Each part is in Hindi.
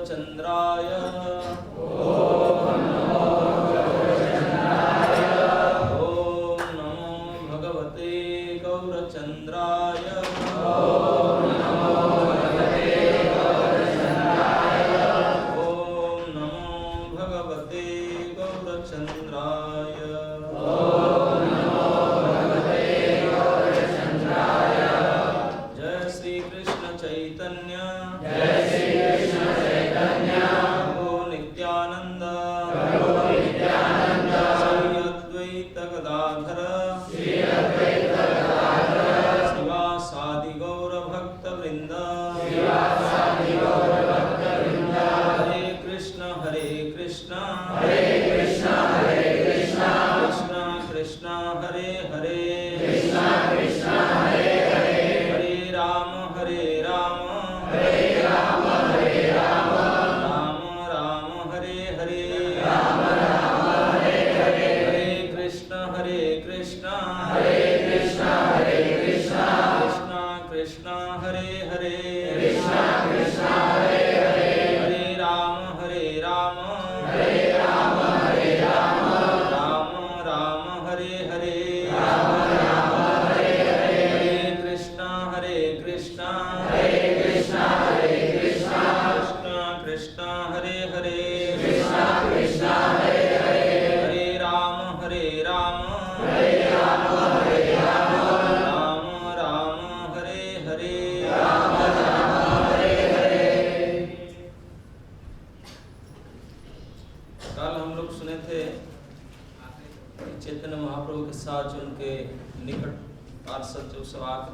गौरचंद्राय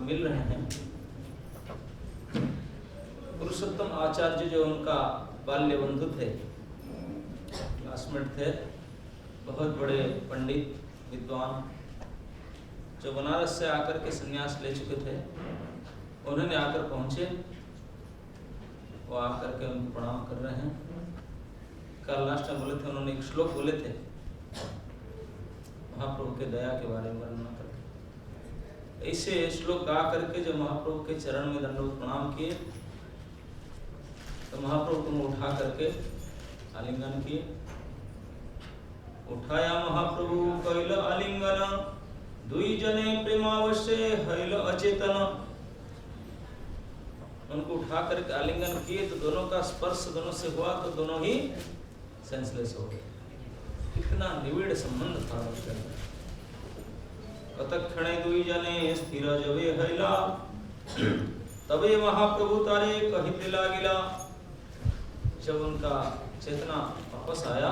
मिल रहे हैं। पुरुषोत्तम आचार्य जो उनका बाल्य बंधु थे, क्लासमेट थे, बहुत बड़े पंडित विद्वान, जो बनारस से आकर के संन्यास ले चुके थे, उन्होंने आकर पहुंचे। वो आकर के उनको प्रणाम कर रहे हैं। कल लास्ट में बोले थे, उन्होंने एक श्लोक बोले थे महाप्रभु के दया के बारे में वर्णना करके। ऐसे श्लोक गा करके जो महाप्रभु के चरण में दंडवत प्रणाम किए, तो महाप्रभु को उठा करके आलिंगन किए। उठाया महाप्रभु कैल आलिंगन, दुई जने प्रेमावश्य हैल अचेतन। उनको उठा करके आलिंगन किए तो दोनों का स्पर्श दोनों से हुआ तो दोनों ही सेंसलेस हो गए। कितना निविड़ संबंध था उनका। कतक्षणे दुई जने स्थिर जबे हैला, तबे महाप्रभु तारे कहिते लागिला। जब उनका चेतना वापस आया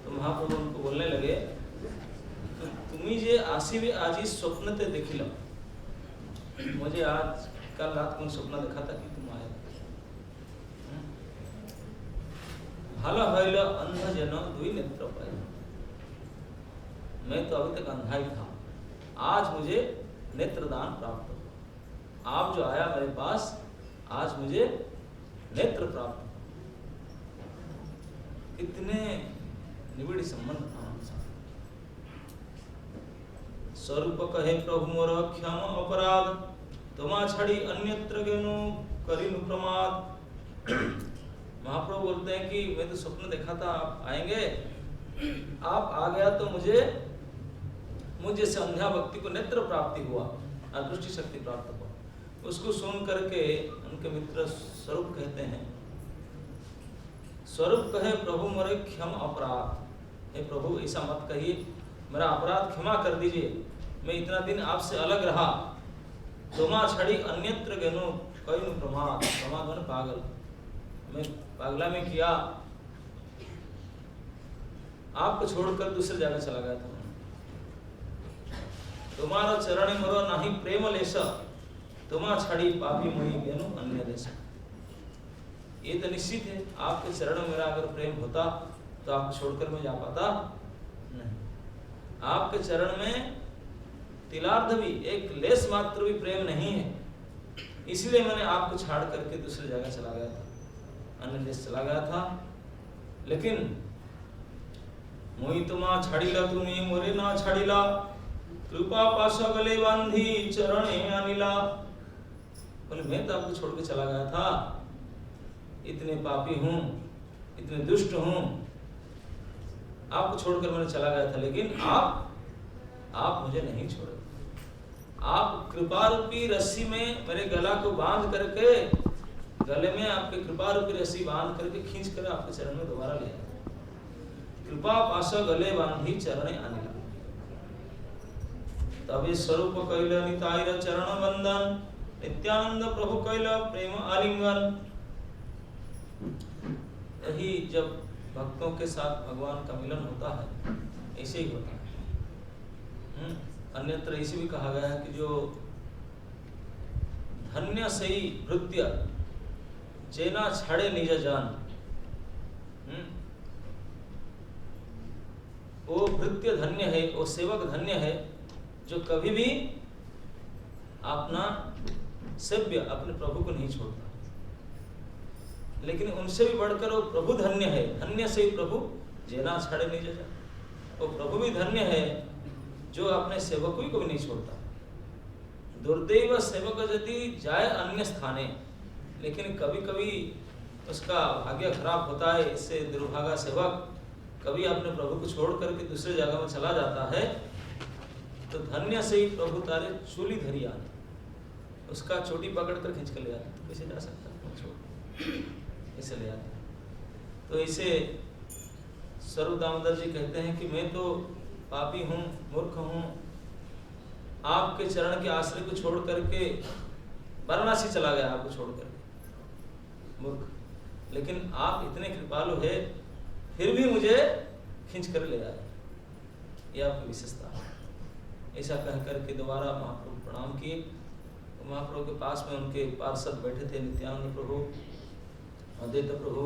तो महाप्रभु उनको बोलने लगे, तो तुम्ही जे आसीबे आजी स्वप्न ते देखिला। मुझे आज कल रात को स्वप्न देखा था कि तुम आए। भाला हैल अंध जन दुई नेत्र पाए। मैं तो अभी तक अंधा ही था, आज मुझे नेत्रदान प्राप्त हो। आप जो आया मेरे पास, आज मुझे नेत्र प्राप्त हो। कितने निविड़ संबंध था उनसे। स्वरूप कहे प्रभु मोर क्षम अपराध, तुमा छड़ी अन्यत्र गेनु करिनु प्रमाद। महाप्रभु बोलते हैं कि मैं तो स्वप्न देखा था आप आएंगे, आप आ गया तो मुझे से अंधा भक्ति को नेत्र प्राप्ति हुआ, दृष्टि शक्ति प्राप्त हुआ। उसको सुन करके उनके मित्र स्वरूप कहते हैं, स्वरूप कहे प्रभु मोरे क्षम अपराध। हे प्रभु ऐसा मत कहिए, मेरा अपराध क्षमा कर दीजिए। मैं इतना दिन आपसे अलग रहा, तुमा छड़ी अन्यत्र गेनु कई प्रमाद। प्रमाद माने पागल, मैं पागला में किया, आपको छोड़कर दूसरे जगह चला गया था। तुम्हारा चरण मरो नहीं प्रेम लेस, तुमा छड़ी पापी मोहि गेनु अन्य देश। ये तो निश्चित है, आपके चरण में मेरा अगर प्रेम होता तो आपको छोड़कर मैं जा पाता नहीं। आपके चरण में तिलार्ध भी, एक लेस मात्र भी प्रेम नहीं है, इसलिए मैंने आपको छाड़ करके दूसरी जगह चला गया था, अन्य देश चला गया था। लेकिन मोहि तुमा छाड़िला तुम्हें मोरे ना छाड़िला, कृपा पास गले बांधी चरणे अनिला। बोले मैं तो आपको छोड़ के चला गया था, इतने पापी हूँ, इतने दुष्ट हूँ, आपको छोड़कर मैंने चला गया था, लेकिन आप मुझे नहीं छोड़े। आप कृपा रूपी रस्सी में मेरे गला को बांध करके, गले में आपके कृपा रूपी रस्सी बांध करके खींच कर आपके चरण में दोबारा ले आए। कृपा पास गले बांधी चरणे अनिल, तभी स्वरूप कैल निताईर चरण बंधन, नित्यानंद प्रभु कैल प्रेम आलिंगन। यही जब भक्तों के साथ भगवान का मिलन होता है, ऐसे ही होता है। अन्यत्र ऐसे भी कहा गया है कि जो धन्य सही भृत्य जेना छाड़े निज जान, वो भृत्य धन्य है, वो सेवक धन्य है जो कभी भी अपना सेव्य अपने प्रभु को नहीं छोड़ता। लेकिन उनसे भी बढ़कर वो प्रभु धन्य है, धन्य से ही प्रभु जेना छाड़े नहीं जा, वो प्रभु भी धन्य है जो अपने सेवकों को भी नहीं छोड़ता। दुर्दैव सेवक यदि जाए अन्य स्थाने, लेकिन कभी कभी उसका भाग्य खराब होता है, इससे दुर्भागा सेवक कभी अपने प्रभु को छोड़ करके दूसरे जगह में चला जाता है, तो धन्य से ही प्रभु तारे चूली धरी आने, उसका चोटी पकड़ कर खींच कर ले आते। तो कैसे जा सकता है, ऐसे ले आते। तो इसे स्वरूप दामोदर जी कहते हैं कि मैं तो पापी हूँ, मूर्ख हूँ, आपके चरण के आश्रय को छोड़ करके वाराणसी चला गया, आपको छोड़ करके, मूर्ख। लेकिन आप इतने कृपालु है, फिर भी मुझे खींच कर ले आए, यह आपकी विशेषता है। ऐसा कह करके दोबारा महाप्रभु प्रणाम किए। महाप्रभु के पास में उनके पार्षद बैठे थे, नित्यानंद प्रभु, अद्वैत प्रभु,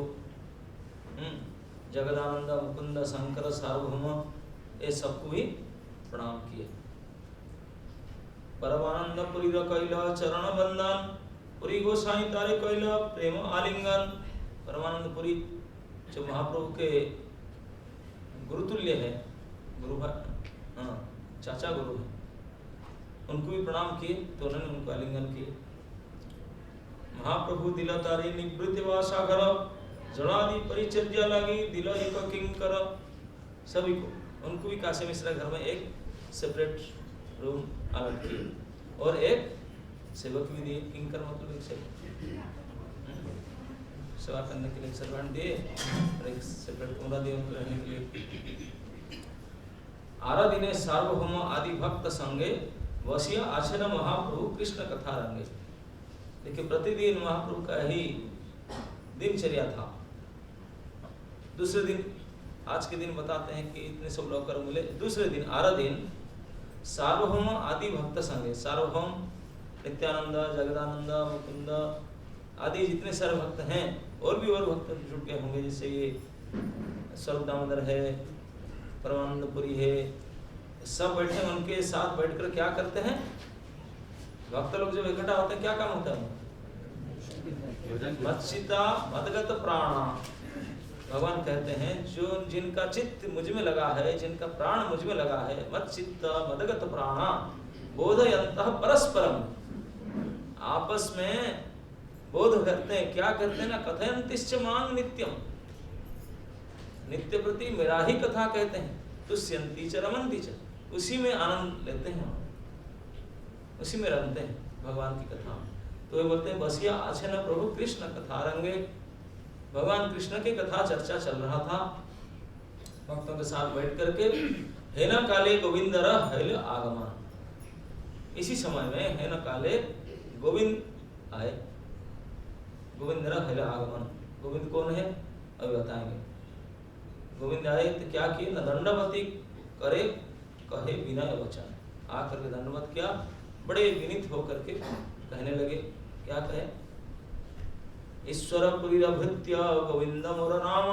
जगदानंद, मुकुंद, शंकर, सार्वभौम, ये सबको भी प्रणाम किए। परमानंद पुरी कैल चरण बंधन, पुरी गोसाई तारे कैल प्रेम आलिंगन। परमानंद पुरी जो महाप्रभु के गुरुतुल्य है, गुरु चाचा गुरु है, उनको भी प्रणाम किए, तो उन्होंने उनको आलिंगन किए। महाप्रभु दिला तारी निवृत्ति वासा घर, जड़ादि परिचर्या लगी दिल एक किंकर। सभी को, उनको भी काशी मिश्रा घर में एक सेपरेट रूम अलग किए और एक सेवक भी दिए। किंकर मतलब एक सेवक, सेवा करने के लिए सर्वेंट दिए और एक सेपरेट कमरा दिए उनको रहने के लिए। आराधिने सार्वभौम आदि भक्त संगे वसीय आचरण महाप्रभु कृष्ण कथा रंगे। देखिए प्रतिदिन महाप्रभु का ही दिनचर्या था। दूसरे दिन, आज के दिन बताते हैं कि इतने सब लौकर मिले। दूसरे दिन आराधीन सार्वभौम आदि भक्त संगे, सार्वभौम नित्यानंद, जगदानंद, मुकुंद आदि जितने सारे भक्त हैं, और भी और भक्त जुट गए होंगे, जैसे ये स्वरूप दामोदर है, परमानंदपुरी है, सब बैठे उनके साथ बैठकर क्या करते हैं? भक्त लोग जब इकट्ठा होते हैं क्या काम होता है? मच्चिता मदगत प्राणा। भगवान कहते हैं जो जिनका चित्त मुझ में लगा है, जिनका प्राण मुझ में लगा है, मच्चिता मदगत प्राणा बोधयन्तः परस्परम। आपस में बोध करते हैं, क्या करते हैं ना, कथयन्तिश्च मां नित्यम, नित्य प्रति मेरा ही कथा कहते हैं, तुष्यन्ति च रमन्ति च, उसी में आनंद लेते हैं, उसी में रमते हैं भगवान की कथा। तो ये बोलते हैं बसिया आछन प्रभु कृष्ण कथा रंगे। भगवान कृष्ण की कथा चर्चा चल रहा था भक्तों के साथ बैठ करके। हेना काले गोविंद हैल आगमन। इसी समय में हेना काले गोविंद आए। गोविंद हैल आगमन। गोविंद कौन है अभी बताएंगे। गोविंद आए तो क्या किए न दंडवती करे कहे विनय वचन। आकर के दंडवत किया, बड़े विनीत होकर के कहने लगे। क्या कहे? ईश्वर पुरी भृत्य गोविंद मोर नाम,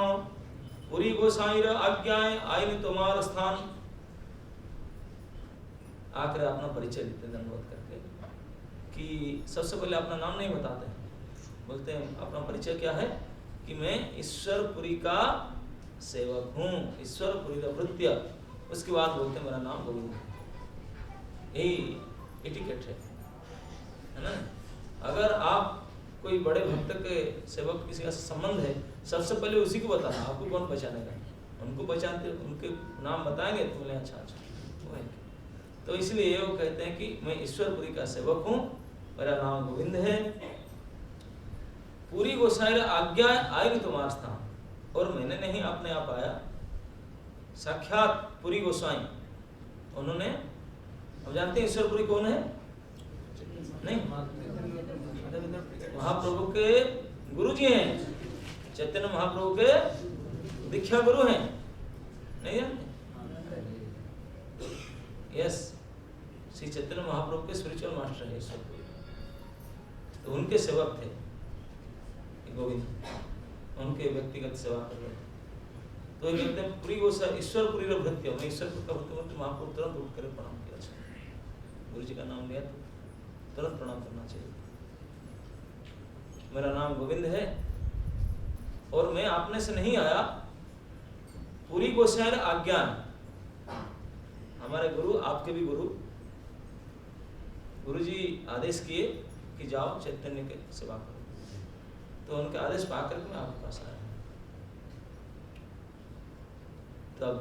पुरी गोसाई आज्ञाएं आईन तुम्हार स्थान। आकर अपना परिचय देते दंडवत करके कि सबसे पहले अपना नाम नहीं बताते हैं, बोलते हैं अपना परिचय क्या है कि मैं ईश्वरपुरी का सेवक हूँ, ईश्वरपुरी का भृत्य। उसके बाद बोलते हैं मेरा नाम गोविंद है। यही एटिकेट है ना। अगर आप कोई कोई बड़े भक्त के सेवक किसी का संबंध है, सबसे पहले उसी को बताना, आपको कौन पहचानेगा? उनको पहचानते, उनके नाम बताएंगे तो बोले अच्छा वो है। तो इसलिए वो कहते हैं कि मैं ईश्वरपुरी का सेवक हूँ, मेरा नाम गोविंद है। पूरी गोसाई आज्ञा आई तुम्हार स्थान, और मैंने नहीं अपने आप आया, साक्षात पूरी गोसाई उन्होंने। अब जानते हैं ईश्वरपुरी कौन है? नहीं, महाप्रभु के गुरु जी हैं, चैतन्य महाप्रभु के दीक्षा गुरु हैं, नहीं जानते? यस, श्री चैतन्य महाप्रभु के स्पिरिचुअल मास्टर है ईश्वरपुरी, तो उनके सेवक थे गोविंद, उनके व्यक्तिगत सेवा कर रहे थे। तो ये कहते हैं पूरी गोसाई ईश्वरपुरी भृत्य, मैं ईश्वरपुर का भृत्य, महाप्रभु तुरंत उठ कर प्रणाम किया। गुरु जी का नाम लिया तो तुरंत प्रणाम करना चाहिए। मेरा नाम गोविंद है और मैं आपने से नहीं आया, पूरी गोसाई आज्ञा। हमारे गुरु, आपके भी गुरु जी आदेश किए कि जाओ चैतन्य के सेवा करो, तो उनके आदेश पाकर के मैं आपके पास आया। तब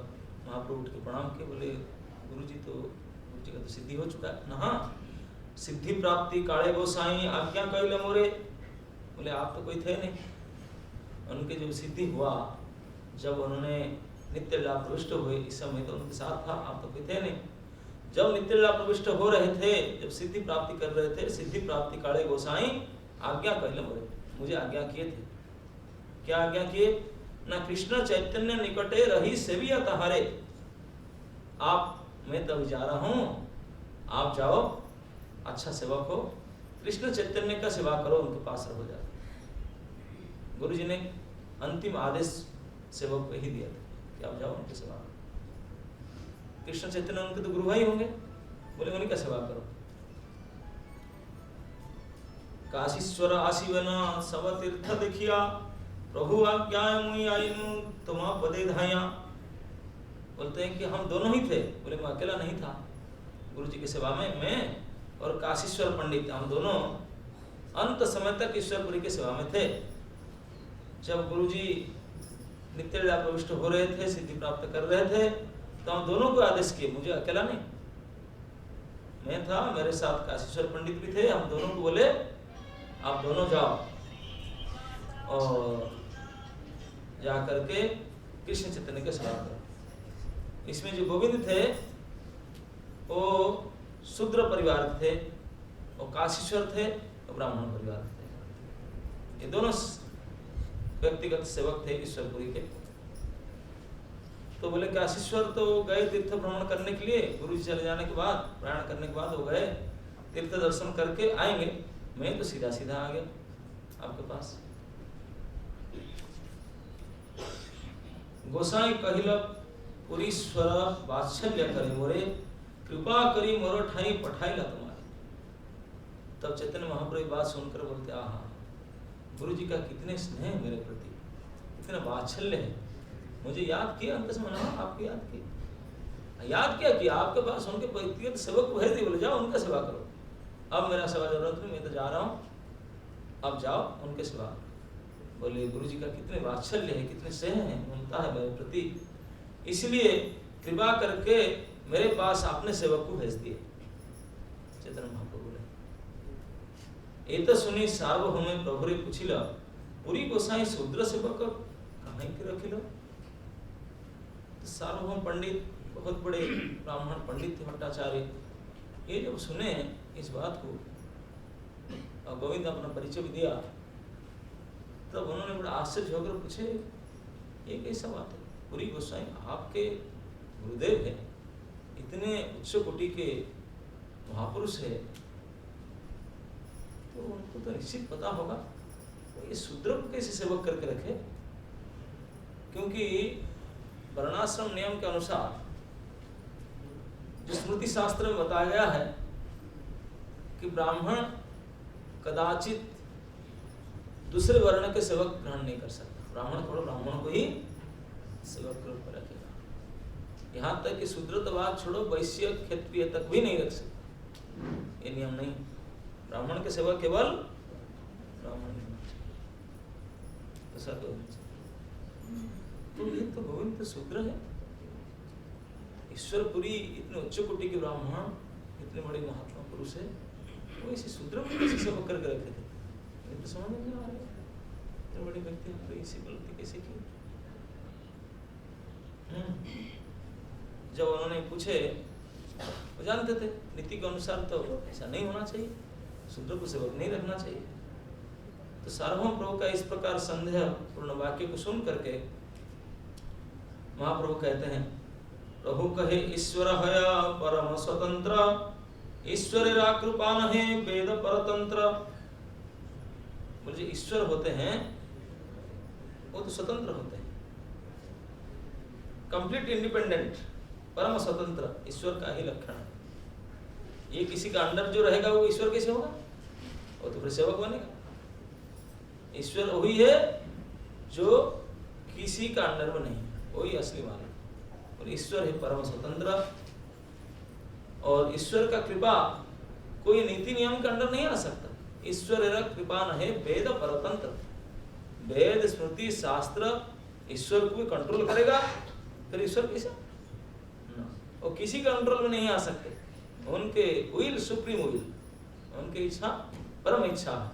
महाप्रभु उठ के प्रणाम किए, बोले गुरु जी का तो सिद्धि हो चुका है ना। हाँ, सिद्धि प्राप्ति काले गोसाई आज्ञा कैले मोरे। बोले आप तो कोई थे नहीं, उनके जो सिद्धि हुआ जब उन्होंने नित्य लीला प्रविष्ट हुए, इस समय तो उनके साथ था, आप तो कोई थे नहीं। जब नित्य लीला प्रविष्ट हो रहे थे, जब सिद्धि प्राप्ति कर रहे थे, सिद्धि प्राप्ति काले गोसाई आज्ञा कैले मोरे, मुझे आज्ञा किए थे। क्या आज्ञा किए? ना कृष्ण चैतन्य निकटे रही सेविया तहारे। आप, मैं तब जा रहा हूँ, आप जाओ, अच्छा सेवक हो, कृष्ण चैतन्य का सेवा करो, उनके पास रहो जाओ। गुरु जी ने अंतिम आदेश सेवक को ही दिया था कि आप जाओ उनकी सेवा करो। कृष्ण चैतन्य उनके तो गुरु भाई होंगे, बोले उन्हीं का सेवा करो। काशीश्वर आशीवन सब तीर्थ देखिया, प्रभु आज्ञा मुई आईनु तुमा पदे धाया। बोलते हैं कि हम दोनों ही थे, बोले मैं अकेला नहीं था गुरु जी की सेवा में, मैं और काशीश्वर पंडित, हम दोनों अंत समय तक ईश्वरपुरी की सेवा में थे। जब गुरु जी नित्य लीला प्रविष्ट हो रहे थे, सिद्धि प्राप्त कर रहे थे, तो हम दोनों को आदेश किए, मुझे अकेला नहीं, मैं था, मेरे साथ काशीश्वर पंडित भी थे, हम दोनों को बोले आप दोनों जाओ और जा करके कृष्ण चैतन्य के सेवा करो। इसमें जो गोविंद थे वो शूद्र परिवार थे, वो काशीश्वर थे, वो ब्राह्मण परिवार थे। ये दोनों व्यक्तिगत सेवक थे ईश्वरपुरी के। तो बोले काशीश्वर तो गए तीर्थ भ्रमण करने के लिए, गुरु जी चले जाने के बाद, प्रयाण करने के बाद वो गए तीर्थ दर्शन करके आएंगे, मैं तो सीधा सीधा आ गया आपके पास। गोसाई कहिल पुरीश्वर वात्सल्य करे मोरे, कृपा करी मोरो ठाई पठाईला तुम्हारे। तब चैतन्य महाप्रभु बात सुनकर बोलते, आहा, गुरु जी का कितने स्नेह मेरे प्रति, कितना वात्सल्य है, मुझे याद किया, अंत से मना आपको याद किया, याद क्या किया, आपके पास उनके व्यक्तिगत सेवक को भेज दिए, बोले जाओ उनका सेवा करो, अब मेरा सेवा जरूरत नहीं, मैं तो जा रहा हूँ, अब जाओ उनके सेवा। बोले गुरु जी का कितने वात्सल्य है, कितने स्नेह है, ममता है मेरे प्रति, इसलिए कृपा करके मेरे पास आपने सेवक को भेज दिए। चैतन्य महाप्रभु बोले एत सुनी सार्वभौमे प्रभु रे पूछिला, पूरी गोसाई शूद्र सेवक कहाँ के रखिलो। सार्वभौम पंडित, बहुत बड़े ब्राह्मण पंडित थे भट्टाचार्य, ये जब सुने इस बात को और गोविंद अपना परिचय भी दिया, तब उन्होंने बड़ा आश्चर्य होकर पूछे ये कैसा बात है, पूरी गोसाई आपके गुरुदेव है, इतने उच्च कोटि के महापुरुष है, तो उनको तो निश्चित पता होगा तो ये शूद्र को कैसे सेवक करके रखे। क्योंकि वर्णाश्रम नियम के अनुसार जो स्मृति शास्त्र में बताया गया है कि ब्राह्मण कदाचित दूसरे वर्ण के सेवक ग्रहण नहीं कर सकता, ब्राह्मण थोड़ा ब्राह्मण को ही सेवक के रूप में रखेगा। यहाँ तक कि शूद्र तो बात छोड़ो, वैश्य क्षत्रिय तक भी नहीं रख सकता, ये नियम नहीं। ब्राह्मण के सेवक केवल ब्राह्मण दूसरा कोई नहीं। तो ये तो गोविंद तो शूद्र है। ईश्वरपुरी इतने उच्च कोटि के ब्राह्मण, इतने बड़े महात्मा पुरुष है, वो इसी शूद्र को किसी से पकड़ कर रखे थे। ये तो समझ नहीं आ रहा है, इतने बड़े व्यक्ति हमने इसी गलती कैसे की। जब उन्होंने पूछे, वो जानते थे नीति के अनुसार तो ऐसा नहीं होना चाहिए, शूद्र को सेवक नहीं रखना चाहिए। तो सार्वभौम प्रभु का इस प्रकार संदेह पूर्ण वाक्य को सुन करके महाप्रभु कहते हैं, प्रभु कहे ईश्वर है परम स्वतंत्र, ईश्वरेरा कृपा नहे वेद परतंत्र। बोले ईश्वर होते हैं वो तो स्वतंत्र होते हैं, कंप्लीट इंडिपेंडेंट, परम स्वतंत्र ईश्वर का ही लक्षण है। ये किसी का अंडर जो रहेगा वो ईश्वर कैसे होगा? वो तो फिर सेवक बनेगा। ईश्वर वही है जो किसी का अंडर में नहीं, वही असली मालिक। और ईश्वर है परम स्वतंत्र, और ईश्वर का कृपा कोई नीति नियम के अंडर नहीं आ सकता। ईश्वर कृपा न है वेद परतंत्र, वेद स्मृति शास्त्र ईश्वर को भी कंट्रोल करेगा, फिर ईश्वर कैसे? और किसी कंट्रोल में नहीं आ सकते। उनके विल सुप्रीम विल, उनकी इच्छा परम इच्छा है।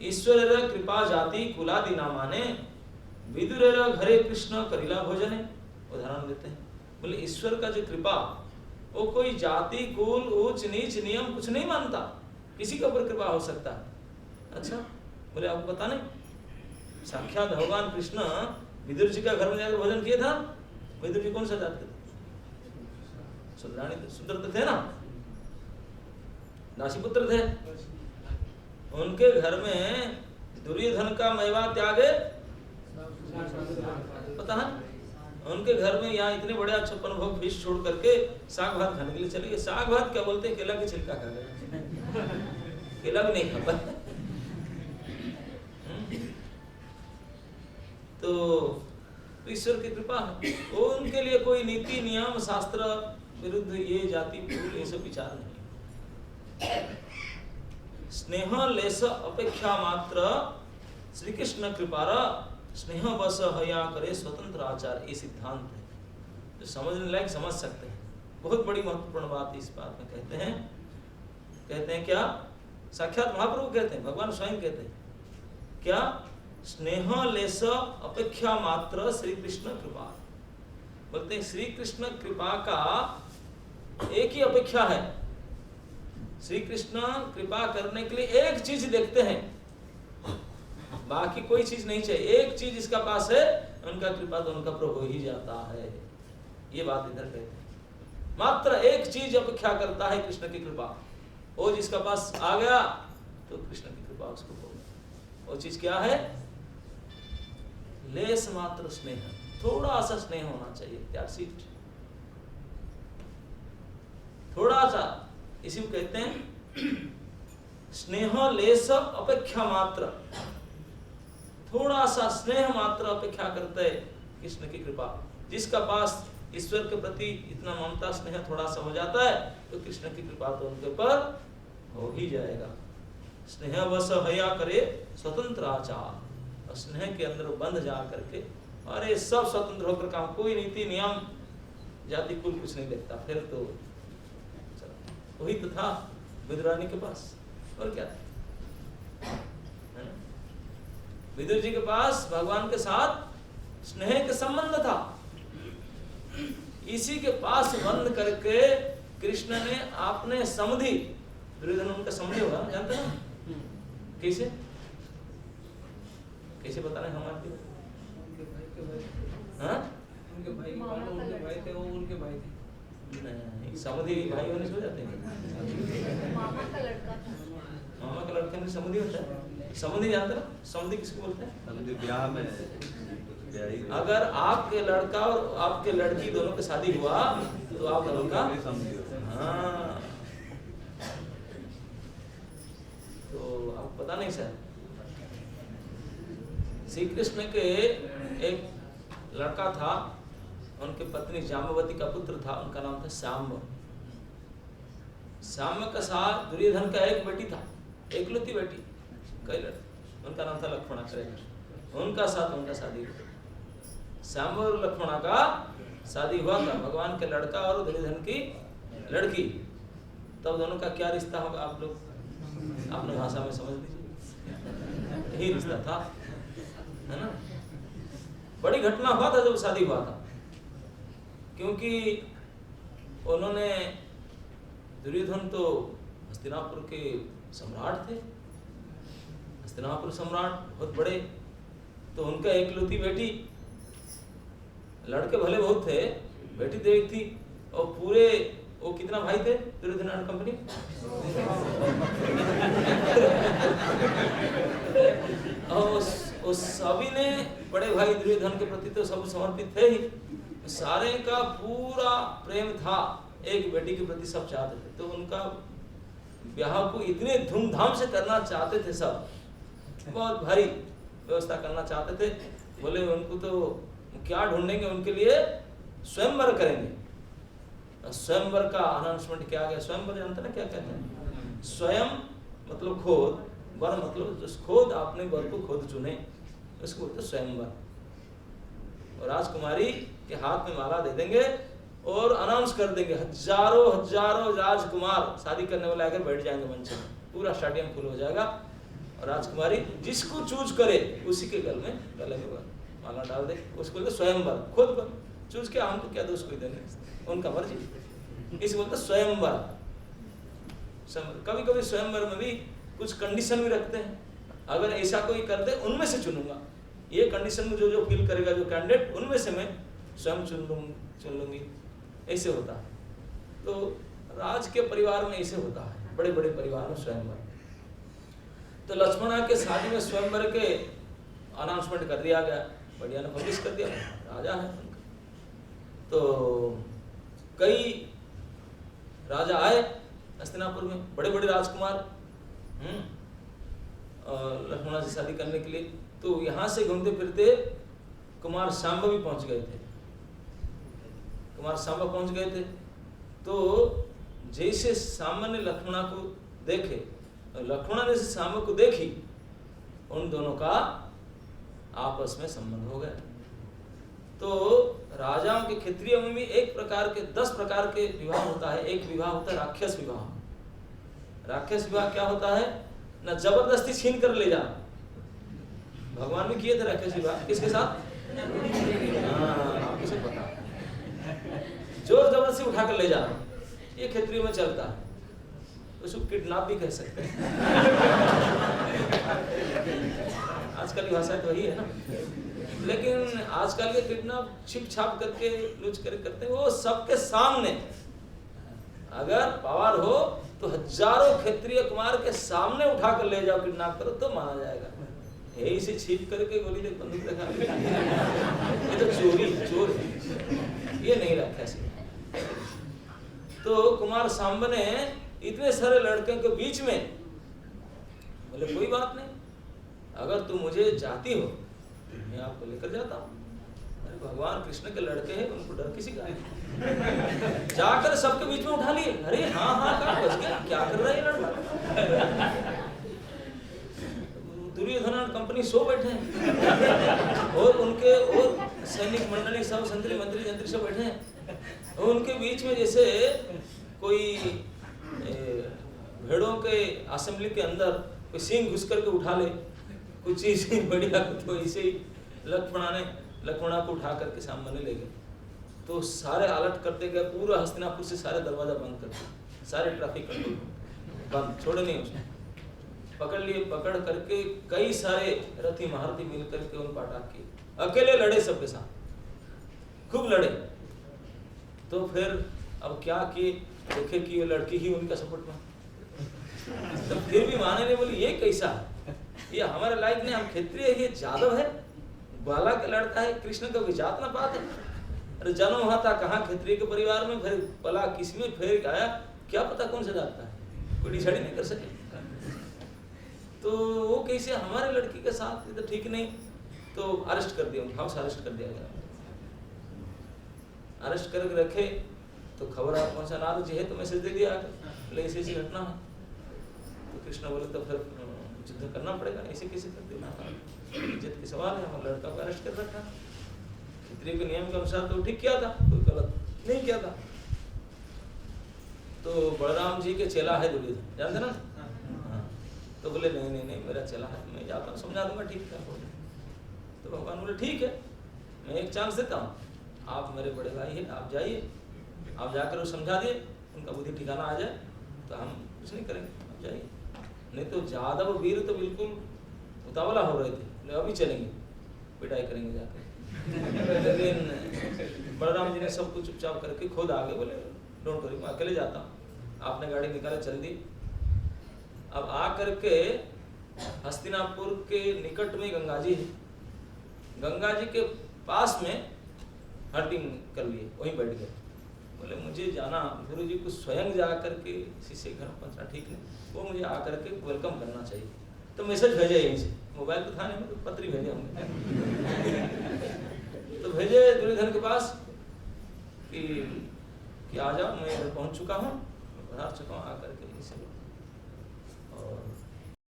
ईश्वर कृपा जाति कुलादि नामाने, विदुर घरे कृष्ण करिला भोजने। उदाहरण देते हैं, बोले ईश्वर का जो कृपा वो कोई जाति कुल ऊंच नीच नियम कुछ नहीं मानता, किसी के ऊपर कृपा हो सकता है। अच्छा, बोले आपको पता नहीं, साक्षात भगवान कृष्ण विदुर जी का घर में जाकर भोजन किया था। विदुर जी कौन सा जात थे? सुंदराणी थे, सुंदर तो थे ना, दासीपुत्र थे। उनके घर में दुर्योधन का मेवा त्यागे, पता है? उनके घर में यहाँ इतने बड़े 56 भोग फिश छोड़ करके साग भात खाने के लिए चले गए। साग भात क्या बोलते हैं? केला की छिलका खा गए, केला भी नहीं खा पाए। तो ईश्वर की कृपा है, वो उनके लिए कोई नीति नियम शास्त्र विरुद्ध ये जाति पूर्व ये सब विचार नहीं। स्नेह लेस अपेक्षा मात्र श्री कृष्ण कृपारा स्नेह बस हया करे स्वतंत्र आचार, ये सिद्धांत है जो समझने लायक समझ सकते हैं। बहुत बड़ी महत्वपूर्ण बात इस बात में कहते हैं क्या? साक्षात महाप्रभु कहते हैं, भगवान स्वयं कहते हैं क्या? स्नेह लेस अपेक्षा मात्र श्री कृष्ण कृपा। बोलते हैं श्री कृष्ण कृपा का एक ही अपेक्षा है। श्री कृष्ण कृपा करने के लिए एक चीज देखते हैं, बाकी कोई चीज नहीं चाहिए। एक चीज इसका पास है, उनका कृपा तो उनका प्रभु हो ही जाता है। ये बात इधर कहते हैं, मात्र एक चीज अपेक्षा करता है कृष्ण की कृपा। वो जिसका पास आ गया तो कृष्ण की कृपा उसको हो गई। वो चीज क्या है? लेस मात्र स्नेह, थोड़ा सा स्नेह होना चाहिए, दैट्स इट, थोड़ा सा। इसी को कहते हैं स्नेह लेस अपेक्षा मात्र, थोड़ा सा स्नेह मात्र अपेक्षा करते हैं कृष्ण की कृपा। जिसका पास ईश्वर के प्रति इतना ममता स्नेह थोड़ा सा हो जाता है तो कृष्ण की कृपा तो उनके ऊपर हो ही जाएगा। स्नेह बस हया करे स्वतंत्र आचार, और स्नेह के अंदर बंध जा करके अरे सब स्वतंत्र होकर काम, कोई नीति नियम जाति कुल कुछ नहीं देखता। फिर तो वही तो था विदुरानी के पास, और क्या था? विदुर जी के पास भगवान के साथ स्नेह के संबंध था। इसी के पास बंद करके कृष्ण ने आपने समधि, दुर्योधन उनका समधि होगा जानते हैं? कैसे कैसे बता रहे हैं हम आपको? उनके भाई थे, वो उनके भाई थे। नहीं, समधि भाई होने से हो जाते हैं। मामा का लड़का था। मामा का लड़का में समधि होता है। समधि जानते ना? समधि किसको बोलते हैं? ब्याह में अगर आपके लड़का और आपके लड़की दोनों की शादी हुआ तो आप दोनों का हाँ, तो आपको पता नहीं सर, श्री कृष्ण के एक लड़का था, उनकी पत्नी जाम्बवती का पुत्र था, उनका नाम था सांब। सांब का साथ दुर्योधन का एक बेटी था, एकलौती बेटी, कई लड़के, उनका नाम था लक्ष्मणा, करेक्ट। उनका साथ उनका शादी हुआ, श्याम और लक्ष्मणा का शादी हुआ था, भगवान के लड़का और दुर्योधन की लड़की। तब दोनों का क्या रिश्ता होगा आप लोग अपने भाषा में समझ लीजिए, यही रिश्ता था, है ना। बड़ी घटना हुआ था जब शादी हुआ था, क्योंकि उन्होंने, दुर्योधन तो हस्तिनापुर के सम्राट थे, हस्तिनापुर सम्राट बहुत बड़े, तो उनका एकलौती बेटी, लड़के भले बहुत थे, बेटी तो एक थी, और पूरे वो कितना भाई थे दुर्योधन एंड कंपनी और उस सभी ने बड़े भाई दुर्योधन के प्रति तो सब समर्पित थे ही, सारे का पूरा प्रेम था एक बेटी के प्रति, सब चाहते थे। तो उनका ब्याह को इतने धूमधाम से करना चाहते थे, सब बहुत भारी व्यवस्था करना चाहते थे। बोले उनको तो क्या ढूंढेंगे, उनके लिए स्वयंवर करेंगे। स्वयंवर का अनाउंसमेंट किया गया। स्वयंवर जानते ना क्या कहते हैं? स्वयं मतलब खोद, वर मतलब जो खोद, आपने वर को खुद चुने, उसको बोलते स्वयंवर। और राजकुमारी के हाथ में माला दे देंगे और अनाउंस कर देंगे, हजारों हजारों राजकुमार शादी करने वाले आकर बैठ जाएंगे मंच में, पूरा स्टेडियम फुल हो जाएगा, और राजकुमारी जिसको चूज करे उसी के गले में माला डाल दे, उसको बोलते स्वयंवर। खुद चूज के हमको क्या दोष कोई देने, उनका मर्जी, इसे बोलते स्वयंवर। कभी कभी स्वयंवर में भी कुछ कंडीशन भी रखते हैं, अगर ऐसा कोई कर दे उनमें से चुनूंगा, ये कंडीशन में जो फील करेगा जो कैंडिडेट, उनमें से मैं स्वयं चुन लूंगी, ऐसे होता है। तो राज के परिवार में ऐसे होता है, बड़े बड़े परिवार में स्वयंवर। तो लक्ष्मणा के शादी में स्वयंवर के अनाउंसमेंट कर दिया गया, बढ़िया ने पब्लिश कर दिया, राजा है उनका। तो कई राजा आए हस्तिनापुर में, बड़े बड़े राजकुमार लक्ष्मणा से शादी करने के लिए। तो यहाँ से घूमते फिरते कुमार सांब भी पहुंच गए थे, कुमार सांब पहुंच गए थे। तो जैसे सांब ने लक्ष्मणा को देखे, लक्ष्मणा ने जैसे सांब को देखी, उन दोनों का आपस में संबंध हो गया। तो राजाओं के, क्षत्रियों में भी एक प्रकार के 10 प्रकार के विवाह होता है। एक विवाह होता है राक्षस विवाह। राक्षस विवाह क्या होता है ना, जबरदस्ती छीन कर ले जाना। भगवान भी किए थे राक्षस विवाह, किसके साथ? आपको सब पता, जोर जबरदस्ती उठा कर ले जाना, ये क्षत्रियों में चलता है, उसको किडनैप भी कह सकते हैं। आजकल की भाषा तो वही है ना, लेकिन आजकल के किडनैप छिप छाप करके लूच करते हैं, वो सबके सामने अगर पावर हो तो हजारों क्षत्रिय कुमार के सामने उठा कर ले जाओ, किडनैप करो तो माना जाएगा। यही से छिप करके गोली दे बंदूक दिखा, ये तो चोर है, ये नहीं रखा ऐसे। तो कुमार सांब ने इतने सारे लड़कों के बीच में बोले कोई बात नहीं, अगर तुम मुझे चाहती हो मैं आपको लेकर जाता हूँ। अरे भगवान कृष्ण के लड़के हैं, उनको डर किसी का है। जाकर सबके बीच में उठा लिए, अरे हाँ कहाँ बच गया, क्या कर रहा है ये लड़का। दुर्योधन और कंपनी सो बैठे हैं, और उनके और सैनिक मंडली सब संतरी मंत्री जंत्री सब बैठे हैं, और उनके बीच में जैसे कोई भेड़ों के असेंबली के अंदर कोई सिंह घुस करके उठा ले, कुछ चीज बढ़िया, तो इसे ही लक्ष्मणा को उठा करके सामने ले गए। तो सारे अलर्ट करते गए, पूरा हस्तिनापुर से सारे दरवाजा बंद कर दिए, सारे ट्रैफिक कंट्रोल बंद, छोड़े नहीं उसने, पकड़ लिए। पकड़ करके कई सारे रथी महारथी मिल करके उनको अटैक किए, अकेले लड़े सबके साथ, खूब लड़े। तो फिर अब क्या किए, देखे कि ये लड़की ही उनका सपोर्ट में, तो फिर भी माने नहीं, बोली ये कैसा है, ये हमारे लायक नहीं, हम क्षत्रिय, ये जादव है, बाला का लड़का है, कृष्ण का विजात ना पाते। अरे जन्म हुआ था कहाँ क्षत्रिय के परिवार में, फिर पला किसमें फिर गया, क्या पता कौन सा जाता है, कोई डिसाइड नहीं कर सके। तो वो कैसे हमारे लड़की के साथ, ये तो ठीक नहीं। तो अरेस्ट कर दिया, हाउस अरेस्ट कर दिया गया, अरेस्ट करके रखे। तो खबर आप पहुंचा, नारद जी है तो मैसेज दे दिया, ऐसी घटना है। तो कृष्ण बोले तो फिर कुछ तो करना पड़ेगा, ऐसे कैसे कर देना, इज्जत के सवाल है। हमारे लड़का को अरेस्ट कर रखा, क्षत्रिय के नियम के अनुसार तो ठीक किया था, कोई गलत नहीं किया था। तो बलराम जी के चेला है दुर्योधन, जानते ना? हाँ। तो बोले नहीं नहीं नहीं मेरा चेला है, मैं जाता हूँ समझा दूंगा, ठीक है। तो भगवान बोले ठीक है, मैं एक चांस देता हूँ, आप मेरे बड़े भाई हैं, आप जाइए, आप जाकर वो समझा दिए, उनका बुद्धि ठिकाना आ जाए तो हम कुछ नहीं करेंगे, आप जाइए। नहीं तो जादव वीर तो बिल्कुल उतावला हो रहे थे, अभी चलेंगे, पिटाई करेंगे जाकर। लेकिन बलराम जी ने सब कुछ चुपचाप करके खुद आगे बोले डोंट वरी, मैं अकेले जाता हूँ। आपने गाड़ी निकाले, चल दी। अब आ करके हस्तिनापुर के निकट में गंगा जी है, गंगा जी के पास में हटिंग कर लिए, वहीं बैठ गए। बोले मुझे जाना, गुरु जी को स्वयं जा करके किसी घर पहुंचना ठीक नहीं, वो मुझे आकर के वेलकम करना चाहिए। तो मैसेज भेजे यहीं से, मोबाइल तो था नहीं, तो पत्र भेजे होंगे। तो भेजे दुर्योधन के पास कि आ जाओ, मैं इधर पहुंच चुका हूँ, पधार चुका हूँ, आकर के यहीं से। और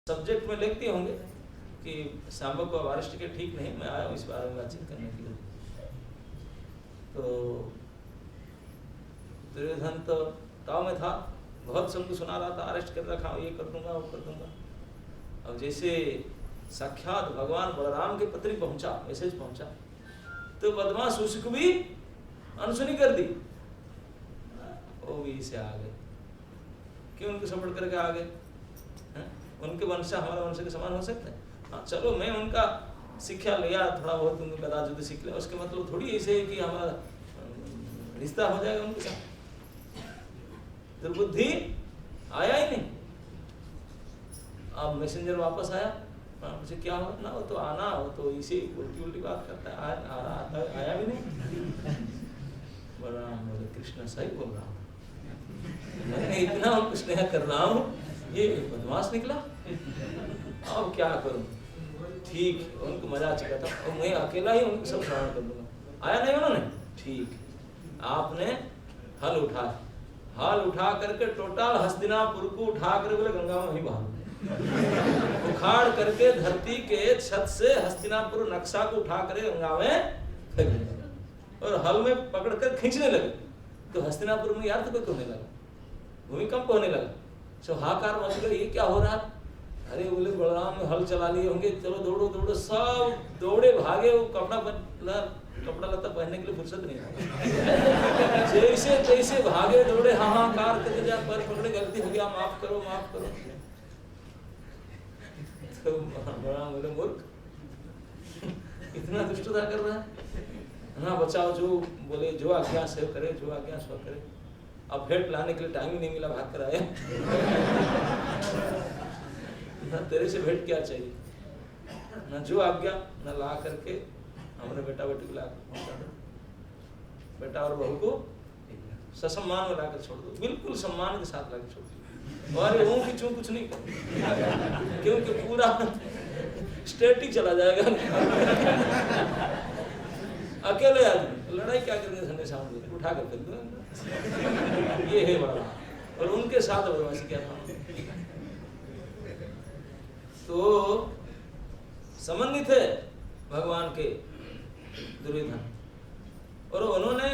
सब्जेक्ट में लिखते होंगे कि शाम्बव को वारिष्ठ के ठीक नहीं, मैं आया हूँ इस बारे में बातचीत करने के लिए। तो दुर्योधन तो ताव में था, बहुत सबको सुना रहा था, अरेस्ट कर रखा हूँ, ये कर दूंगा, वो कर दूंगा। अब जैसे साक्षात भगवान बलराम के पत्री पहुंचा, मैसेज पहुंचा, तो बदमाश उसको भी अनसुनी कर दी, वो भी इसे आ गए। क्यों उनको सपोर्ट करके आ गए? उनके वंश हमारे वंश के समान हो सकते हैं? हाँ चलो, मैं उनका शिक्षा लिया, थोड़ा बहुत उनको गदा युद्ध सीख लिया, उसके मतलब थोड़ी ऐसे है कि हमारा रिश्ता हो जाएगा उनके साथ। दुर्बुद्धि आया ही नहीं। अब मैसेंजर वापस आया, मुझे क्या हो ना, वो तो आना, वो तो इसी उल्टी उल्टी बात करता है, आया भी नहीं। बलराम बोले कृष्ण सही बोल रहा हूँ, मैंने इतना उनको स्नेह कर रहा हूँ, ये बदमाश निकला, अब क्या करूँ? ठीक, उनको मजा आ चुका था, और मैं अकेला ही उनको सब श्रवण कर दूंगा। आया नहीं उन्होंने, ठीक, आपने हल उठा करके टोटल हस्तिनापुर को उठा कर बोले गंगा में वहीं बहा, उखाड़ करके धरती के छत से हस्तिनापुर नक्शा को उठा कर गंगा में फेंक दिया, और हल में पकड़ कर खींचने लगे। तो हस्तिनापुर में यार तो कोई होने लगा, भूमिकंप होने लगा, सब हाहाकार मच गया, ये क्या हो रहा है? अरे बोले बलराम में हल चला लिए होंगे, चलो दौड़ो दौड़ो, सब दौड़े भागे, वो कपड़ा लता पहनने के लिए फुर्सत नहीं है, जैसे तैसे भागे दौड़े, हाहाकार करके जा पर पकड़े, गलती हो गया, माफ करो माफ करो। तो बलराम बोले मूर्ख, इतना दुष्टता कर रहा है ना, बचाओ, जो बोले जो आज्ञा से करे, जो आज्ञा सो करे। अब भेंट लाने के लिए टाइम ही नहीं मिला, भाग कर आए। ना तेरे से भेंट क्या चाहिए, ना जो आज्ञा, ना ला करके हमने बेटा बेटी को ला कर पहुंचा दो, बेटा और बहू को ससम्मान में लाकर छोड़ दो, बिल्कुल सम्मान के साथ लाकर छोड़ दो। और ये की चूं कुछ नहीं कर, क्योंकि पूरा स्टेट ही चला जाएगा। अकेले आदमी लड़ाई क्या करेंगे, संडे शाम को उठा कर फेंक दो, ये है बड़ा। और उनके साथ बदमाशी क्या था, तो संबंधित है भगवान के दुर्योधन, और उन्होंने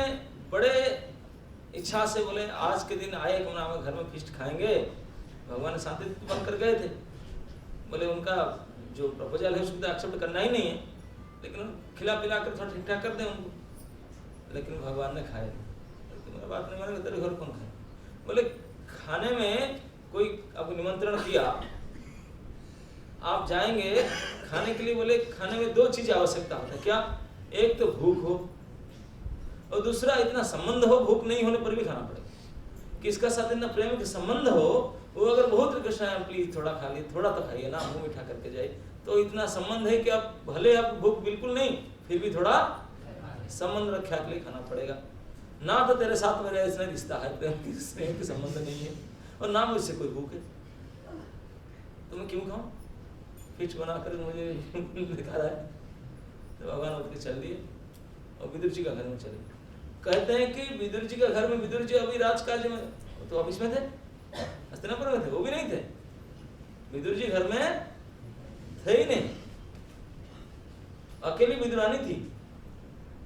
बड़े इच्छा से बोले आज के दिन आए हम घर में फीस्ट खाएंगे, भगवान शांति बन कर गए थे। बोले उनका जो प्रपोजल है उसको एक्सेप्ट करना ही नहीं है, लेकिन खिला पिला कर थोड़ा ठीक ठाक कर दें उनको, लेकिन भगवान ने खाए नहीं। तो मेरा बात नहीं मानेगा, तेरे घर कौन खाए? बोले खाने में कोई आपको निमंत्रण किया, आप जाएंगे खाने के लिए, बोले खाने में दो चीज आवश्यकता होता है, क्या? एक तो भूख हो, और दूसरा इतना संबंध हो, भूख नहीं होने पर भी खाना पड़ेगा। किसका साथ इतना प्रेम के संबंध हो, वो अगर बहुत रिक्वेस्ट है प्लीज थोड़ा खा लिए, थोड़ा तो खाइए ना, मुंह मीठा करके जाए, तो इतना संबंध है कि आप भले आप भूख बिल्कुल नहीं, फिर भी थोड़ा संबंध रक्षा के लिए खाना पड़ेगा। ना तो तेरे साथ मेरा इसने रिश्ता है, प्रेम की स्नेह के संबंध नहीं है, और ना मुझसे कोई भूख है, तो मैं क्यों खाऊं? फिच बनाकर मुझे दिखा रहा है। तो भगवान उठ के चल दिए और विदुर जी का घर में चले। कहते हैं कि विदुर जी का घर में, विदुर जी अभी राजकाज में तो ऑफिस में थे, हस्तिनापुर में थे, वो भी नहीं थे। विदुर जी घर में थे ही नहीं, अकेली विदुरानी थी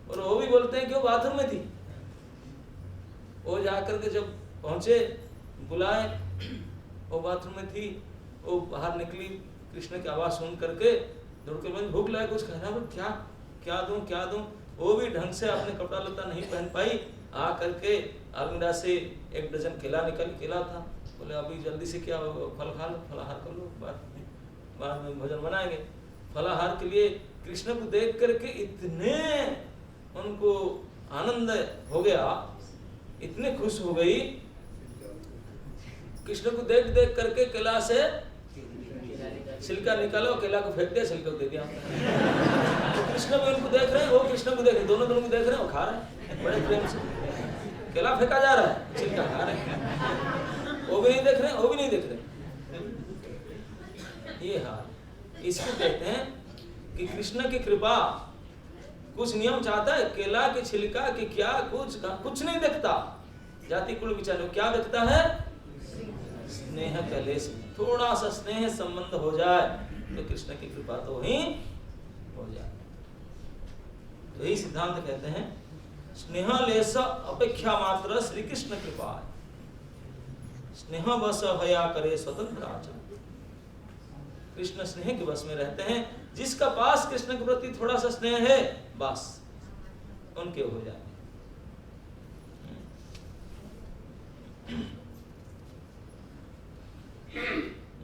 और वो भी बोलते हैं कि वो बाथरूम में थी। वो जाकर के जब पहुंचे बुलाए, वो बाथरूम में थी, वो बाहर निकली, कृष्ण की आवाज सुन करके दौड़ के बोली भूख लगा, कुछ कहना, क्या क्या दूं। वो भी ढंग से अपने कपड़ा लता नहीं पहन पाई, आ करके अलमीरा से 1 डजन केला केला था, बोले अभी जल्दी से क्या फल खा लो, फलाहार कर लो, बाद में भोजन बनाएंगे। फलाहार के लिए कृष्ण को देख करके इतने उनको आनंद हो गया, इतने खुश हो गई, कृष्ण को देख देख करके केला से छिलका निकाला, केला को फेंक दिया, छिलका को दे दिया। तो कृष्ण भी उनको देख रहे हैं, वो कृष्ण को देख रहे हैं, दोनों को देख रहे हैं, वो खा रहे हैं बड़े प्रेम से। केला फेंका जा रहा है, छिलका खा रहे हैं, वो भी नहीं देख रहे हैं, वो भी नहीं देख रहे। ये हाल, इसको कहते हैं कि कृष्ण की कृपा कुछ नियम चाहता है, केला के छिलका के क्या कुछ नहीं देखता, जाति कुल विचार, क्या देखता है? स्नेह कलेश, थोड़ा सा स्नेह संबंध हो जाए तो कृष्ण की कृपा तो ही हो जाए। तो यही सिद्धांत कहते हैं, स्नेह लेस अपेक्षा मात्र श्री कृष्ण कृपा, स्नेह बस हया करे स्वतंत्र आचरण। कृष्ण स्नेह के बस में रहते हैं, जिसका पास कृष्ण के प्रति थोड़ा सा स्नेह है बस उनके हो जाए।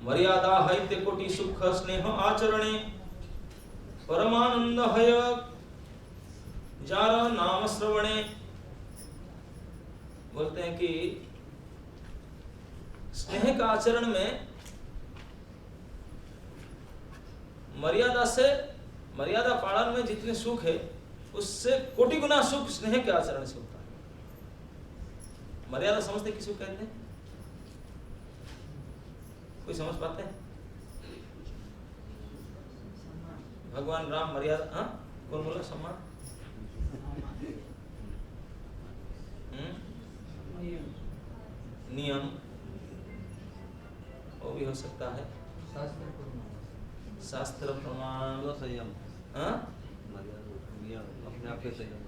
मर्यादा हैत्य कोटि सुख स्नेह आचरणे, परमानंद हय जार नाम श्रवणे। बोलते हैं कि स्नेह का आचरण में मर्यादा पालन में जितने सुख है, उससे कोटि गुना सुख स्नेह के आचरण से होता है। मर्यादा समझते किसको कहते हैं? कोई समझ पाते हैं? भगवान राम मर्यादा, हाँ कौन बोला? सम्मान, नियम, वो भी हो सकता है, शास्त्र प्रमाण, संयम, हाँ अपने आप के संयम।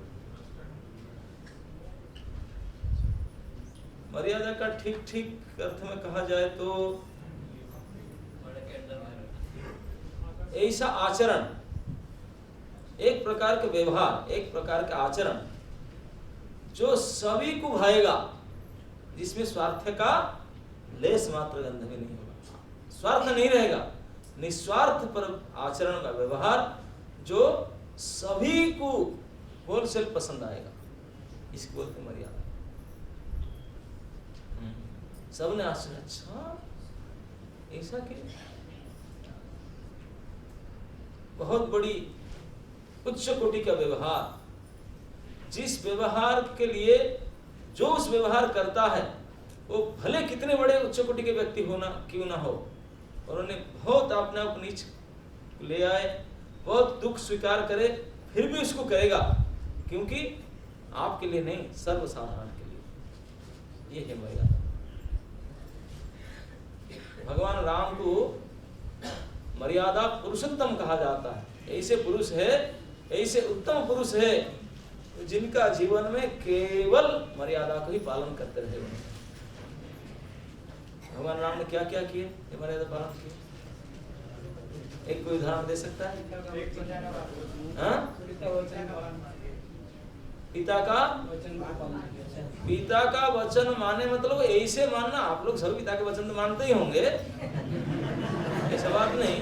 मर्यादा का ठीक ठीक अर्थ में कहा जाए तो ऐसा आचरण, एक प्रकार का व्यवहार, एक प्रकार का आचरण जो सभी को भाएगा, जिसमें स्वार्थ का लेस मात्र गंध भी नहीं होगा, स्वार्थ नहीं रहेगा, निस्वार्थ पर आचरण का व्यवहार जो सभी को होलसेल पसंद आएगा, इसको बोलते हैं मर्यादा। सबने आश्चर्य, अच्छा ऐसा क्यों? बहुत बड़ी उच्च कोटि का व्यवहार, जिस व्यवहार के लिए जो उस व्यवहार करता है वो भले कितने बड़े उच्च कोटि के व्यक्ति होना क्यों ना हो, उन्होंने बहुत अपने आप नीच ले आए, बहुत दुख स्वीकार करे, फिर भी उसको करेगा, क्योंकि आपके लिए नहीं, सर्वसाधारण के लिए। ये है मर्यादा। भगवान राम को मर्यादा पुरुषोत्तम कहा जाता है। ऐसे पुरुष है, ऐसे उत्तम पुरुष है जिनका जीवन में केवल मर्यादा को ही पालन करते रहे। भगवान राम ने क्या क्या किए, ये मर्यादा पालन किए? एक कोई उदाहरण दे सकता है? पिता का वचन माने मतलब ऐसे मानना, आप लोग सब पिता के वचन तो मानते ही होंगे, ऐसा बात नहीं,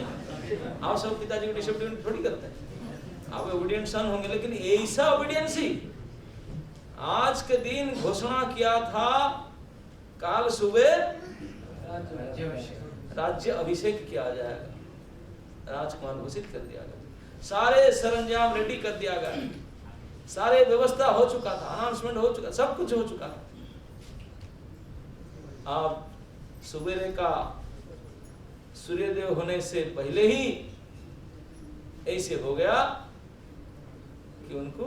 आप सब पिताजी को डिसोबीडिएंट थोड़ी करते हैं, आप ओबीडिएंट सन होंगे, लेकिन ऐसा ओबीडियंस ही आज के दिन घोषणा किया था, काल सुबह राज्य अभिषेक किया जाएगा, राजकुमार घोषित कर दिया गया, सारे सरंजाम रेडी कर दिया गया, सारे व्यवस्था हो चुका था, अनाउंसमेंट हो चुका, सब कुछ हो चुका था। अब सुबेरे का सूर्योदय होने से पहले ही ऐसे हो गया कि उनको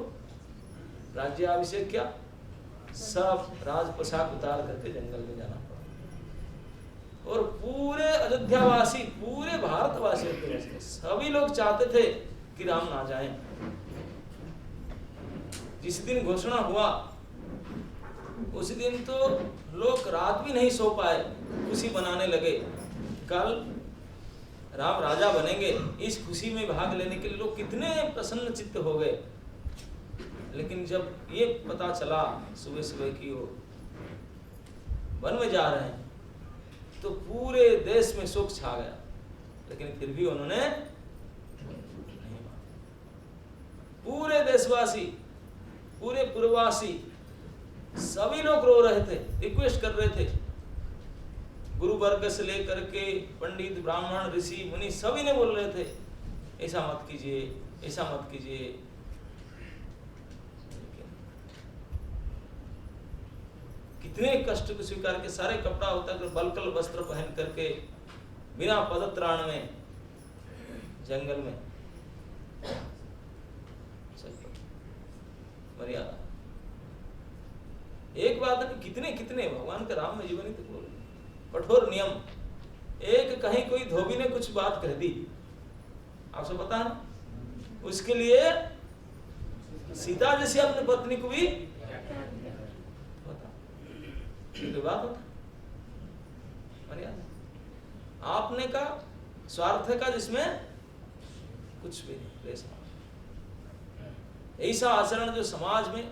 राज्याभिषेक किया, सब राज पोशाक उतार करके जंगल में जाना पड़ा। और पूरे अयोध्यावासी, पूरे भारतवासी थे, सभी लोग चाहते थे कि राम ना जाएं। जिस दिन घोषणा हुआ उसी दिन तो लोग रात भी नहीं सो पाए, खुशी मनाने लगे। कल राम राजा बनेंगे, इस खुशी में भाग लेने के लिए लोग कितने प्रसन्न चित्त हो गए। लेकिन जब ये पता चला सुबह सुबह कि वो वन में जा रहे हैं, तो पूरे देश में शोक छा गया। लेकिन फिर भी उन्होंने नहीं माना। पूरे देशवासी, पूरे पूर्ववासी, सभी लोग रो रहे थे, रिक्वेस्ट कर रहे थे। गुरु वर्ग से लेकर के पंडित, ब्राह्मण, ऋषि, मुनि सभी ने बोल रहे थे ऐसा मत कीजिए, ऐसा मत कीजिए। कितने कष्ट को स्वीकार के सारे कपड़ा उतार, बलकल वस्त्र पहन करके बिना पदत्राण में जंगल में मर्यादा। एक बात है, कितने कितने भगवान के राम में जीवन ही तो बोले कठोर नियम। एक कहीं कोई धोबी ने कुछ बात कह दी, आपसे पता है, उसके लिए सीता जैसी अपनी पत्नी को भी बात होता मर्यादा। आपने का स्वार्थ का जिसमें कुछ भी नहीं। ऐसा आचरण जो समाज में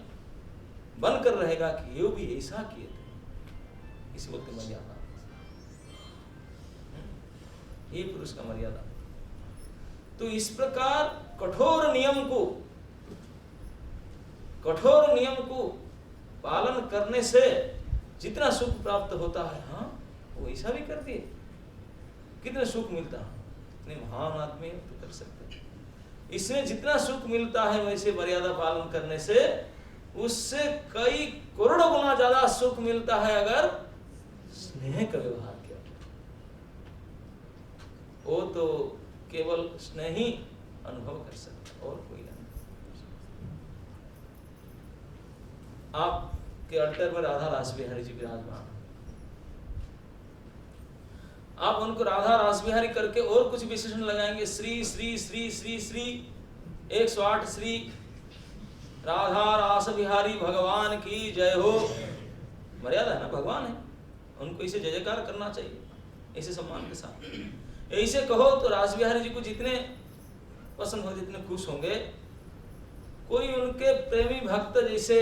बनकर रहेगा कि ये भी ऐसा किए थे, इसी वक्त मर्यादा, ये पुरुष का मर्यादा। तो इस प्रकार कठोर नियम को पालन करने से जितना सुख प्राप्त होता है, हाँ वो ऐसा भी कर दिए, कितना सुख मिलता है। इतने महान आदमी तो कर सकते। इसमें जितना सुख मिलता है वैसे मर्यादा पालन करने से उससे कई करोड़ों गुना ज्यादा सुख मिलता है अगर स्नेह का व्यवहार किया। वो तो केवल स्नेह ही अनुभव कर सकता, और कोई नहीं। आपके अल्टर में राधा रास बिहारी जी विराजमान, आप उनको राधा रास बिहारी करके और कुछ विशेषण लगाएंगे, श्री श्री श्री श्री श्री 108 श्री राधा रास बिहारी भगवान की जय हो। मर्यादा है ना, भगवान है, उनको इसे जय जयकार करना चाहिए, ऐसे सम्मान के साथ। ऐसे कहो तो रास बिहारी जी को जितने पसंद हो, जितने खुश होंगे। कोई उनके प्रेमी भक्त जैसे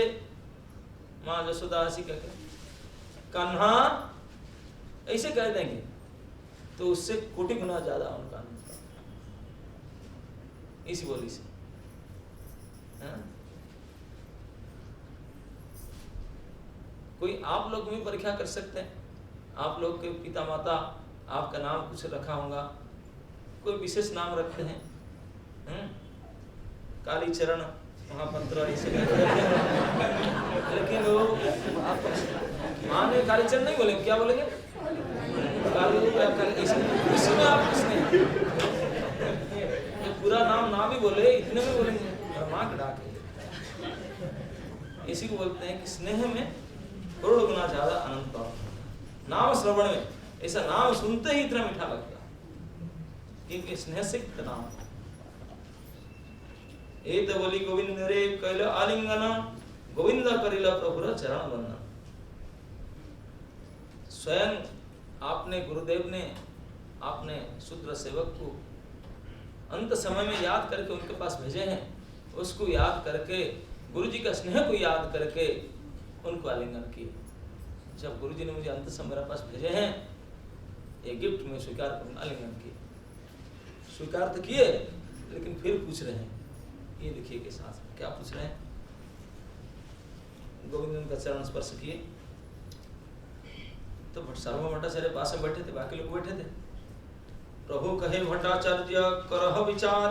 माँ यशोदा जी कहते कान्हा ऐसे कह देंगे तो उससे कोटि गुना ज्यादा उनका आनंद। इसी बोली से कोई आप लोग भी परीक्षा कर सकते हैं। आप लोग के पिता माता आपका नाम कुछ रखा होगा, कोई विशेष नाम रखते हैं, कालीचरण महापंत्र ऐसे लेकिन वो माँ ने कालीचरण नहीं बोलेंगे, क्या बोलेंगे? इसमें आप किसने तो पूरा नाम ना भी बोले, इतने में बोलेंगे माँ के डाके। इसी को बोलते हैं कि स्नेह में करोड़ गुना ज्यादा आनंद प्राप्त। नाम श्रवण में ऐसा नाम सुनते ही इतना मीठा लगता, क्योंकि स्नेह से नाम। एत बोली गोविंद रे कैल आलिंगन, गोविंद करिला प्रभुर चरण वंदन। स्वयं आपने गुरुदेव ने आपने शूद्र सेवक को अंत समय में याद करके उनके पास भेजे हैं, उसको याद करके गुरु जी का स्नेह को याद करके उनको आलिंगन किए। जब गुरु जी ने मुझे अंत समय मेरे पास भेजे हैं, ये गिफ्ट में स्वीकार कर आलिंगन किए। स्वीकार तो किए, लेकिन फिर पूछ रहे हैं, ये देखिए के साथ क्या पूछ रहे हैं। गोविंद का चरण स्पर्श किए तो सर्व भट्टाचार्य पास में बैठे थे, बाकी लोग बैठे थे। प्रभु कहे भट्टाचार्य करह विचार,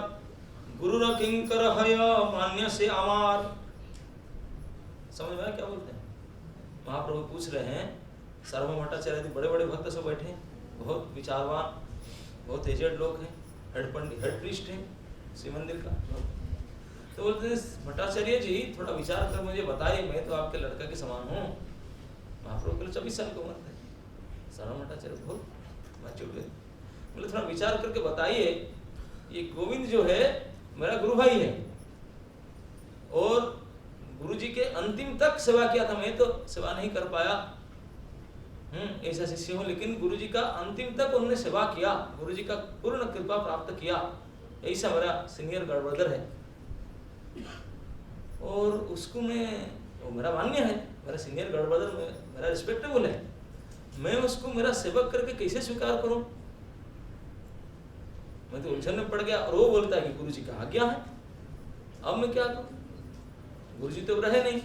गुरु न किंकर हय मान्य से अमार। समझ में क्या बोलते हैं? महाप्रभु पूछ रहे हैं, सर्व भट्टाचार्य बड़े बड़े भक्त सब बैठे, बहुत विचारवान, बहुत एजेड लोग हैं, हेड पंडित, हेड प्रीस्ट हैं श्री मंदिर का। तो बोलते हैं भट्टाचार्य जी थोड़ा विचार कर मुझे बताइए, मैं तो आपके लड़का के समान हूँ। महाप्रभु के 24 साल की उम्र थे। सर्व भट्टाचार्य बहुत मैं चुप गए। बोले थोड़ा विचार करके बताइए, ये गोविंद जो है मेरा गुरु भाई है और गुरु जी के अंतिम तक सेवा किया था, मैं तो सेवा नहीं कर पाया, ऐसा शिष्य हूँ, लेकिन गुरु जी का अंतिम तक उन्होंने सेवा किया, गुरु जी का पूर्ण कृपा प्राप्त किया, ऐसा मेरा सीनियर गढ़बड़दर है और उसको वो मेरा मान्य है, मेरा सीनियर गढ़बड़दर मेरा रिस्पेक्टेबल है, मैं उसको मेरा सेवक करके कैसे स्वीकार करूं? मैं तो उलझन में पड़ गया और वो बोलता है कि गुरु जी का आज्ञा है, अब मैं क्या करूं? गुरु जी तो रहे नहीं,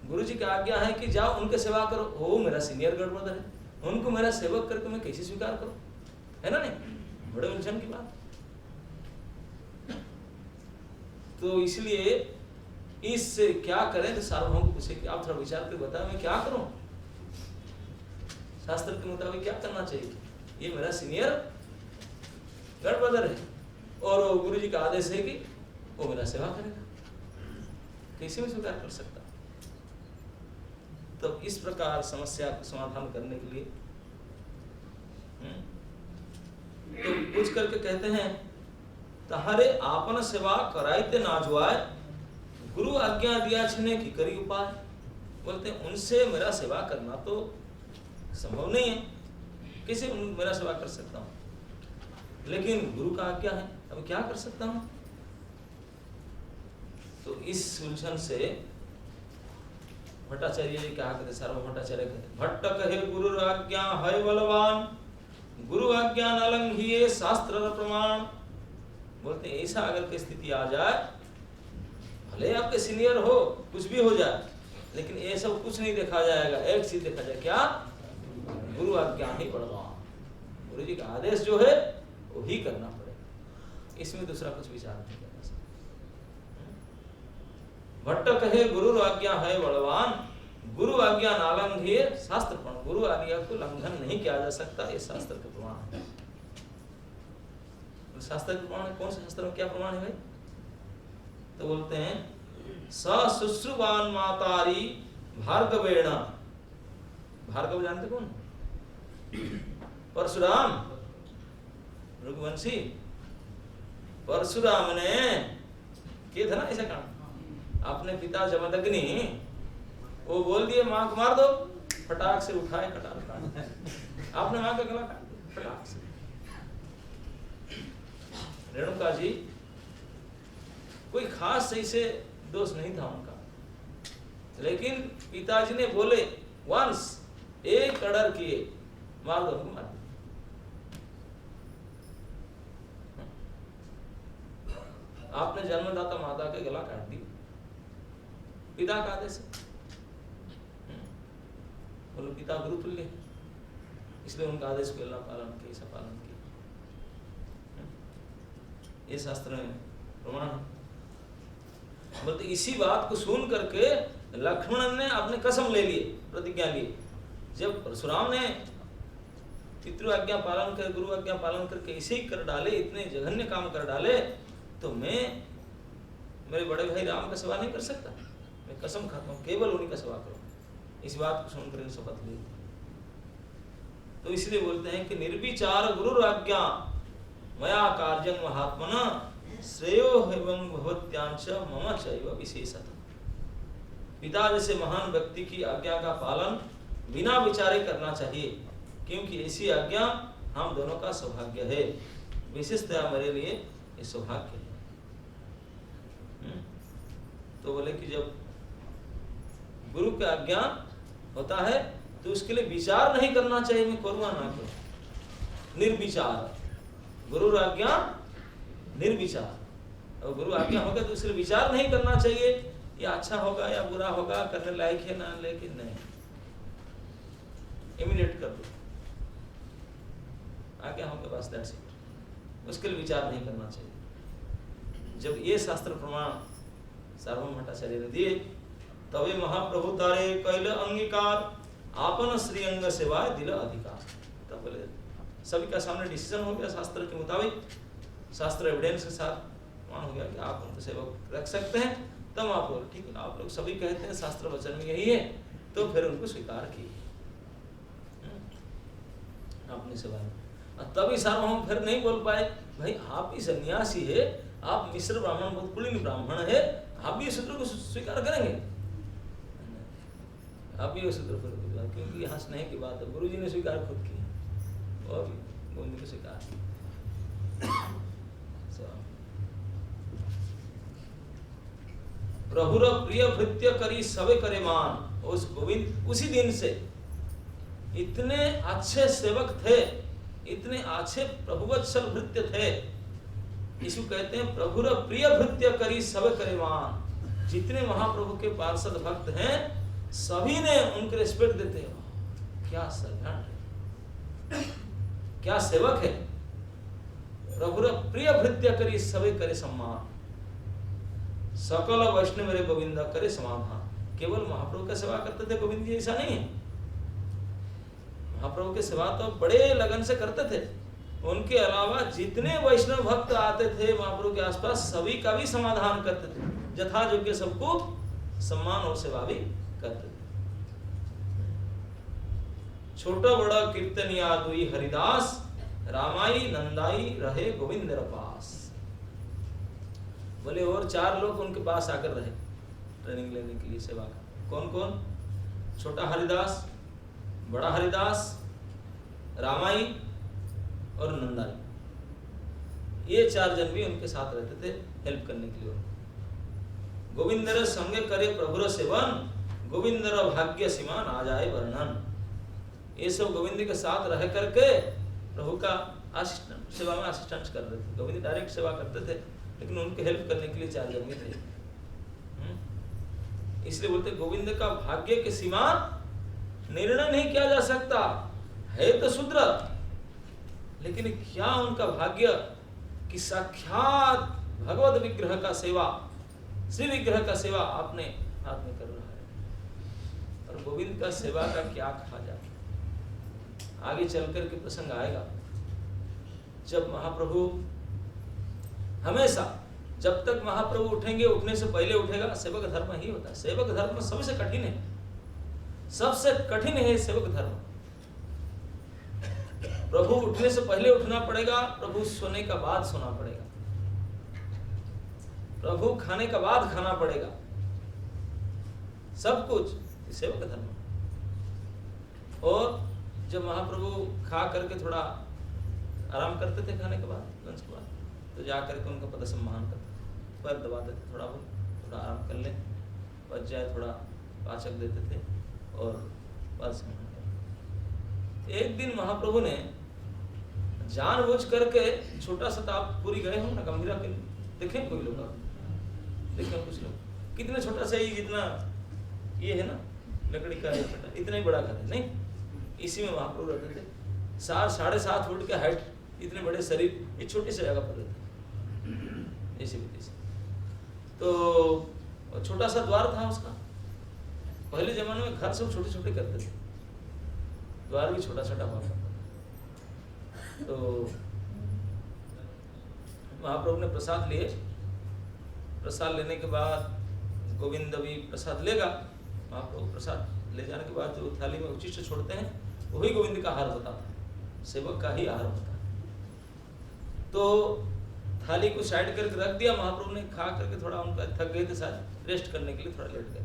गुरु जी का आज्ञा है कि जाओ उनके सेवा करो, वो मेरा सीनियर गढ़बड़दर है, उनको मेरा सेवक करके मैं कैसे स्वीकार करूं? है ना नहीं, बड़े उलझन की बात। तो इसलिए इससे क्या करें, तो सार्वभौम को पूछे कि आप थोड़ा विचार कर बताओ मैं क्या करूं, शास्त्र के मुताबिक क्या करना चाहिए? ये मेरा सीनियर गढ़बड़दर है और गुरु जी का आदेश है कि वो मेरा सेवा करेगा, कैसे मैं स्वीकार कर सकता? तो इस प्रकार समस्या को समाधान करने के लिए तो पूछ करके कहते हैं, तहारे आपन सेवा कराइते ना जुआए, गुरु आज्ञा दिया छने की करी उपाय। बोलते हैं उनसे मेरा सेवा करना तो संभव नहीं है, कैसे मेरा सेवा कर सकता हूँ, लेकिन गुरु का आज्ञा है, अब क्या कर सकता हूँ? तो इस उलझन से भट्टाचार्य जी क्या कहते, सार्वभौम भट्टाचार्य कहते, भट्ट कहे गुरु आज्ञा है बलवान, गुरु आज्ञा न लंघिए शास्त्र प्रमाण। बोलते ऐसा अगर की स्थिति आ जाए, भले आपके सीनियर हो, कुछ भी हो जाए, लेकिन ये सब कुछ नहीं देखा जाएगा, एक चीज देखा जाए, क्या? गुरु आज्ञा ही बलवान, गुरु जी का आदेश जो है वो ही करना पड़ेगा, इसमें दूसरा कुछ विचार नहीं करना सकता। भट्ट कहे गुरु आज्ञा है बलवान, गुरु आज्ञा नालंघिए शास्त्र प्रमाण, गुरु आज्ञा को लंघन नहीं किया जा सकता, ये शास्त्र का प्रमाण है। शास्त्र का प्रमाण है, कौन से शास्त्र में क्या प्रमाण है भाई? तो बोलते हैं सशुश्रुवान मातारी भार्गवेण, भार्गव जानते कौन? परशुराम रघुवंशी, परशुराम ने किया था ना ऐसा काम, अपने पिता जमदग्नि वो बोल दिए मां को मार दो, फटाक से उठाए कटार काट, आपने मां का गला काट दिया फटाक से। रेणुका जी कोई खास सही से दोष नहीं था उनका, लेकिन पिताजी ने बोले वंस एक ऑर्डर किए, मार दो उनको, मार दो। आपने जन्मदाता माता के गला काट दी, पिता का आदेश है, बोलो पिता गुरु तुल्य, इसलिए उनका आदेश को अल्लाह पालन किया, ऐसा पालन किया, ये शास्त्र में प्रमाण है। बोलते इसी बात को सुन करके लक्ष्मण ने अपने कसम ले लिए, प्रतिज्ञा ली, जब परशुराम ने पितृ आज्ञा पालन कर, गुरु आज्ञा पालन करके ऐसे ही कर डाले, इतने जघन्य काम कर डाले, तो मैं मेरे बड़े भाई राम का सेवा नहीं कर सकता, मैं कसम खाता हूँ केवल उन्हीं का सेवा करूँ, इस बात को सुनकर शपथ ली। तो इसलिए बोलते हैं कि निर्विचार गुरु आज्ञा मया कार्यं महात्मना श्रेयो एवं भवत्यांश मम चैव विशेषतः। पिता जैसे महान व्यक्ति की आज्ञा का पालन बिना विचारे करना चाहिए, क्योंकि ऐसी आज्ञा हम दोनों का सौभाग्य है, विशेषतया मेरे लिए ये सौभाग्य है। तो बोले कि जब गुरु का आज्ञा होता है तो उसके लिए विचार नहीं करना चाहिए, मैं करूँगा ना करूँ, निर्विचार, गुरु आज्ञा निर्विचार, और गुरु आज्ञा होगा तो उसके विचार नहीं करना चाहिए, ये अच्छा होगा या बुरा होगा, करने लायक है ना, लेकिन नहीं, इमीडिएट कर दो, आज्ञा होगा बस, दैट्स इट, उसके लिए विचार नहीं करना चाहिए। जब ये शास्त्र प्रमाण सार्वभौम भट्टाचार्य ने दिए, तबे महाप्रभु तारे कैल अंगीकार, आपन श्री अंग सेवाय दिल अधिकार। तब बोले सभी का सामने डिसीजन हो गया शास्त्र के मुताबिक, शास्त्र एविडेंस के साथ मान हो गया कि आप उनको सेवक रख सकते हैं। तब आप बोले ठीक है, आप लोग सभी कहते हैं शास्त्र वचन में यही है, तो फिर उनको स्वीकार किए अपनी सेवा में। तभी सार्वभौम फिर नहीं बोल पाए, भाई आप ही सन्यासी है, आप मिश्र ब्राह्मण बहुत कुलीन ब्राह्मण है, आप भी शूद्र को स्वीकार करेंगे? आप भी शूद्र को, क्योंकि यहाँ स्नेह की बात है, गुरु जी ने स्वीकार खुद की, वो भी गोविंद को स्वीकार। प्रभुर प्रिय भृत्य करी सबे करे मान। उस गोविंद उसी दिन से इतने अच्छे सेवक थे, इतने अच्छे प्रभुवत्सल भृत्य थे, यीशु कहते हैं प्रभुर प्रिय भृत्य करी सबे करे मान। जितने महाप्रभु के पार्षद भक्त हैं सभी ने उनके रिस्पेक्ट देते हैं। क्या सर्वेंट है, क्या सेवक है। प्रभुर प्रिय भृत्य करी सबे करे सम्मान, सकल वैष्णव मेरे गोविंद करे समाधान। केवल महाप्रभु का सेवा करते थे गोविंद जी, ऐसा नहीं है। महाप्रभु की सेवा तो बड़े लगन से करते थे। उनके अलावा जितने वैष्णव भक्त आते थे महाप्रभु के आसपास सभी का भी समाधान करते थे, यथा योग्य सबको सम्मान और सेवा भी करते थे। छोटा बड़ा कीर्तन याद हुई हरिदास, रामाई नंदाई रहे गोविंद पास। बोले और 4 लोग उनके पास आकर रहे ट्रेनिंग लेने के लिए सेवा का। कौन कौन? छोटा हरिदास, बड़ा हरिदास, रामाई और नंदाई। ये 4 जन भी उनके साथ रहते थे हेल्प करने के लिए। गोविंदर संगे करे प्रभुर सेवन, गोविंदर भाग्य सीमा ना जाए वर्णन। ये सब गोविंद के साथ रह करके प्रभु का असिस्टेंट सेवा में असिस्टेंस कर रहे थे। गोविंद डायरेक्ट सेवा करते थे लेकिन उनके हेल्प करने के लिए 4 जन भी थे। इसलिए बोलते गोविंद का भाग्य की सीमा निर्णय नहीं किया जा सकता है तो शूद्र, लेकिन क्या उनका भाग्य कि साक्षात भगवत विग्रह का सेवा, श्री विग्रह का सेवा अपने हाथ में कर रहा है। और गोविंद का सेवा का क्या कहा जाए, आगे चलकर के प्रसंग आएगा जब महाप्रभु हमेशा, जब तक महाप्रभु उठेंगे उठने से पहले उठेगा सेवक धर्म ही होता है। सेवक धर्म सबसे कठिन है, सबसे कठिन है सेवक धर्म। प्रभु उठने से पहले उठना पड़ेगा, प्रभु सोने का बाद सोना पड़ेगा, प्रभु खाने का बाद खाना पड़ेगा, सब कुछ सेवक धर्म। और जब महाप्रभु खा करके थोड़ा आराम करते थे खाने के बाद, लंच के बाद, तो जा करके उनका पद सम्मान करते, पैर दबाते थे, थोड़ा आराम कर ले, बच जाए थोड़ा पाचक देते थे और पद सम्मान करते। एक दिन महाप्रभु ने जानबूझ करके छोटा सा ताप पूरी गए हो ना गंभीरा के, देखे कोई लोग, देखे कुछ लोग, कितने छोटा सा ही, जितना ये है ना लकड़ी का इतना ही बड़ा घर है, नहीं इसी में महाप्रभु रहते थे। 7.5 फुट के हाइट, इतने बड़े शरीर, ये छोटी सी जगह पर रहते ऐसे भी। तो छोटा सा द्वार था उसका। पहले जमाने में घर सब छोटे छोटे करते थे, द्वार भी छोटा छोटा हुआ करता था। तो महाप्रभु ने प्रसाद लिए, प्रसाद लेने के बाद गोविंद भी प्रसाद लेगा। महाप्रभु प्रसाद ले जाने के बाद जो थाली में उचिष्ट छोड़ते हैं वही गोविंद का आहार होता था, सेवक का ही आहार होता है। तो थाली को साइड करके रख दिया, महाप्रभु ने खा करके थोड़ा, उनका थक गए थे शायद, रेस्ट करने के लिए थोड़ा लेट गए,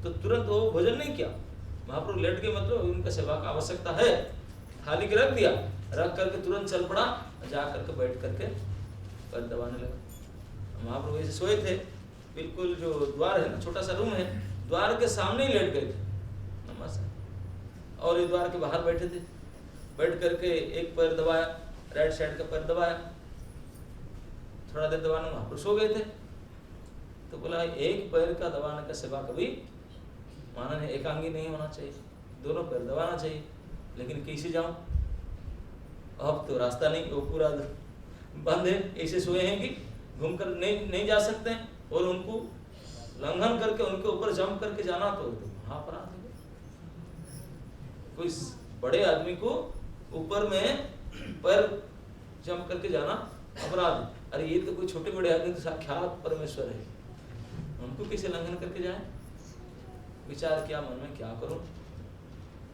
तो तुरंत वो भोजन नहीं किया। महाप्रभु लेट गए, मतलब उनका सेवा का आवश्यकता है, थाली के रख दिया, रख करके तुरंत चल पड़ा, जा करके बैठ करके पैर दबाने लगा। महाप्रभु ऐसे सोए थे, बिल्कुल जो द्वार है ना, छोटा सा रूम है, द्वार के सामने ही लेट गए थे नमस्कार, और ये द्वार के बाहर बैठे थे। बैठ करके एक पैर दबाया, राइट साइड का पैर दबाया, थोड़ा देर दबाने में महाप्रभु सो गए थे। तो बोला एक पैर का दबाने का सेवा कभी माना है, एकांगी नहीं होना चाहिए, दोनों पैर दबाना चाहिए। लेकिन कैसे जाऊं, अब तो रास्ता नहीं, वो पूरा बंद है, ऐसे सोए हैं कि घूमकर नहीं जा सकते हैं, और उनको लंघन करके उनके ऊपर जंप करके जाना तो महापराध है। कोई बड़े आदमी को ऊपर में पैर जंप करके जाना अपराध है। अरे ये तो कोई छोटे बड़े आदमी तो साक्षात परमेश्वर है, उनको कैसे लंघन करके जाए। विचार किया मन में, क्या करूं,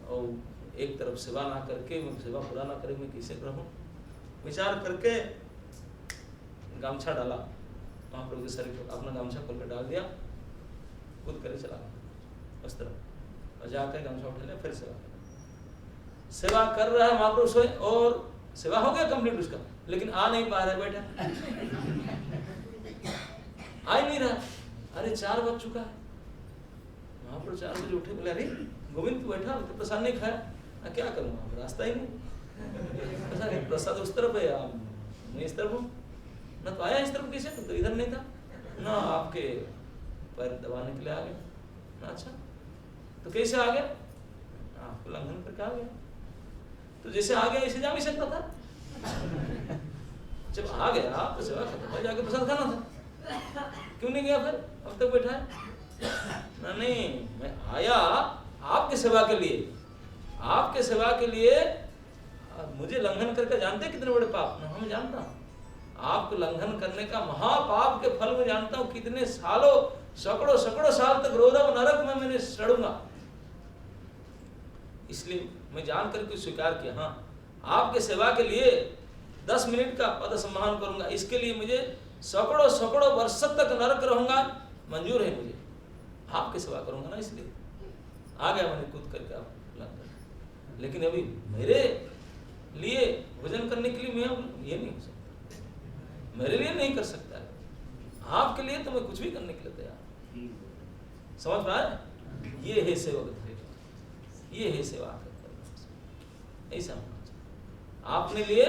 और एक तरफ सेवा ना करके, मैं सेवा पूरा ना करे, मैं कैसे रहूं। विचार करके गामछा डाला महाप्रभु के शरीर पर, अपना गामछा खोल कर डाल दिया, कूद कर चला गया उस तरफ और जाकर गामछा उठा लिया, फिर सेवा कर रहा है महाप्रभु सोए और सेवा हो गया कंप्लीट उसका, लेकिन आ नहीं पा रहा बैठा, आ ही नहीं रहा। अरे 4 बज चुका है, महाप्रभु 4 बजे उठे, बोले अरे गोविंद तू बैठा, तो प्रसाद नहीं खाया, क्या करूँगा, रास्ता ही नहीं, प्रसाद उस तरफ है, मैं इस तरफ हूँ, ना तो आया इस तरफ कैसे, तो इधर नहीं था ना, आपके पैर दबाने के लिए आ गया ना, अच्छा तो कैसे आ गया, आपको उल्लंघन करके आ गया, तो जैसे आ गया ऐसे जा भी सकता था, जब आ गया तो सेवा खत्म है, जाके प्रसाद खाना था, क्यों नहीं गया फिर, अब तक बैठा है। नहीं, मैं आया आपके सेवा के लिए, आपके सेवा के लिए, मुझे लंघन करके जानते कितने बड़े पाप, ना हम जानता हूँ आपको लंघन करने का महापाप के फल में जानता हूँ, कितने सालों सैकड़ों साल तक रोदम नरक में मैंने सड़ूंगा, इसलिए मैं जान करके स्वीकार किया, हाँ आपके सेवा के लिए 10 मिनट का पद सम्मान करूंगा, इसके लिए मुझे सैकड़ों वर्ष तक नरक रहूंगा, मंजूर है मुझे, आपकी सेवा करूंगा ना, इसलिए आ गया मैंने कूद करके आप लंघन। लेकिन अभी मेरे लिए भोजन करने के लिए मैं ये नहीं हो सकता, मेरे लिए नहीं कर सकता है, आपके लिए तो मैं कुछ भी करने के लिए तैयार, समझ पा रहे, ये है सेवक, ये है सेवा करना, ऐसा होना चाहिए, आपने लिए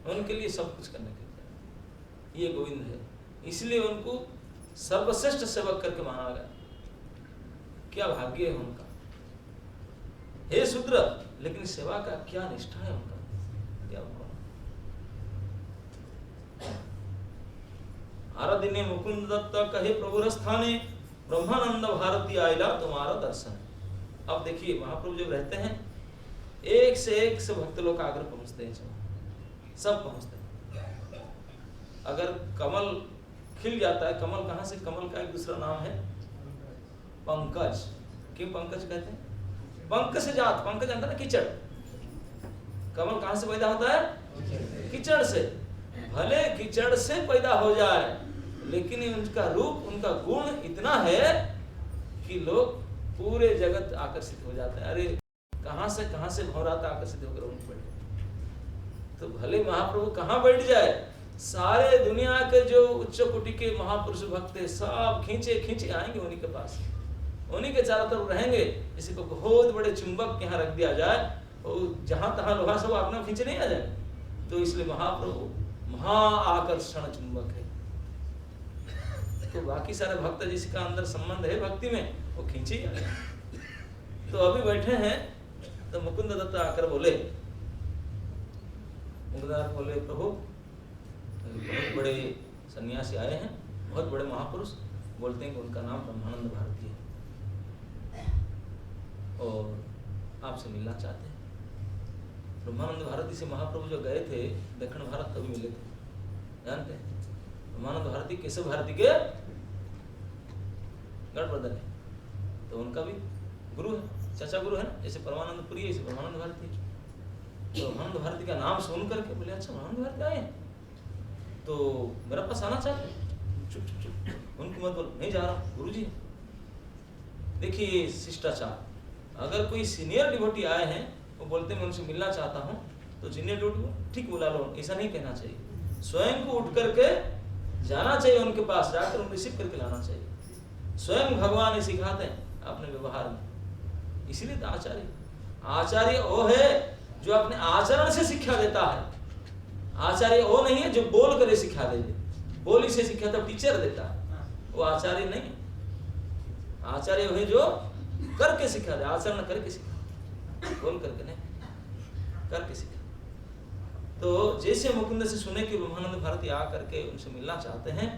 उनके लिए सब कुछ करने के लिए, ये गोविंद है, इसलिए उनको सर्वश्रेष्ठ सेवक करके माना गया, क्या भाग्य है उनका, हे शूद्र, लेकिन सेवा का क्या निष्ठा है उनका, क्या आराधिने मुकुंद दत्त कहे प्रभुर स्थाने ब्रह्मानंद भारती आइला तुम्हारा दर्शन। अब देखिए महाप्रभु जब रहते हैं, एक से भक्त लोग आकर पहुंचते हैं, सब पहुंचते हैं। अगर कमल खिल जाता है, कमल कहाँ से, कमल का एक दूसरा नाम है पंकज, क्यों पंकज कहते हैं, पंक से जात, पंकज जानता ना कीचड़, कमल कहाँ से पैदा होता है, कीचड़ से, भले कीचड़ से पैदा हो जाए, लेकिन उनका रूप, उनका गुण इतना है कि लोग पूरे जगत आकर्षित हो जाते हैं, अरे कहाँ से भौराता आकर्षित होकर उनको बैठे, तो भले महाप्रभु कहाँ बैठ जाए, सारे दुनिया के जो उच्च कोटि के महापुरुष भक्त है, सब खींचे आएंगे उन्हीं के पास, उन्हीं के चारों तरफ रहेंगे। किसी को बहुत बड़े चुंबक यहाँ रख दिया जाए और जहां तहां लोहा सब अपना खींचे नहीं आ जाए, तो इसलिए महाप्रभु महा आकर्षण चुंबक है, तो बाकी सारे भक्त जिसका अंदर संबंध है भक्ति में, वो खींचे ही आ गए। तो अभी बैठे हैं, तो मुकुंद दत्त आकर बोले, बोले प्रभु बहुत बड़े सन्यासी आए हैं, बहुत बड़े महापुरुष, बोलते हैं कि उनका नाम ब्रह्मानंद भारती है और आपसे मिलना चाहते हैं। ब्रह्मानंद भारती से महाप्रभु जो गए थे दक्षिण भारत, तभी मिले थे, जानते हैं ब्रह्मानंद भारती केशव भारती के गढ़ ब्रदर है, तो उनका भी गुरु है, चाचा गुरु है ना, जैसे परमानंद पुरी है, जैसे ब्रह्मानंद भारती। तो ब्रह्मानंद भारती का नाम सुन करके बोले, अच्छा ब्रह्मानंद भारती आए हैं, तो मेरा पास आना चाहते, चुप उनको मत बोलो, नहीं जा रहा, गुरु जी। देखिए शिष्टाचार, अगर कोई सीनियर डिवोटी आए हैं, वो बोलते हैं मैं उनसे मिलना चाहता हूँ, तो सीनियर डिवोटी को ठीक बुला लो, ऐसा नहीं कहना चाहिए, स्वयं को उठ करके जाना चाहिए, उनके पास जाकर उनको रिसीव करके लाना चाहिए। स्वयं भगवान ही सिखाते हैं अपने व्यवहार में, इसीलिए तो आचार्य वो है जो अपने आचरण से शिक्षा देता है, आचार्य वो नहीं है जो बोल कर सिखा दे, बोली से सिखा तो टीचर देता है, वो आचार्य नहीं, आचार्य वो है जो करके सिखा दे, आचरण करके सिखा, बोल करके नहीं, करके सिखा। तो जैसे मुकुंद से सुने कि ब्रह्मानंद भारती आ करके उनसे मिलना चाहते हैं,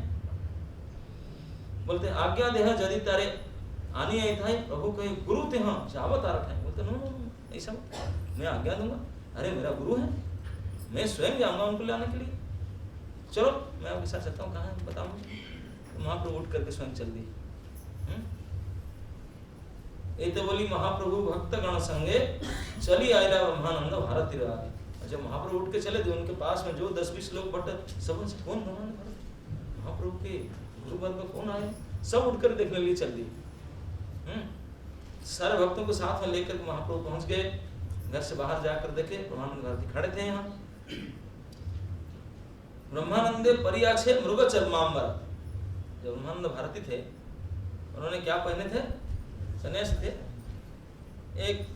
बोलते आज्ञा देह जदि तारे आनी आई था, प्रभु कहे गुरु थे हाँ जावत आ रखा है, बोलते नो ऐसा मैं आज्ञा दूंगा, अरे मेरा गुरु है, मैं स्वयं जाऊंगा उनको लाने के लिए, चलो मैं आपके साथ चलता हूँ, कहाँ है बताओ मुझे। तो महाप्रभु उठ करके स्वयं चल दिए। तो बोली महाप्रभु भक्त गण संगे चली आयला ब्रह्मानंद भारती राधे, जब महाप्रभु उठ के चले थे उनके पास में जो 10-20 लोग बटे सब उनसे कौन भगवान महाप्रभु के गुरु वर्ग कौन आए, सब उठकर देखने लिए चल दिए। सारे भक्तों को साथ में लेकर महाप्रभु पहुंच गए। घर से बाहर जाकर देखे ब्रह्मानंद भारती खड़े थे यहाँ। ब्रह्मानंदे परियाछे मृग चर्मांबर। जब ब्रह्मानंद भारती थे उन्होंने क्या पहने थे, सन्यासी थे, एक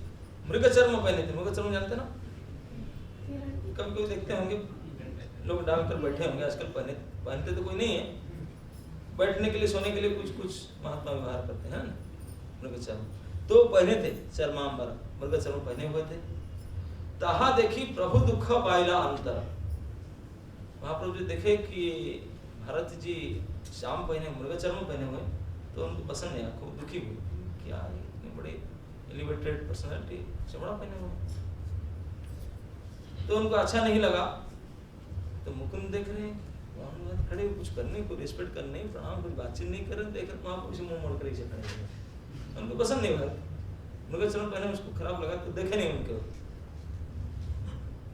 मृग चर्म पहने थे। मृग चर्म जानते ना, कभी कभी देखते होंगे लोग डालकर बैठे होंगे, आजकल पहनते तो कोई नहीं है, बैठने के लिए सोने के लिए कुछ कुछ महात्मा व्यवहार करते हैं मृग चर्म, तो पहने थे चर्मांबर, मृग चर्म पहने हुए थे। ताहा देखी प्रभु दुख पाइला अंतर। महाप्रभु जी देखे कि भारत जी श्याम पहने मृग चर्म पहने हुए तो उनको पसंद नहीं आया, खूब दुखी हुए, क्या इतने बड़े एलिवेटेड पर्सनालिटी चमड़ा पहने हुए, तो उनको अच्छा नहीं लगा। तो मुकुंद देख रहे हैं खड़े, कुछ करने को रिस्पेक्ट करने, प्रणाम, कुछ बातचीत नहीं कर रहे, देख रहे महाप्रभु से मुंह मोड़कर ऐसे खड़े हुए, उनको पसंद नहीं हुआ। मृग चर्म पहने उसको खराब लगा तो देखे नहीं उनके।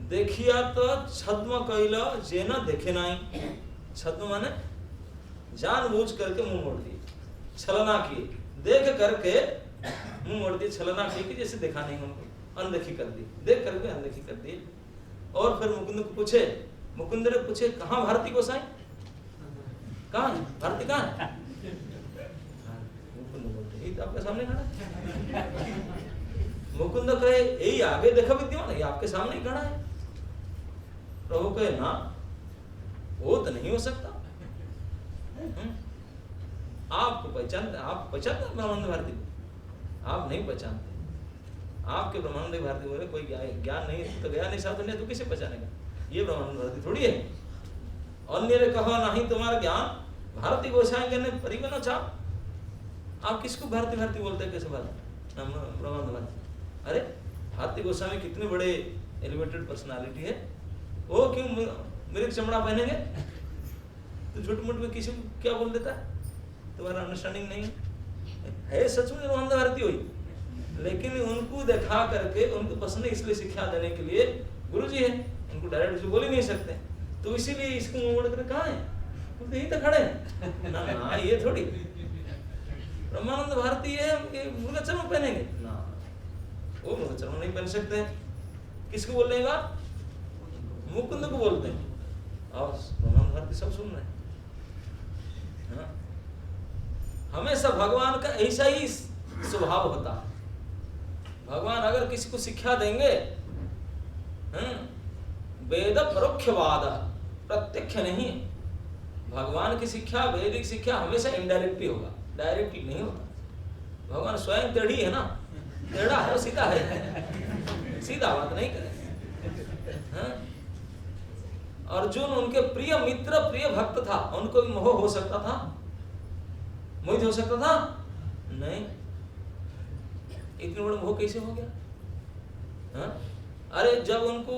देखिया तो छद्म कैला जेना देखे नहीं। छद्म माने जानबूझ करके मुंह मोड़ दिए, छलना किए, देख करके मुंह मोड़ दिए, छलना की कि जैसे देखा नहीं उनको, अनदेखी कर दी, देख करके अनदेखी कर दी। और फिर मुकुंद को पूछे, मुकुंद ने पूछे कहाँ भारती गोसाई, कहाँ भारती कहाँ है? मुकुंद बोलते यही तो आपके सामने खड़ा है। मुकुंद कहे यही आगे देखा विद्यमान, ये आपके सामने ही खड़ा है। प्रभु कहे ना, वो तो नहीं हो सकता। आपको पहचानते, आप पहचानते ब्रह्मानंद भारती को? आप नहीं पहचानते। आपके ब्रह्मानंद भारती बोले कोई ज्ञान नहीं तो गया नहीं साधु नहीं तो किसे पहचानेगा? ये ब्रह्मानंद भारती थोड़ी है। अन्य ने कहा नहीं तुम्हारा ज्ञान, भारती गोसाई ने परिगणो चाप। आप किसको भारती भारती बोलते हैं? कैसे बात ब्रह्मानंद भारती? अरे भारती गोस्वामी कितने बड़े एलिवेटेड पर्सनालिटी है, वो क्यों मृग चमड़ा पहनेंगे? तो झूठ मूठ में किसी को क्या बोल देता है? तुम्हारा अंडरस्टैंडिंग नहीं है। सच में ब्रह्मानंद भारती हुई, लेकिन उनको दिखा करके उनको पसंद है इसलिए शिक्षा देने के लिए गुरु जी है, उनको डायरेक्ट बोल ही नहीं सकते, तो इसीलिए इसको मुंह मोड़ कर कहा है, तो यही तो खड़े हैं ना। ना ये थोड़ी ब्रह्मानंद भारती है मृग चर्म पहनेंगे ना, वो मृग चर्म नहीं पहन सकते। किसको बोल रहे हैं? मुकुंद को बोलते हैं, और ब्रह्मानंद भारती सब सुन रहे हैं। हमेशा भगवान का ऐसा ही स्वभाव होता है। भगवान अगर किसी को शिक्षा देंगे, वेद परोक्षवाद, प्रत्यक्ष नहीं। भगवान की शिक्षा, वैदिक शिक्षा हमेशा इनडायरेक्टली होगा, डायरेक्टली नहीं होता। भगवान स्वयं टेढ़ी है ना, टेढ़ा है, सीधा है, सीधा बात नहीं करे। अर्जुन उनके प्रिय मित्र, प्रिय भक्त था, उनको भी मोह हो सकता था, मोहित हो सकता था नहीं। इतने बड़े मोह कैसे हो गया? अरे जब उनको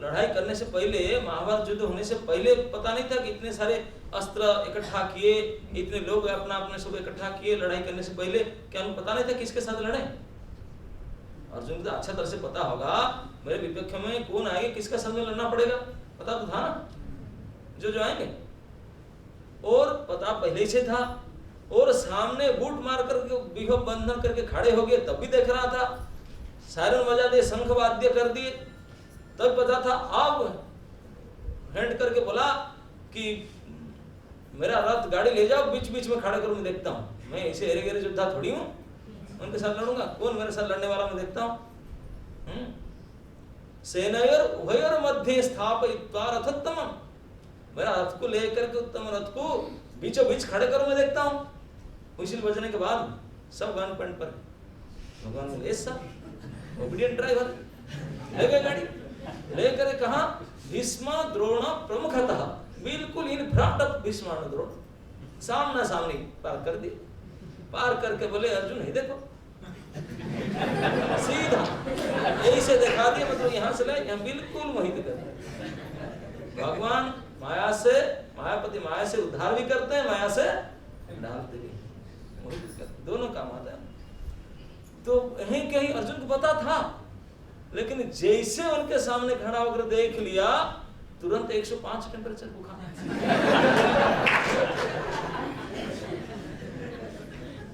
लड़ाई करने से पहले, महाभारत युद्ध होने से पहले पता नहीं था कि इतने सारे अस्त्र इकट्ठा किए, इतने लोग अपना अपने सब इकट्ठा किए लड़ाई करने से पहले, क्या उनको पता नहीं था किसके साथ लड़े? अर्जुन को अच्छा तरह से पता होगा मेरे विपक्ष में कौन आएगा, किसका साथ में लड़ना पड़ेगा, पता तो था ना जो आएंगे। और पता पहले से था, और सामने बूट मार करके विभव बंधन करके खड़े हो गए, तब भी देख रहा था। सायरन बजा दिए, शंख वाद्य कर दिए, तब पता था। अब हैंड करके बोला कि मेरा रथ गाड़ी ले जाओ, बीच बीच में खड़ा करो, मैं देखता हूँ। मैं ऐसे हेरे गेरे योद्धा थोड़ी हूँ, उनके साथ लड़ूंगा। कौन मेरे साथ लड़ने वाला, मैं देखता हूँ। सेनयोर उभयोर मध्य स्थापयित्वा रथोत्तमम्, मेरा रथ को लेकर के उत्तम रथ को बीचों बीच खड़े करो, मैं देखता हूँ। व्हिसिल बजने के बाद सब गन पॉइंट पर। भगवान बोले ऐसा ओबीडियंट ड्राइवर ले गए गाड़ी, लेकर कहा भीष्म द्रोण प्रमुखतः, बिल्कुल इन फ्रंट ऑफ भीष्म और द्रोण, सामना सामने पार कर दिए। पार करके बोले अर्जुन ही देखो, सीधा ऐसे दिखा दिया, मतलब यहाँ से ले यहाँ बिल्कुल मोहित कर दिया। भगवान माया से, मायापति माया से उद्धार भी करते हैं, माया से डालते भी, मोहित करते, दोनों काम आता है। तो यहीं कहीं अर्जुन को पता था लेकिन जैसे उनके सामने खड़ा होकर देख लिया, तुरंत 105 टेम्परेचर बुखार।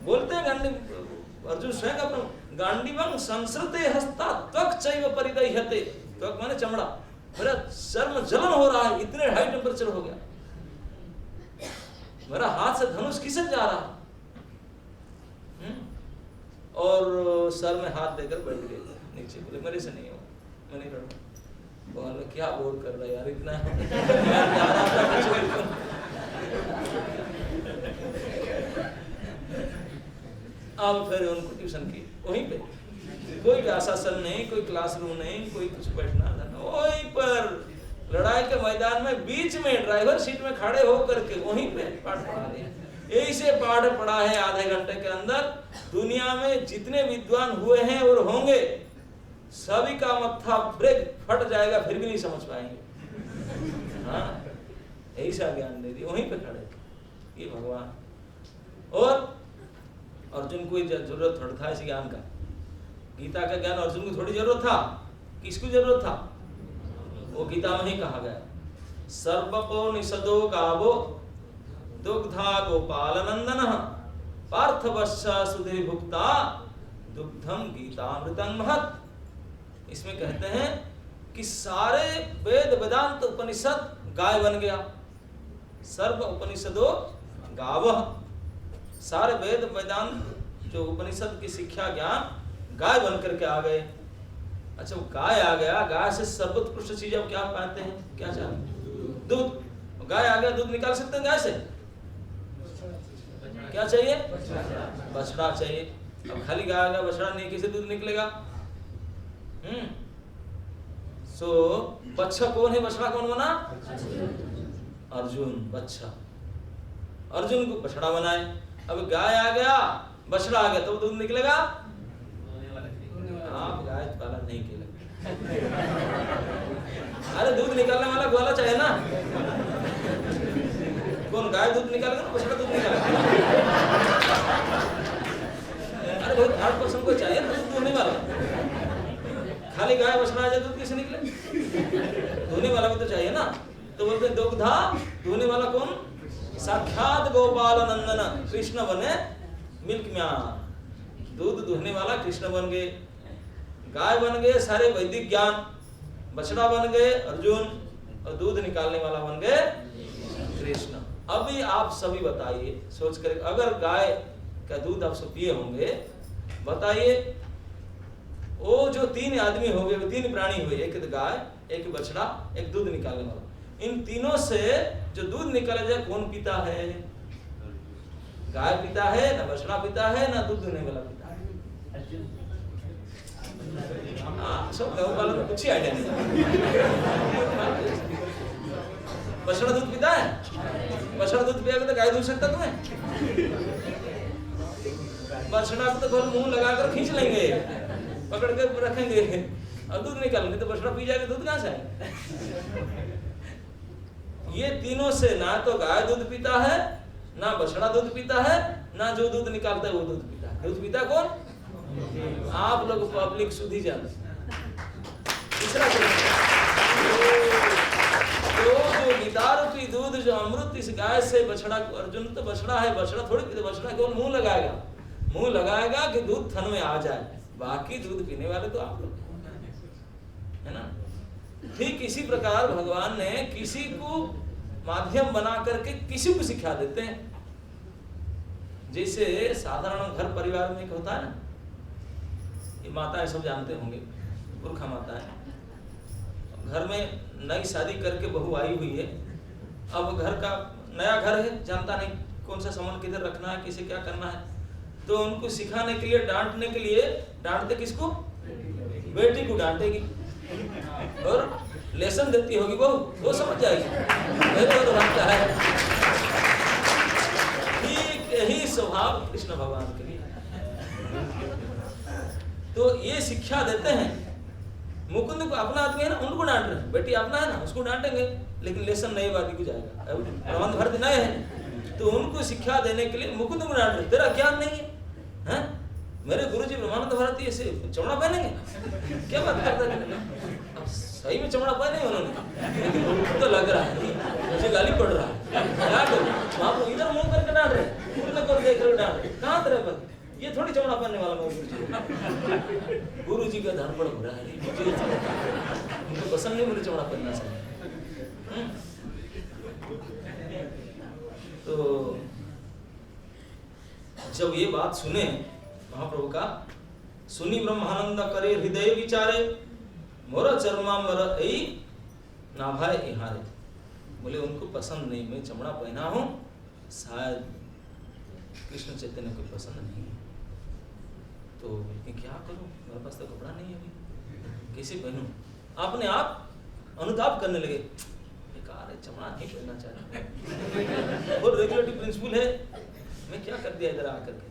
बोलते हैं गांडी अर्जुन स्वयं अपना गांडीवं संसृते हस्ता त्वक चैव परिदह्यते। त्वक माने चमड़ा, मेरा चर्म जलन हो रहा है, इतने हाई टेम्परेचर हो गया, मेरा हाथ से धनुष खिसक जा रहा। और सर में हाथ देकर बैठ गए नीचे, बोले मेरे से नहीं हो, मैं नहीं करूँगा। बोले क्या बोल कर रहा यार, इतना अब फिर उनको ट्यूशन की वहीं पे, कोई व्यासासन नहीं, कोई क्लासरूम नहीं, कोई कुछ बैठना वहीं पर लड़ाई के मैदान में बीच में ड्राइवर सीट में खड़े हो करके वहीं पे पाठ पढ़ा रहे हैं। यही से पाठ पढ़ा है आधे घंटे के अंदर। दुनिया में जितने विद्वान हुए हैं और होंगे, सभी का मत्था ब्रेक फट जाएगा, फिर भी नहीं समझ पाएंगे। हाँ, यही सा ज्ञान दे दी, वहीं पे खड़े ये भगवान। और अर्जुन को जरूरत थोड़ा था इस ज्ञान का, गीता का ज्ञान अर्जुन को थोड़ी जरूरत था, किसको जरूरत था? वो गीता में ही कहा गया, सर्वपो निषदो गावो दुग्धा गोपाल नंदन पार्थवश्य सुधे भुक्ता दुग्धम गीतामृतं महत्। इसमें कहते हैं कि सारे वेद वेदांत उपनिषद गाय बन गया। सर्व उपनिषदो गावः, सारे वेद वेदांत जो उपनिषद की शिक्षा ज्ञान गाय बन करके आ गए। अच्छा, वो गाय आ गया, गाय से सर्वोत्कृष्ट चीज अब क्या पाते हैं, क्या चाहिए? दूध। गाय आ गया, दूध निकाल सकते हैं गाय से? क्या चाहिए? बछड़ा चाहिए। अब खाली गाय आ गया, बछड़ा नहीं, कैसे दूध निकलेगा? सो बच्चा कौन है, बछड़ा कौन बना? अर्जुन बच्चा, अर्जुन को बछड़ा बनाए। अब गाय आ गया, बछड़ा आ गया, तो दूध निकलेगा? आप गाय पालन नहीं किया। अरे दूध निकालने वाला ग्वाला चाहिए ना, कौन गाय दूध निकालेगा ना, बछड़ा दूध निकालेगा। अरे बहुत हार्ड पर्सन को चाहिए ना दूध दूहने वाला। खाली गाय बछड़ा आ जाए दूध कैसे निकले? दूहने वाला भी तो चाहिए ना। तो बोलते हैं दुग्धा, दूहने वाला कौन? साक्षात गोपाल नंदन, कृष्ण बने मिल्क मैन। दूध दूहने वाला कृष्ण बन गए, गाय बन गए सारे वैदिक ज्ञान, बछड़ा बन गए अर्जुन, और दूध निकालने वाला बन गए कृष्ण। अभी आप सभी बताइए, सोच कर, अगर गाय का दूध आप सब पिए होंगे, बताइए वो जो 3 आदमी हो गए, 3 प्राणी हुए, एक गाय, एक बछड़ा, एक दूध निकालने वाला, इन तीनों से जो दूध निकाला जाए कौन पीता है? गाय पीता है, ना बछड़ा पीता है, ना दूध देने वाला पीता है। सब गौ पालन में कुछ ही आइडिया नहीं। बछड़ा दूध पीता है? बछड़ा दूध पिएगा तो गाय दूध सकता तुम्हें? बछड़ा को तो घर मुंह लगाकर खींच लेंगे, पकड़ के रखेंगे, और दूध निकालेंगे, तो बछड़ा पी जाएगा, दूध कहाँ से आएगा? ये तीनों से ना तो गाय दूध पीता है, ना बछड़ा दूध पीता है, ना जो दूध निकालता है वो दूध पीता है। दूध पीता कौन? आप लोग पब्लिक सुधी जाते। तीसरा तो जो गीतारूपी दूध, जो अमृत इस गाय से बछड़ा, अर्जुन तो बछड़ा है, बछड़ा थोड़ी पीते, बछड़ा केवल मुंह लगाएगा, मुंह लगाएगा कि दूध थन में आ जाए, बाकी दूध पीने वाले तो आप लोग है ना। ठीक इसी प्रकार भगवान ने किसी को माध्यम बना करके किसी को सिखा देते हैं। जैसे साधारण घर परिवार में एक होता है ना, ये माताएं सब जानते होंगे, पुरखा माता है, घर में नई शादी करके बहू आई हुई है, अब घर का नया घर है, जानता नहीं कौन सा सामान किधर रखना है, किसे क्या करना है, तो उनको सिखाने के लिए, डांटने के लिए, डांटते किसको? बेटी को डांटेगी, और लेसन देती होगी बहू, वो समझ जाएगी मेरे तो बनता है। ठीक यही स्वभाव कृष्ण भगवान के लिए, तो ये शिक्षा देते हैं। मुकुंद को अपना आदमी है ना, उनको डांट रहे हैं, बेटी अपना है ना, उसको डांटेंगे, लेकिन लेसन नए बाकी को जाएगा, प्रबंध भर नए हैं, तो उनको शिक्षा देने के लिए मुकुंद को डांट रहे, तेरा ज्ञान नहीं है, हैं? मेरे गुरुजी ब्रह्मानंद भारती ऐसे चमड़ा पहनेंगे? क्या बात करते हैं? अब सही में चमड़ा पहने उन्होंने, तो लग रहा है मुझे गाली पड़ रहा है। क्या करूं? आप लोग इधर मुंह करके डांट रहे, उधर कर देख रहे डांट रहे, कहाँ तरह पर ये थोड़ी चमड़ा पहनने वाला मैं गुरुजी का धड़पड़ हो रहा है, मुझे उनको पसंद नहीं, मुझे चमड़ा पहनना चाहिए। तो जब ये बात सुने महाप्रभु का, सुनी ब्रह्मानंद करे हृदय विचारे, मोर चर्मांबर ऐ नाभाए इहारे। बोले उनको पसंद नहीं, मैं चमड़ा पहना हूं, शायद कृष्ण चैतन्य को पसंद नहीं है, तो मैं क्या करूं, मेरे पास तो कपड़ा नहीं है अभी, कैसे पहनूं? अपने आप अनुताप करने लगे, बेकार है, चमड़ा नहीं पहनना चाहिए, और रेगुलेटरी प्रिंसिपल है, मैं क्या कर दिया इधर आकर के।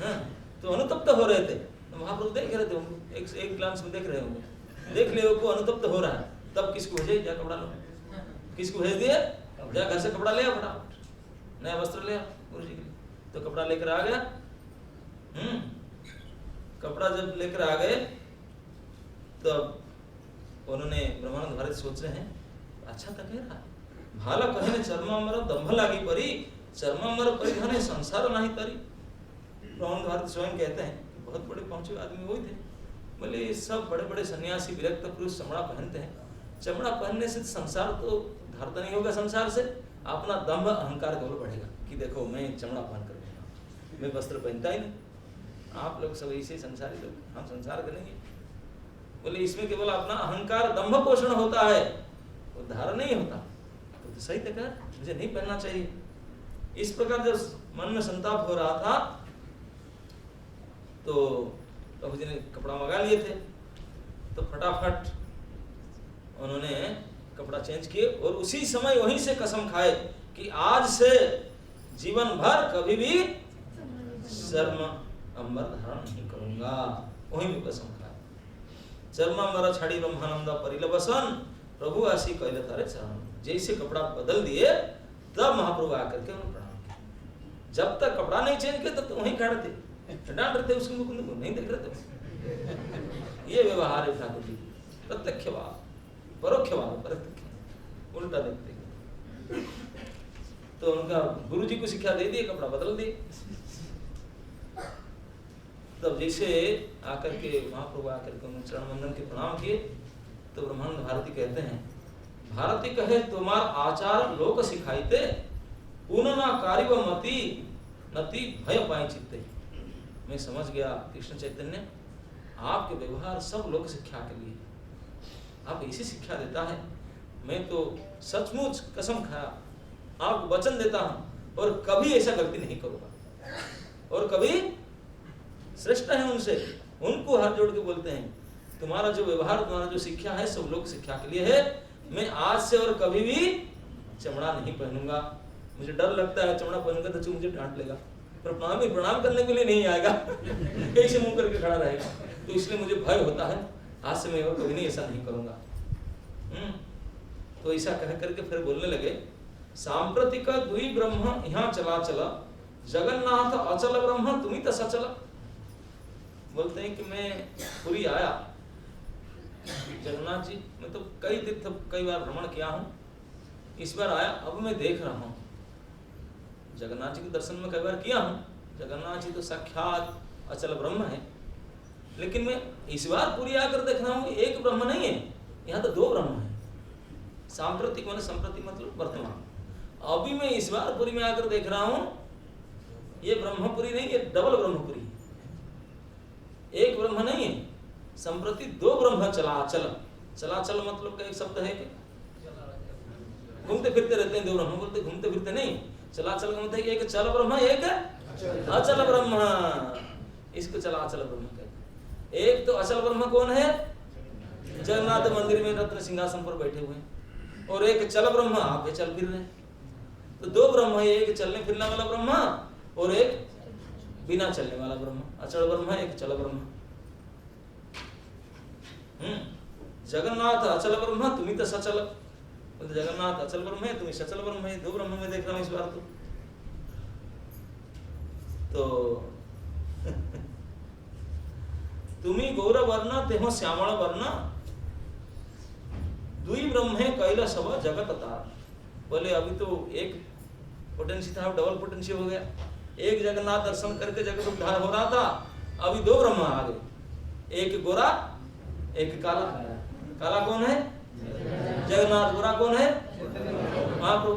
हाँ, तो अनुतप्त हो रहे थे, तो महाप्रभु देख रहे थे उनको, एक ग्लांस में देख रहे होंगे, देख ले वो अनुतप्त हो रहा है, तब किसको भेजे, जा कपड़ा लो, किसको भेज दिए, जा घर से कपड़ा ले आ, फटाफट नया वस्त्र ले आ गुरु जी के लिए। तो कपड़ा लेकर आ गया। कपड़ा जब लेकर आ गए तब उन्होंने ब्रह्मानंद भारती सोच रहे हैं, अच्छा तो कह रहा है, भाला कहने चर्मांबर दंभ लागी परी, चर्मांबर परिधाने संसार नहीं तरी। ब्रह्मानंद भारती स्वयं कहते हैं, बहुत बड़े पहुंचे आदमी वही थे, बोले सब बड़े बड़े सन्यासी विरक्त पुरुष चमड़ा पहनते हैं, चमड़ा पहनने से संसार तो धरता नहीं होगा, संसार से अपना दंभ अहंकार केवल बढ़ेगा कि देखो मैं चमड़ा पहन कर घूमा, मैं वस्त्र पहनता ही नहीं, आप लोग सब ऐसे संसारी लोग, हम संसार करेंगे। बोले इसमें केवल अपना अहंकार दंभ पोषण होता है, उद्धार नहीं होता। तो सही तक मुझे नहीं पहनना चाहिए। इस प्रकार जब मन में संताप हो रहा था तो प्रभु जी ने कपड़ा मंगा लिए थे, तो फटाफट उन्होंने कपड़ा चेंज किए और उसी समय वहीं से कसम खाए कि आज से जीवन भर कभी भी चर्म अंबर धारण नहीं करूंगा। वहीं भी कसम खाए। चर्मांबर छाड़ी ब्रह्मानंद परिलबसन, प्रभु आशी कैले तारे चरण। जैसे कपड़ा बदल दिए तब महाप्रभु आकर के उन्हें प्रणाम किया। जब तक कपड़ा नहीं चेंज किया तब तो वहीं खड़े थे, डांट रहे थे उसको, नहीं देख रहे थे। ये व्यवहार है ठाकुर जी, प्रत्यक्षवाद, परोक्षवाद, प्रत्यक्ष उल्टा देखते। तो उनका गुरु जी को शिक्षा दे दिए, कपड़ा बदल दिए। तब जैसे आकर के महाप्रभु आकर के उन्होंने चरण वंदन के प्रणाम किए तो ब्रह्मानंद भारती कहते हैं, भारती कहे तुम्हार आचार लोक सिखाईते, पूनना कार्य मति नति भय पाई चित्ते। मैं समझ गया कृष्ण चैतन्य आपके व्यवहार सब लोक शिक्षा के लिए, आप ऐसी शिक्षा देता है, मैं तो सचमुच कसम खाया आपको वचन देता हूं और कभी ऐसा गलती नहीं करूंगा। और कभी श्रेष्ठ है उनसे, उनको हाथ जोड़ के बोलते हैं तुम्हारा जो व्यवहार, तुम्हारा जो शिक्षा है सब लोग शिक्षा के लिए है। मैं आज से और कभी भी चमड़ा नहीं पहनूंगा। मुझे डर लगता है चमड़ा पहनूंगा तो मुझे डांट लेगा, पर प्रणाम करने के लिए नहीं आएगा, कैसे मुंह करके खड़ा रहेगा। तो इसलिए मुझे भय होता है, आज से मैं और कभी नहीं ऐसा नहीं करूंगा। तो ऐसा कह करके फिर बोलने लगे, सांप्रतिक दुई ब्रह्म यहाँ चला चला, जगन्नाथ अचल ब्रह्म तुम्ही तो सचल। बोलते हैं कि मैं पुरी आया जगन्नाथ जी, मैं तो कई तीर्थ कई बार भ्रमण किया हूँ, इस बार आया, अब मैं देख रहा हूँ जगन्नाथ जी के दर्शन में कई बार किया हूँ। जगन्नाथ जी तो साक्षात अचल ब्रह्म है, लेकिन मैं इस बार पुरी आकर देख रहा हूँ एक ब्रह्म नहीं है, यहाँ तो दो ब्रह्म है। सांप्रतिक माने संप्रति मतलब वर्तमान। अभी मैं इस बार पुरी में आकर देख रहा हूँ ये ब्रह्मपुरी नहीं, ये डबल ब्रह्मपुरी, एक ब्रह्म नहीं है, संप्रति दो ब्रह्म चलाचल। चलाचल मतलब का एक शब्द है कि घूमते फिरते रहते हैं, दो ब्रह्म बोलते, घूमते फिरते नहीं। चलाचल का मतलब है एक चल ब्रह्म एक अचल ब्रह्म, इसको चलाचल ब्रह्म कहते हैं। एक तो अचल ब्रह्म कौन है, जगन्नाथ मंदिर में रत्न सिंहासन पर बैठे हुए हैं, और एक चल ब्रह्म आप चल फिर रहे। तो दो ब्रह्म है, एक चलने फिरने वाला ब्रह्म और एक बिना चलने वाला ब्रह्म। अचल ब्रह्म एक चल ब्रह्म। जगन्नाथ अचल ब्रह्म तुम्ही तो सचल। बोलते जगन्नाथ अचल ब्रह्म है, तुम्ही सचल ब्रह्म है, दो ब्रह्म में देख रहा हूं इस बार। तो तुम्ही गौर वर्ण तेह श्यामल वर्ण दुई ब्रह्मे कैला सब जगत तार। बोले अभी तो एक पोटेंशियल था, डबल पोटेंशियल हो गया। एक जगन्नाथ दर्शन करके जगत उद्धार हो रहा था, अभी दो ब्रह्मा आ गए, एक गोरा एक काला। काला कौन है? जगन्नाथ। गोरा कौन है? महाप्रभु।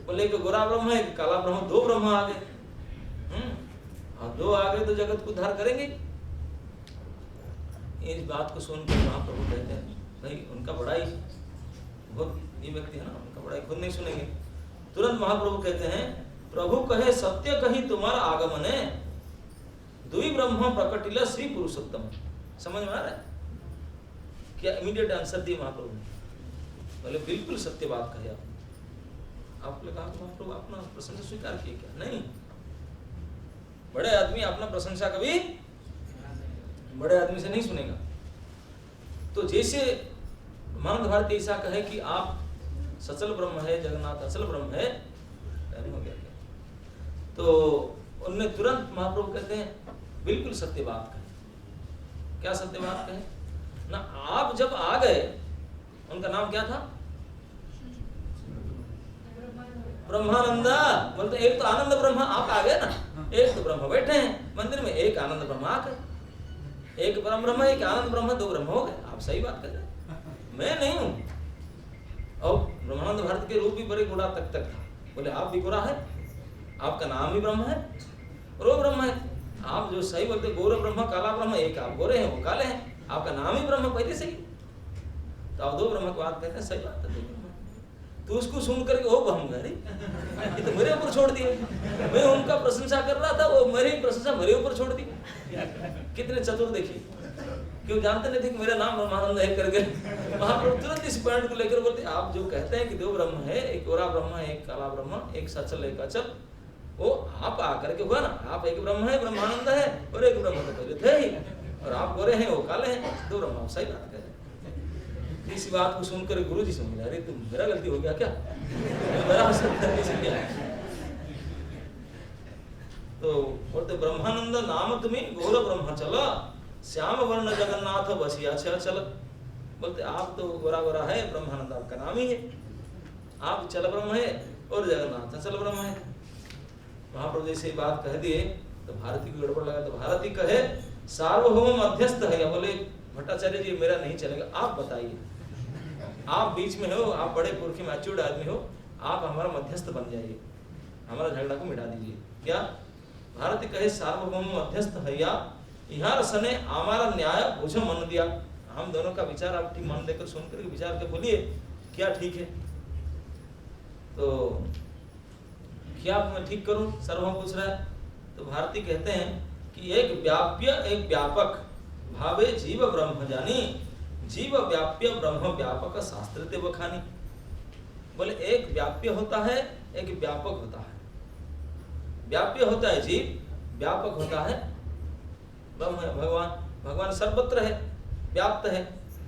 बोले एक गोरा ब्रह्म है, एक काला ब्रह्म, दो ब्रह्मा आ गए। और दो आ गए तो जगत को उद्धार करेंगे। इस बात को सुनकर महाप्रभु कहते हैं भाई उनका बड़ाई बहुत, ये व्यक्ति है ना, उनका बड़ाई खुद नहीं सुनेंगे। तुरंत महाप्रभु कहते हैं प्रभु कहे सत्य कही तुम्हारा आगमन है, दुई ब्रह्म प्रकटिला श्री पुरुषोत्तम। समझ में आ रहा है क्या? इमीडिएट आंसर दिए महाप्रभु ने। बोले बिल्कुल सत्य बात कही आपने कहा तो महाप्रभु अपना प्रशंसा स्वीकार किए क्या? नहीं, बड़े आदमी अपना प्रशंसा कभी बड़े आदमी से नहीं सुनेगा। तो जैसे मानव भारती ऐसा कहे कि आप सचल ब्रह्म है, जगन्नाथ अचल ब्रह्म है, हो गया क्या? तो उनने तुरंत महाप्रभु कहते हैं बिल्कुल सत्य बात कहे। क्या सत्य बात कहे ना? आप जब आ गए, उनका नाम क्या था? ब्रह्मानंदा। बोलते एक तो आनंद ब्रह्मा आप आ गए ना, एक तो ब्रह्म बैठे हैं मंदिर में, एक आनंद ब्रह्म आ गए। एक परम ब्रह्म, एक आनंद ब्रह्म, दो ब्रह्म हो गए। आप सही बात कर रहे हैं, मैं नहीं हूं। और ब्रह्मानंद भारत के रूप भी बड़े गोरा तक था। बोले आप भी गोरा है, आपका नाम ही ब्रह्म है और वो ब्रह्म है। आप जो सही बोलते गौर ब्रह्म काला ब्रह्म, एक आप गोरे हैं वो काले हैं, आपका नाम ही ब्रह्म पहले से ही। तो आप दो ब्रह्म की बात कहते हैं, सही बात है, दो ब्रह्म। तो उसको सुन करके ओ हम गए, ये तो मेरे ऊपर छोड़ दिए। मैं उनका प्रशंसा कर रहा था, वो मेरी प्रशंसा मेरे ऊपर छोड़ दी। कितने चतुर देखिए, क्यों जानते नहीं थे कि मेरा नाम ब्रह्मानंद है करके। महाप्रभु तुरंत इस पॉइंट को लेकर बोलते आप जो कहते हैं कि दो ब्रह्म है, एक गोरा ब्रह्म है, एक काला ब्रह्म, एक सचल एक अचल, वो आप आकर के हुआ ना। आप एक ब्रह्म है, ब्रह्मानंद है, और एक ब्रह्म तो पहले थे ही, और आप गोरे हैं वो काले हैं, दो ब्रह्म। आप सही बात कह रहे हैं। इसी बात को सुनकर गुरु जी समझ अरे तुम मेरा गलती हो गया क्या? मेरा तो बोलते ब्रह्मानंद नाम तुम्हें गौर ब्रह्म चला, श्याम वर्ण जगन्नाथ बसिया चल। बोलते आप तो गोरा गोरा है, ब्रह्मानंद आपका नाम ही है, आप चल ब्रह्म है और जगन्नाथ चल ब्रह्म है। महाप्रभु जैसे बात कह दिए तो भारती को गड़बड़ लगा। तो भारती कहे सार्वभौम मध्यस्थ है। बोले भट्टाचार्य जी मेरा नहीं चलेगा, आप बताइए, आप बीच में हो, आप बड़े पुरखी मैच्योर्ड आदमी हो, आप हमारा मध्यस्थ बन जाइए, हमारा झगड़ा को मिटा दीजिए। क्या? भारती कहे सार्वभौम मध्यस्थ हैया, यहाँ सने हमारा न्याय बुझ मन दिया। हम दोनों का विचार आप ठीक मन देकर सुनकर विचार के बोलिए क्या ठीक है। तो क्या मैं ठीक करूं? सर्वभौम पूछ रहा है। तो भारती कहते हैं कि एक व्याप्य एक व्यापक भावे जीव ब्रह्म जानी, जीव व्याप्य ब्रह्म व्यापक शास्त्रते बखानी। बोले एक व्याप्य होता है, एक व्यापक होता है। व्याप्य होता है जीव, व्यापक होता है ब्रह्म है भगवान। भगवान सर्वत्र है, व्याप्त है,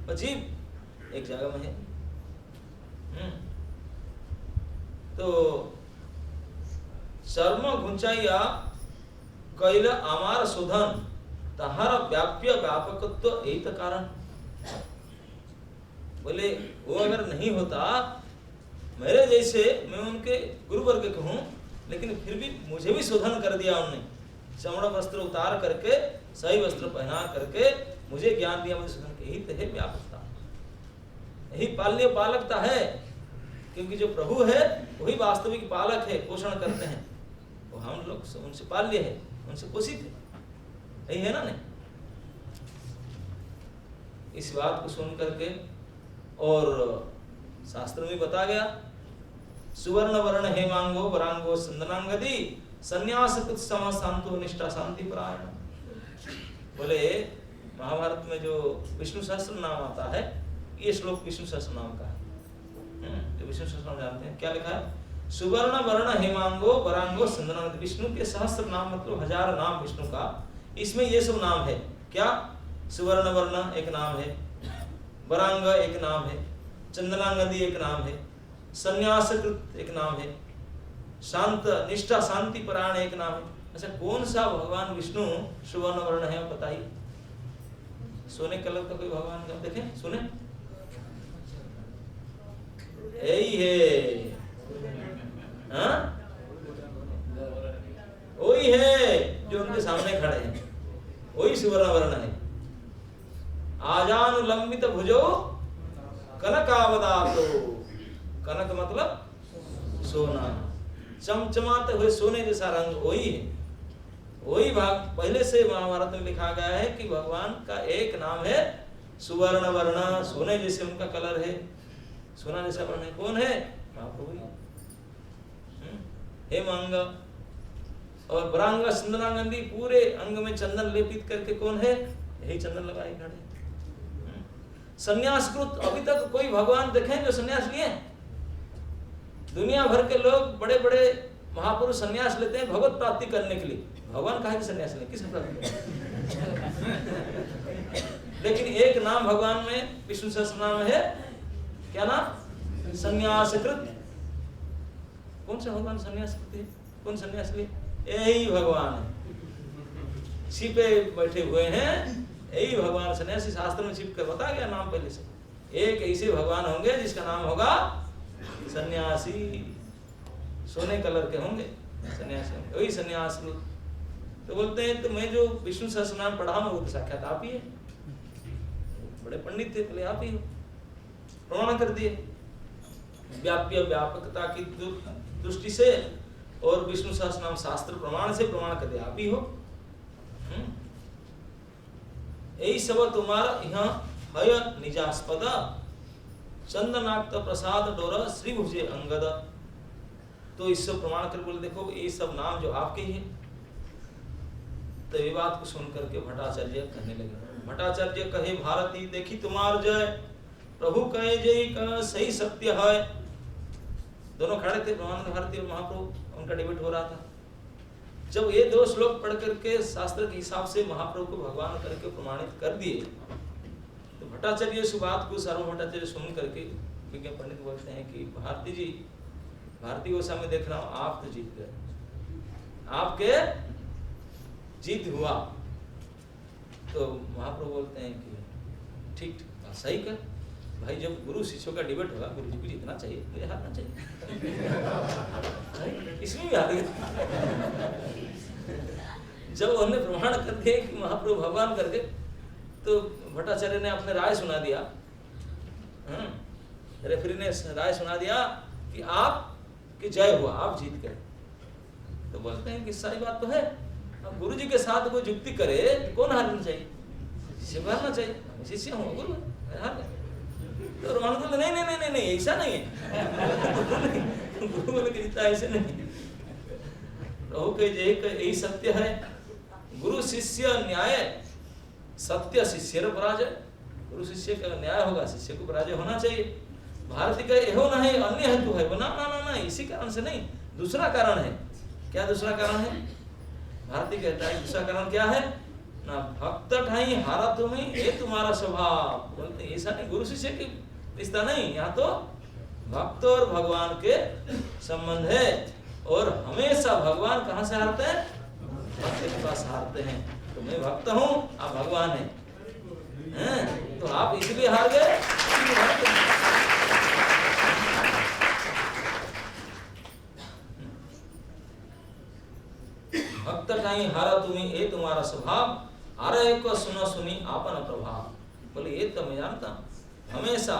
और जीव एक जगह में है। तो शर्म घुंचाइया कैला अमार सुधन, तहारा व्याप्य व्यापकत्व यही तो कारण। बोले वो अगर नहीं होता, मेरे जैसे मैं उनके गुरु वर्ग के हूँ, लेकिन फिर भी मुझे भी शोधन कर दिया उन्होंने। चमड़ा वस्त्र उतार करके सही वस्त्र पहना करके मुझे ज्ञान दिया, मुझे शोधन। यही तो है व्यापकता, यही पालनीय पालकता है। क्योंकि जो प्रभु है वही वास्तविक पालक है, पोषण करते हैं। वो हम लोग उनसे पाल्य है, उनसे पोषित है, यही है ना। नहीं इस बात को सुन करके, और शास्त्र में बता गया सुवर्ण वर्ण हेमांगो वरांगो संदनांगदी संन्यास कृत सम शांतो निष्ठा शांति परायण। बोले महाभारत में जो विष्णु सहस्त्र नाम आता है, ये श्लोक विष्णु सहस्त्र नाम का है। जो विष्णु सहस्त्र नाम जानते हैं, क्या लिखा है? सुवर्ण वर्ण हेमांगो वरांगो संदनांगदी। विष्णु के सहस्त्र नाम मतलब 1000 नाम विष्णु का, इसमें ये सब नाम है। क्या? सुवर्ण वर्ण एक नाम है, वरांग एक नाम है, चंदनांगदी एक नाम है, संन्यासकृत एक नाम है, शांत निष्ठा शांति परायण एक नाम है। अच्छा कौन सा भगवान विष्णु सुवर्ण वर्ण है बताइए? सोने कलर का कोई भगवान का देखें सुने, यही है, हाँ वही है जो उनके सामने खड़े हैं, वही सुवर्ण वर्ण है। आजानुलंबित भुजो कनकावदातो, कनक मतलब सोना, चमचमाते हुए सोने जैसा रंग वही है। वही भाग पहले से महाभारत में लिखा गया है कि भगवान का एक नाम है सुवर्ण वर्ण, सोने जैसे उनका कलर है, सोना जैसा वर्ण है। कौन है? महाप्रभु ही। हे मंग और बरांगा चंदनांगंदी, पूरे अंग में चंदन लेपित करके कौन है? यही चंदन लगाए खड़े। संन्यासकृत, अभी तक कोई भगवान देखें जो संन्यास लिए? दुनिया भर के लोग बड़े बड़े महापुरुष संन्यास लेते हैं भगवत प्राप्ति करने के लिए। भगवान कहा कि संन्यास ले, किस प्राप्ति? लेकिन एक नाम भगवान में विष्णु सहस्त्रनाम है, क्या नाम? संन्यासकृत। कौन सा भगवान संन्यास करते हैं? कौन संन्यास लिए? यही भगवान है, छिपे बैठे हुए हैं, यही भगवान सन्यासी। शास्त्र में छिप कर बता गया नाम पहले से। एक ऐसे भगवान होंगे जिसका नाम होगा सन्यासी, सोने कलर के होंगे सन्यासी होंगे, वही सन्यास। तो बोलते हैं तो मैं जो विष्णु सहस्त्रनाम पढ़ा हूं वो तो साक्षात आप ही है, बड़े पंडित थे पहले, आप ही हो, प्रमाण कर दिए व्याप्य व्यापकता की दृष्टि से, और विष्णु सहस्त्रनाम शास्त्र प्रमाण से प्रमाण कर दिया आप ही हो। यही सब तुम्हारा यहाँ हय निजास्पद चंदनाक्त प्रसाद डोर श्री भुजे अंगद। तो इस सब प्रमाण कर बोले देखो ये सब नाम जो आपके ही है। तो ये बात को सुन करके भट्टाचार्य कहने लगे, भट्टाचार्य कहे भारती देखी तुम्हार जय, प्रभु कहे जय का सही सत्य है। दोनों खड़े थे, ब्रह्मानंद भारती और महाप्रभु, उनका डिबेट हो रहा था। जब ये दो श्लोक पढ़ करके शास्त्र के हिसाब से महाप्रभु को भगवान करके प्रमाणित कर दिए, तो भट्टाचार्य इस बात को सार्वभौम भट्टाचार्य सुन करके विज्ञ पंडित बोलते हैं कि भारती जी, भारती गोस्वामी में देख रहा हूँ आप तो जीत गए, आपके जीत हुआ। तो महाप्रभु बोलते हैं कि ठीक ठीक सही कर भाई, जब गुरु शिष्यों का डिबेट होगा गुरु जी को जीतना चाहिए, मुझे हारना चाहिए। इसमें भी हार गए। जब उन्होंने प्रमाण कर दिया कि महाप्रभु भगवान करके, तो भट्टाचार्य ने अपने राय सुना दिया, रेफरी ने राय सुना दिया कि आप की जय हुआ, आप जीत गए। तो बोलते हैं कि सही बात तो है, अब गुरु जी के साथ कोई जुक्ति करे कौन हारना चाहिए? शिष्य को हारना चाहिए, शिष्य हूँ गुरु हार गए। तो रोहन बोले नहीं नहीं नहीं नहीं ऐसा नहीं है। गुरु बोले कि जीता ऐसे नहीं, प्रभु के जय यही सत्य है। गुरु शिष्य न्याय, सत्य शिष्य पराजय। गुरु शिष्य का न्याय होगा, शिष्य को पराजय होना चाहिए। भारती का यहो नहीं अन्य हेतु है, ना ना ना ना इसी कारण से नहीं, दूसरा कारण है। क्या दूसरा कारण है? भारती कहता है दूसरा कारण क्या है ना, भक्त ठाई हारा तुम्हें ये तुम्हारा स्वभाव। बोलते ऐसा नहीं, गुरु शिष्य की रिश्ता नहीं, यहाँ तो भक्त और भगवान के संबंध है। और हमेशा भगवान कहाँ से हारते हैं? भक्त के पास हारते हैं। तो मैं भक्त हूँ, आप भगवान हैं, तो आप इसलिए हार गए। भक्त ठाई हारा तुम्हें ये तुम्हारा स्वभाव, अरे को सुनो सुनी आपन प्रभाव। बोले ये तो मैं जानता हूँ, हमेशा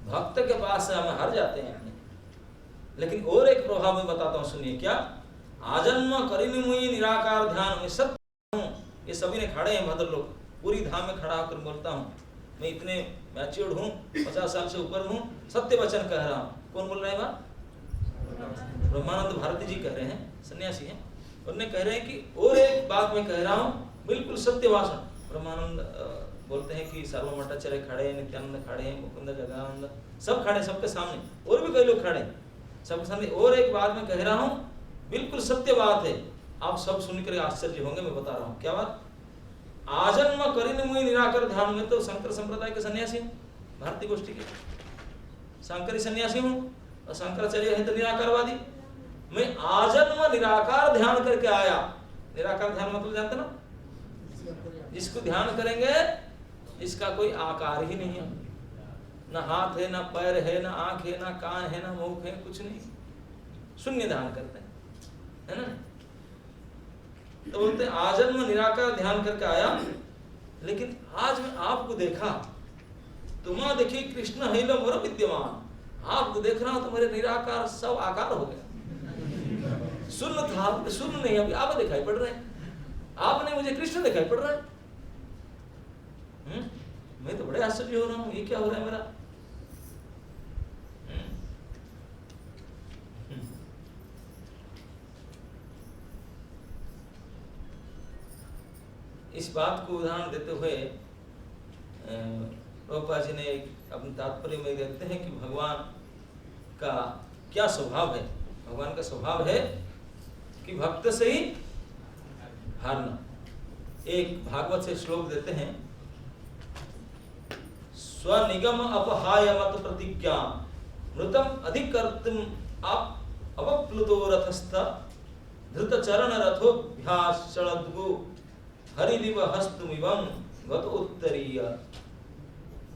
भक्त के पास से हम हार जाते हैं। लेकिन और एक प्रभाव मैं बताता हूँ, सुनिए क्या। आजन्म करिनी मुई निराकार ध्यान में सत्य हूँ। ये सभी ने खड़े हैं भद्र लोग, पूरी धाम में खड़ा होकर बोलता हूँ मैं इतने मैच्योर्ड हूँ, 50 साल से ऊपर हूँ, सत्य वचन कह रहा हूँ। कौन बोल रहे हैं बात? ब्रह्मानंद भारती जी कह रहे हैं, सन्यासी हैं। उन्होंने कह रहे हैं कि और एक बात मैं कह रहा हूँ, बिल्कुल सत्य भाषण। ब्रह्मानंद बोलते हैं कि सार्वभौम भट्टाचार्य खड़े हैं, नित्यानंद खड़े हैं, मुकुंद जगदानंद सब खड़े, सबके सामने, और भी कई लोग खड़े हैं सबके सामने। और एक बात मैं कह रहा हूँ, बिल्कुल सत्य बात है, आप सब सुनकर आश्चर्य होंगे। मैं बता रहा हूँ क्या बात। आजन्म करिन मुई निराकर ध्यान में, तो शंकर संप्रदाय के सन्यासी हूँ, भारतीय गोष्ठी के शंकरी सन्यासी हूँ, और शंकराचार्य है तो निराकारवादी। मैं आजन्म निराकार ध्यान करके आया। निराकार ध्यान मतलब जानते ना, जिसको ध्यान करेंगे इसका कोई आकार ही नहीं है, ना हाथ है, ना पैर है, ना आंख है, ना कान है, ना मुख है, कुछ नहीं, शून्य ध्यान करते हैं, है ना। तो बोलते आजन्म निराकार ध्यान करके आया, लेकिन आज मैं आपको देखा, तुम्हारा देखिए कृष्ण है लो मोर विद्यमान, आपको देख रहा हूं तो मेरे निराकार सब आकार हो गया। शून्य था, शून्य नहीं, अभी आप दिखाई पड़ रहे हैं, आपने मुझे कृष्ण दिखाई पड़ रहा है। मैं तो बड़े आश्चर्य हो रहा हूं, ये क्या हो रहा है मेरा। इस बात को उदाहरण देते हुए प्रभुपाद जी ने अपने तात्पर्य में देखते हैं कि भगवान का क्या स्वभाव है। भगवान का स्वभाव है कि भक्त से ही हारना। एक भागवत से श्लोक देते हैं, स्वनिगम अपहाय मत प्रतिज्ञा मृतम अधिकर्तुम अपप्लुतो रथस्थ धृत चरण रथोभ्यास चलद्गु हरिदिव हस्तुमिवं गत उत्तरीय।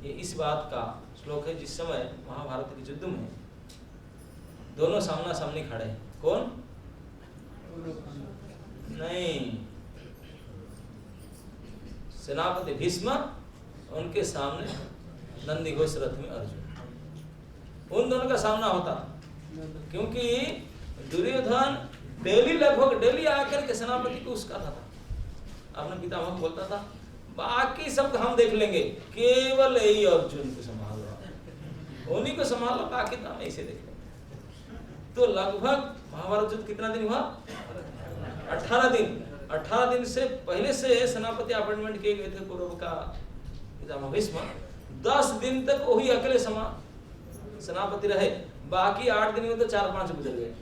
ये इस बात का श्लोक है जिस समय महाभारत के युद्ध में दोनों सामना सामने खड़े हैं। कौन? नहीं, सेनापति भीष्म, उनके सामने नंदी घोष रथ में अर्जुन। उन दोनों का सामना होता, क्योंकि दुर्योधन लगभग डेली आकर के सेनापति को उसका था, अपने पितामह बोलता था बाकी सब हम देख लेंगे, केवल यही अर्जुन को संभालो, उन्हीं को संभालो, बाकी तो हम ऐसे देख लेंगे। तो लगभग महाभारत युद्ध कितना दिन हुआ? 18 दिन। 18 दिन से पहले से सेनापति अपॉइंटमेंट किए गए थे कौरव का पितामह भीष्म। 10 दिन तक वही अकेले सेनापति रहे, बाकी 8 दिन में तो 4-5 गुजर गए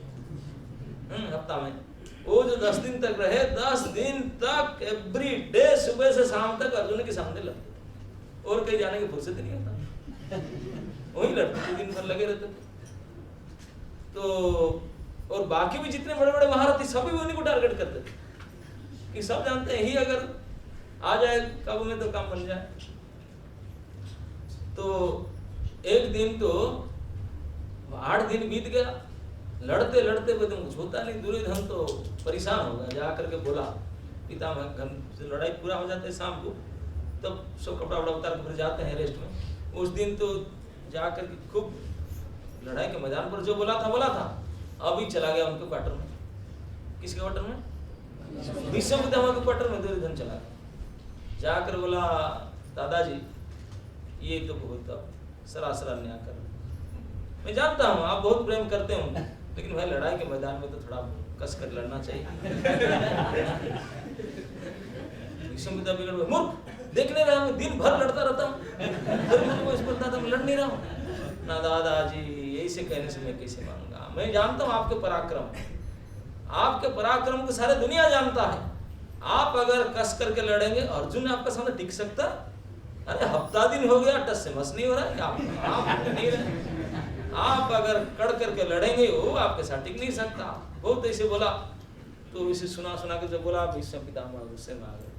हफ्ता में। वो जो 10 दिन तक रहे, 10 दिन तक एवरी डे सुबह से शाम तक अर्जुन के सामने लड़ते थे, और कहीं जाने की फुर्सत नहीं होता, वही लड़ते थे, दिन भर लगे रहते थे। तो और बाकी भी जितने बड़े बड़े महारथी सभी उन्हीं को टारगेट करते थे कि सब जानते हैं ही अगर आ जाए काबू में तो काम बन जाए। तो एक दिन तो 8 दिन बीत गया, लड़ते लड़ते कुछ होता नहीं। दुर्योधन तो परेशान हो गया, जा करके बोला पितामह, लड़ाई पूरा हो जाता है शाम को, तब सब कपड़ा वपड़ा उतार के फिर जाते हैं रेस्ट में। उस दिन तो जाकर के खूब लड़ाई के मैदान पर जो बोला था, अभी चला गया उनके क्वार्टर में। किसके क्वार्टर में? भीष्म पितामह के क्वार्टर में दुर्योधन चला गया, जाकर बोला दादाजी ये तो बहुत सरासर अन्याय कर रहे, मैं जानता हूँ आप बहुत प्रेम करते हो, लेकिन भाई लड़ाई के मैदान में तो थोड़ा कस कर लड़ना चाहिए। भीष्म पिता बिगड़ गए, मूर्ख, देख नहीं रहा मैं दिन भर लड़ता रहता हूँ, मैं लड़ नहीं रहा हूँ ना दादाजी। ऐसे कहने से मैं कैसे मानूंगा? मैं जानता हूँ आपके पराक्रम, आपके पराक्रम को सारे दुनिया जानता है। आप अगर कस करके लड़ेंगे, अर्जुन ने आपका सामने टिक सकता? अरे हफ्ता दिन हो गया, टस से मस नहीं हो रहा है, आप नहीं रहे। आप अगर कड़ करके लड़ेंगे, वो आपके साथ टिक नहीं सकता। बहुत ऐसे बोला, तो इसे सुना के जब बोला भीष्म पितामह गुस्से में आ गए।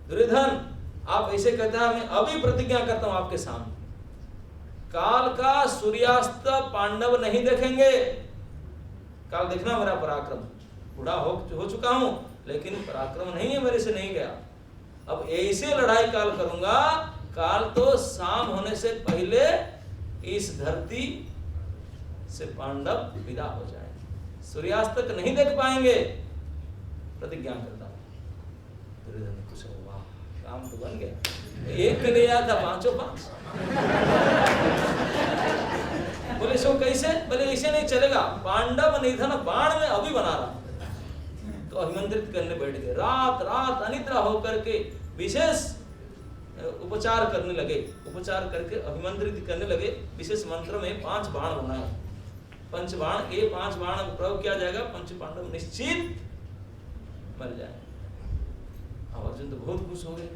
दुर्योधन आप ऐसे कहता है, मैं अभी प्रतिज्ञा करता हूं आपके सामने, काल का सूर्यास्त पांडव नहीं देखेंगे। काल देखना मेरा पराक्रम, बूढ़ा हो चुका हूं, लेकिन पराक्रम नहीं है, मेरे से नहीं गया। अब ऐसे लड़ाई काल करूंगा, काल तो शाम होने से पहले इस धरती से पांडव विदा हो जाए, सूर्यास्त तक नहीं देख पाएंगे, प्रतिज्ञा करता हूं। दुर्योधन खुश हुआ, काम तो बन गया, एक नहीं आया था, 5 बोले सो कैसे? बोले ऐसे नहीं चलेगा, पांडव निधन बाण में अभी बना रहा। तो अभिमंत्रित करने बैठ गए, रात रात अनिद्रा होकर के विशेष उपचार करने लगे। उपचार करके अभिमंत्रित करने लगे। विशेष मंत्र में 5 बाण बनाए, पंचबाण, ये 5 बाण प्रयोग किया जाएगा, पंच पांडव निश्चित मर जाए। अब अर्जुन तो बहुत खुश हो गए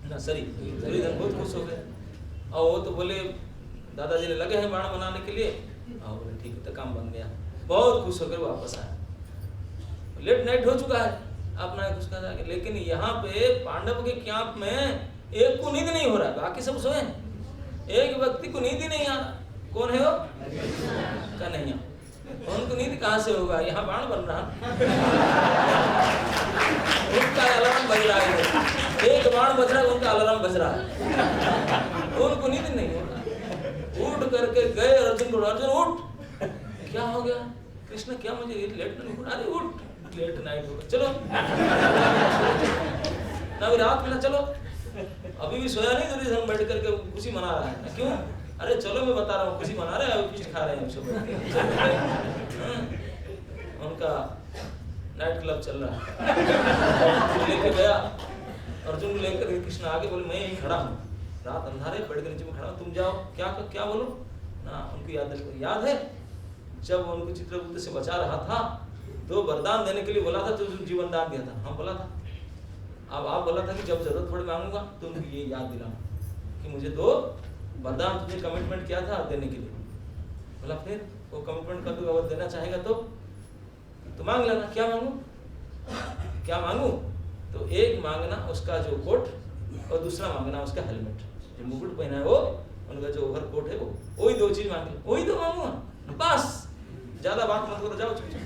ना, सॉरी दुर्योधन बहुत खुश हो गए। और वो तो बोले दादाजी ने लगे हैं बाण बनाने के लिए, और बोले ठीक है, तो काम बन गया। बहुत खुश होकर वापस आए। लेट नाइट हो चुका है, अपना एक उसका जाके, लेकिन यहाँ पे पांडव के कैंप में एक को नींद नहीं हो रहा, बाकी सब सोए। एक व्यक्ति को नींद ही नहीं आ रहा। कौन है वो? कन्हैया। उनको नींद कहाँ से होगा? यहाँ बाण बन रहा, उनका अलार्म बज रहा है, एक बाण बज रहा है, उनका अलार्म बज रहा है, उनको नींद नहीं हो रहा। उठ करके गए अर्जुन को, अर्जुन उठ, क्या हो गया? कृष्ण क्या मुझे लेट नहीं उठा? अरे उठ, लेट नाइट होगा, चलो ना अभी रात मिला, चलो। अभी भी सोया नहीं, दुर्योधन बैठ करके खुशी मना रहा है। क्यों? अरे चलो मैं बता रहा हूँ, खुशी मना रहे हैं, कुछ खा रहे हैं सब। उनका नाइट क्लब चल रहा है। लेके गया अर्जुन को लेकर, कृष्ण आगे बोले मैं यहीं खड़ा हूँ, रात अंधारे, पेड़ के नीचे में खड़ा हूँ, तुम जाओ। क्या बोलो ना? उनको याद है जब उनको चित्रगुप्त से बचा रहा था, 2 वरदान देने के लिए बोला था, तो जीवन दान दिया था, हम बोला था। अब आप बोला था कि जब जरूरत पड़े मांगूंगा, तो उनको ये याद दिलाऊं कि मुझे 2 वरदान तुझे कमिटमेंट किया था देने के लिए। बोला फिर वो कमिटमेंट कर दूंगा, अगर देना चाहेगा तो मांग लेना। क्या मांगू? क्या मांगू? तो एक मांगना उसका जो कोट, और दूसरा मांगना उसका हेलमेट, जो मुकुट पहना है वो, उनका जो ओवर कोट है वो, वही 2 चीज मांग लो, वही 2 मांगूंगा बस, ज्यादा बात मत करो, जाओ चुपचाप।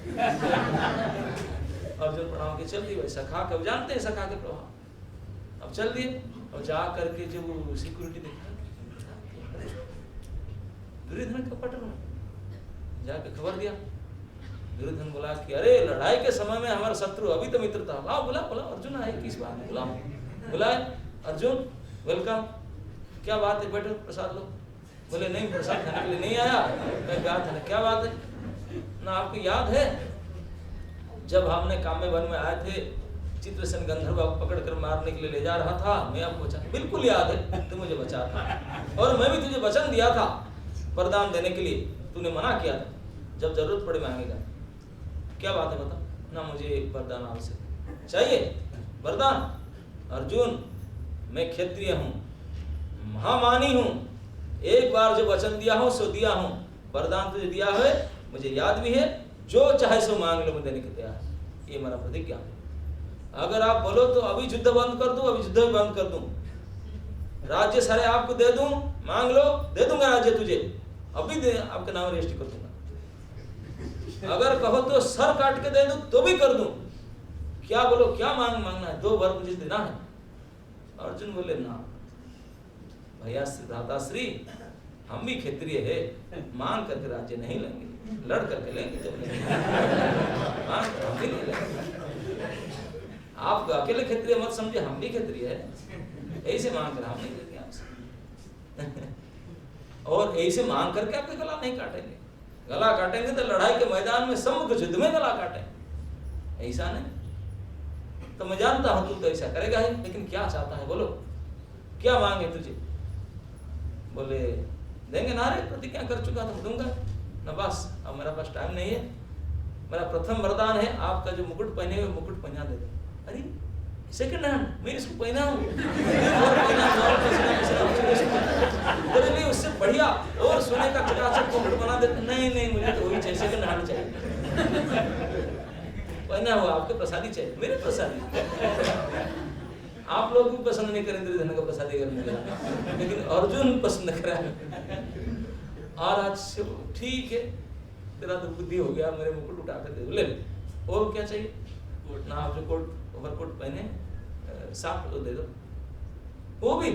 अर्जुन प्रणाम के चल दिए। भाई सखा के जानते हैं, सखा के प्रभाव। अब चल दिए और जा करके जब वो सिक्योरिटी देखा, दुर्योधन का पटल जाके खबर दिया। दुर्योधन बोला कि अरे लड़ाई के समय में हमारा शत्रु, अभी तो मित्र था, आओ बोला अर्जुन आए, किस बात में बुलाए? अर्जुन वेलकम, क्या बात है, बैठो प्रसाद लो। बोले नहीं, प्रसाद खाने के लिए नहीं आया, मैं गया था। क्या बात है ना? आपको याद है जब हमने काम्य वन में आए थे, चित्रसेन गंधर्व पकड़ कर मारने के लिए ले जा रहा था, मैं आपको बचा? बिल्कुल याद है, तू मुझे बचा था, और मैं भी तुझे वचन दिया था वरदान देने के लिए, तूने मना किया था, जब जरूरत पड़े मांगेगा। क्या बात है बता ना? मुझे वरदान आवश्यक चाहिए। वरदान? अर्जुन मैं क्षत्रिय हूँ, महामानी हूँ, एक बार जो वचन दिया हूँ सो दिया हूँ, वरदान तुझे दिया है, मुझे याद भी है, जो चाहे सो मांग लो, मैं देने के तैयार। ये मेरा प्रतिज्ञा। अगर आप बोलो तो अभी युद्ध बंद कर दूं, अभी युद्ध भी बंद कर दूं, राज्य सारे आपको दे दूं, मांग लो, दे दूंगा राज्य तुझे, अभी दे, आपके नाम रजिस्ट्री कर दूंगा। अगर कहो तो सर काट के दे दूं तो भी कर दूं। क्या बोलो, क्या मांगना है? 2 वर मुझे देना है। अर्जुन बोले ना भैया भ्राताश्री, हम भी क्षत्रिय है, मांग करके राज्य नहीं लेंगे, लड़ करके लेंगे, जब लेंगे हम भी नहीं लेंगे। आप अकेले क्षत्रिय मत समझे, हम भी क्षत्रिय है, ऐसे मांग कर हम नहीं लेंगे आपसे। और ऐसे मांग करके आपके गला नहीं काटेंगे। गला काटेंगे तो लड़ाई के मैदान में, सम्मुख युद्ध में गला काटेंगे, ऐसा नहीं। तो मैं जानता हूं तू तो ऐसा करेगा ही, लेकिन क्या चाहता है बोलो, क्या मांगे तुझे? बोले देंगे ना, रे प्रतिज्ञा कर चुका तो दूंगा ना, बस अब मेरा पास टाइम नहीं है, मेरा प्रथम वरदान है आपका जो मुकुट पहने हुए मुकुट पहना दे दो। अरे सेकंड हैंड मैं इसको पहना हूँ, बोले नहीं उससे बढ़िया और सोने का चकाचक मुकुट बना दे। नहीं मुझे तो वही चाहिए, सेकंड हैंड चाहिए, पहना हुआ आपके प्रसादी चाहिए, मेरे प्रसादी। आप लोग भी पसंद नहीं करें दुर्योधन का प्रसादी करने, लेकिन अर्जुन पसंद करा। और आज ठीक है, तेरा तो बुद्धि हो गया, मेरे मुकुट उठा कर दे, ले और क्या चाहिए ना? आप जो कोट ओवरकोट पहने साफ तो दे दो। वो भी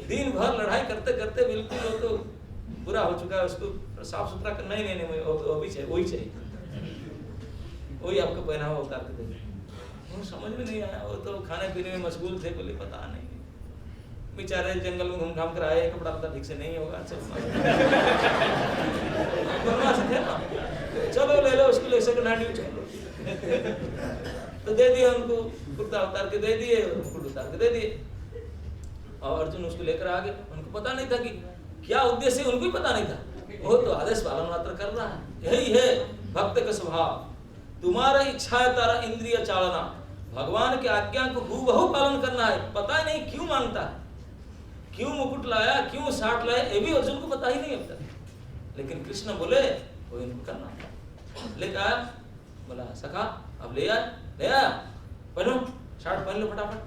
दिन भर लड़ाई करते करते बिल्कुल वो तो बुरा हो चुका है, उसको साफ सुथरा करना ही नहीं, वो भी चाहिए, वही चाहिए, वही आपको पहना हुआ उतार के दे दो। समझ में नहीं आया, वो तो खाने पीने में मशगूल थे, बोले पता नहीं बेचारे जंगल में घूम घाम कर आए, कपड़ा लता ठीक से नहीं होगा, थे ना, चलो ले लो उसको, ले सेकंड हैंड यूज कर लो। तो दे दिया उनको, कुर्ता उतार के दे दिए, मुकुट उतार के दे दिए, और अर्जुन उसको लेकर आ गए। उनको पता नहीं था कि क्या उद्देश्य, उनको भी पता नहीं था, वो तो आदेश पालन मात्र कर रहा है। यही है भक्त का स्वभाव, तुम्हारा इच्छा है तारा इंद्रिय चालना, भगवान की आज्ञा को हूबहू पालन करना है। पता ही नहीं क्यों मांगता है, क्यों मुकुट लाया, क्यों साठ लाया, ये भी अर्जुन को पता ही नहीं अब तक, लेकिन कृष्ण बोले वो इनको करना। लेकर आया, बोला सखा अब ले आया, पहनो, शर्ट पहन लो फटाफट,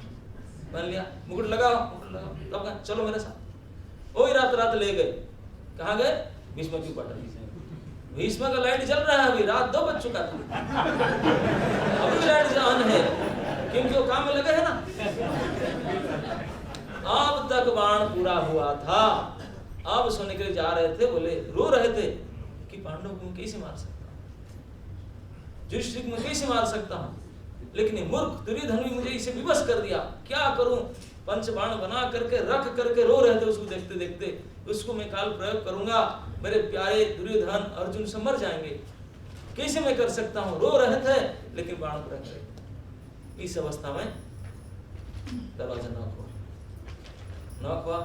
पहन लिया, मुकुट लगाओ, तब कहा चलो मेरे साथ। वही रात ले गए, कहाँ गए? भीष्म की पटल। भीष्म का लाइट जल रहा है, अभी रात 2 बज चुका था, अभी लाइट ऑन है, क्योंकि वो काम में लगे है ना। अब तक बाण पूरा हुआ था, अब सोने के लिए जा रहे थे, बोले रो रहे थे कि पांडव को कैसे मार सकता हूं, युधिष्ठिर को कैसे मार सकता हूं, लेकिन मूर्ख दुर्योधन भी मुझे इसे विवश कर दिया, क्या करूं? पंच बाण बना करके रख करके रो रहे थे, उसको देखते देखते, उसको मैं काल प्रयोग करूंगा, मेरे प्यारे दुर्योधन अर्जुन से मर जाएंगे, कैसे मैं कर सकता हूं? रो रहे थे, लेकिन बाण पूरा करे। इस अवस्था में दरवाजा नॉक हुआ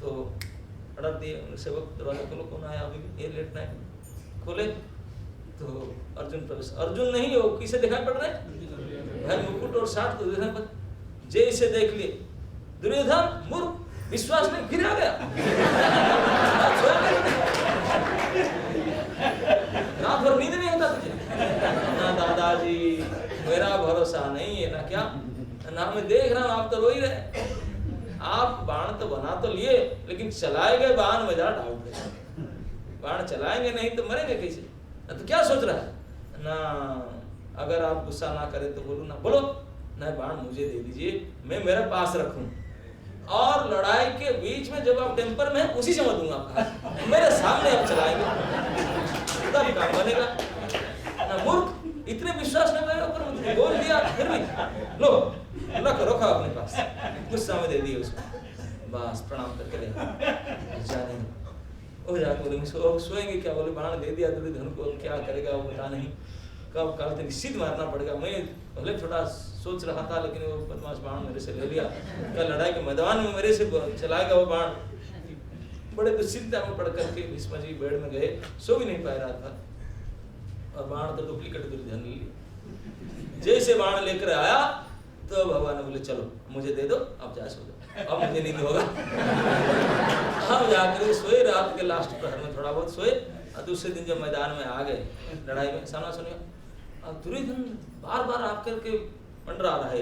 तो ऑर्डर दिए सेवक, दरवाजा खोलो, कौन आया? अभी ये लेट नाइट। खोले तो अर्जुन प्रवेश, अर्जुन नहीं हो, किसे दिखाई पड़ रहे हैं? भाई मुकुट और साठ तो दुर्योधन पर, जैसे देख लिए दुर्योधन मूर्ख, विश्वास नहीं, फिर आ गया। रात भर नींद नहीं होता तुझे? ना दादाजी, मेरा भरोसा नहीं है ना, क्या ना मैं देख रहा हूं आप तो रो ही रहे। आप बाण तो बना तो लिए, लेकिन चलाए गए बाण में जरा डाउट है। बाण चलाएंगे नहीं तो मरेंगे कैसे? तो क्या सोच रहा है ना? अगर आप गुस्सा ना करें तो बोलो ना, बोलो ना, बाण मुझे दे दीजिए, मैं मेरे पास रखूं, और लड़ाई के बीच में जब आप टेम्पर में उसी से मैं दूंगा आपका, मेरे सामने आप चलाएंगे तब काम बनेगा ना। मूर्ख, इतने विश्वास न करें, ऊपर मुझे बोल दिया, फिर भी लो रखा अपने पास, गुस्सा में दे दिए उसको, बस प्रणाम करके ले जाने वो जाके बोले सोएंगे क्या? बोले बाण दे दिया दुर्योधन को, क्या करेगा वो पता नहीं, कब काल तक निश्चित मारना पड़ेगा। मैं भले थोड़ा सोच रहा था, लेकिन वो बदमाश बाण मेरे से ले लिया, कल लड़ाई के मैदान में मेरे से चलाएगा वो बाण। बड़े दुश्चिंता में पड़ करके भीष्म जी बेड में गए, सो भी नहीं पा रहा था, और बाण तो डुप्लीकेट दुर्योधन ले लिया। जैसे बाण लेकर आया तो भगवान ने बोले चलो मुझे दे दो, अब जा सो जाओ, अब मुझे नहीं होगा। हम जाकर सोए, रात के लास्ट प्रहर में थोड़ा बहुत सोए, और दूसरे दिन जब मैदान में आ गए लड़ाई में, सामना सुनिए, अब दुर्योधन बार बार आप करके मंडरा रहा है,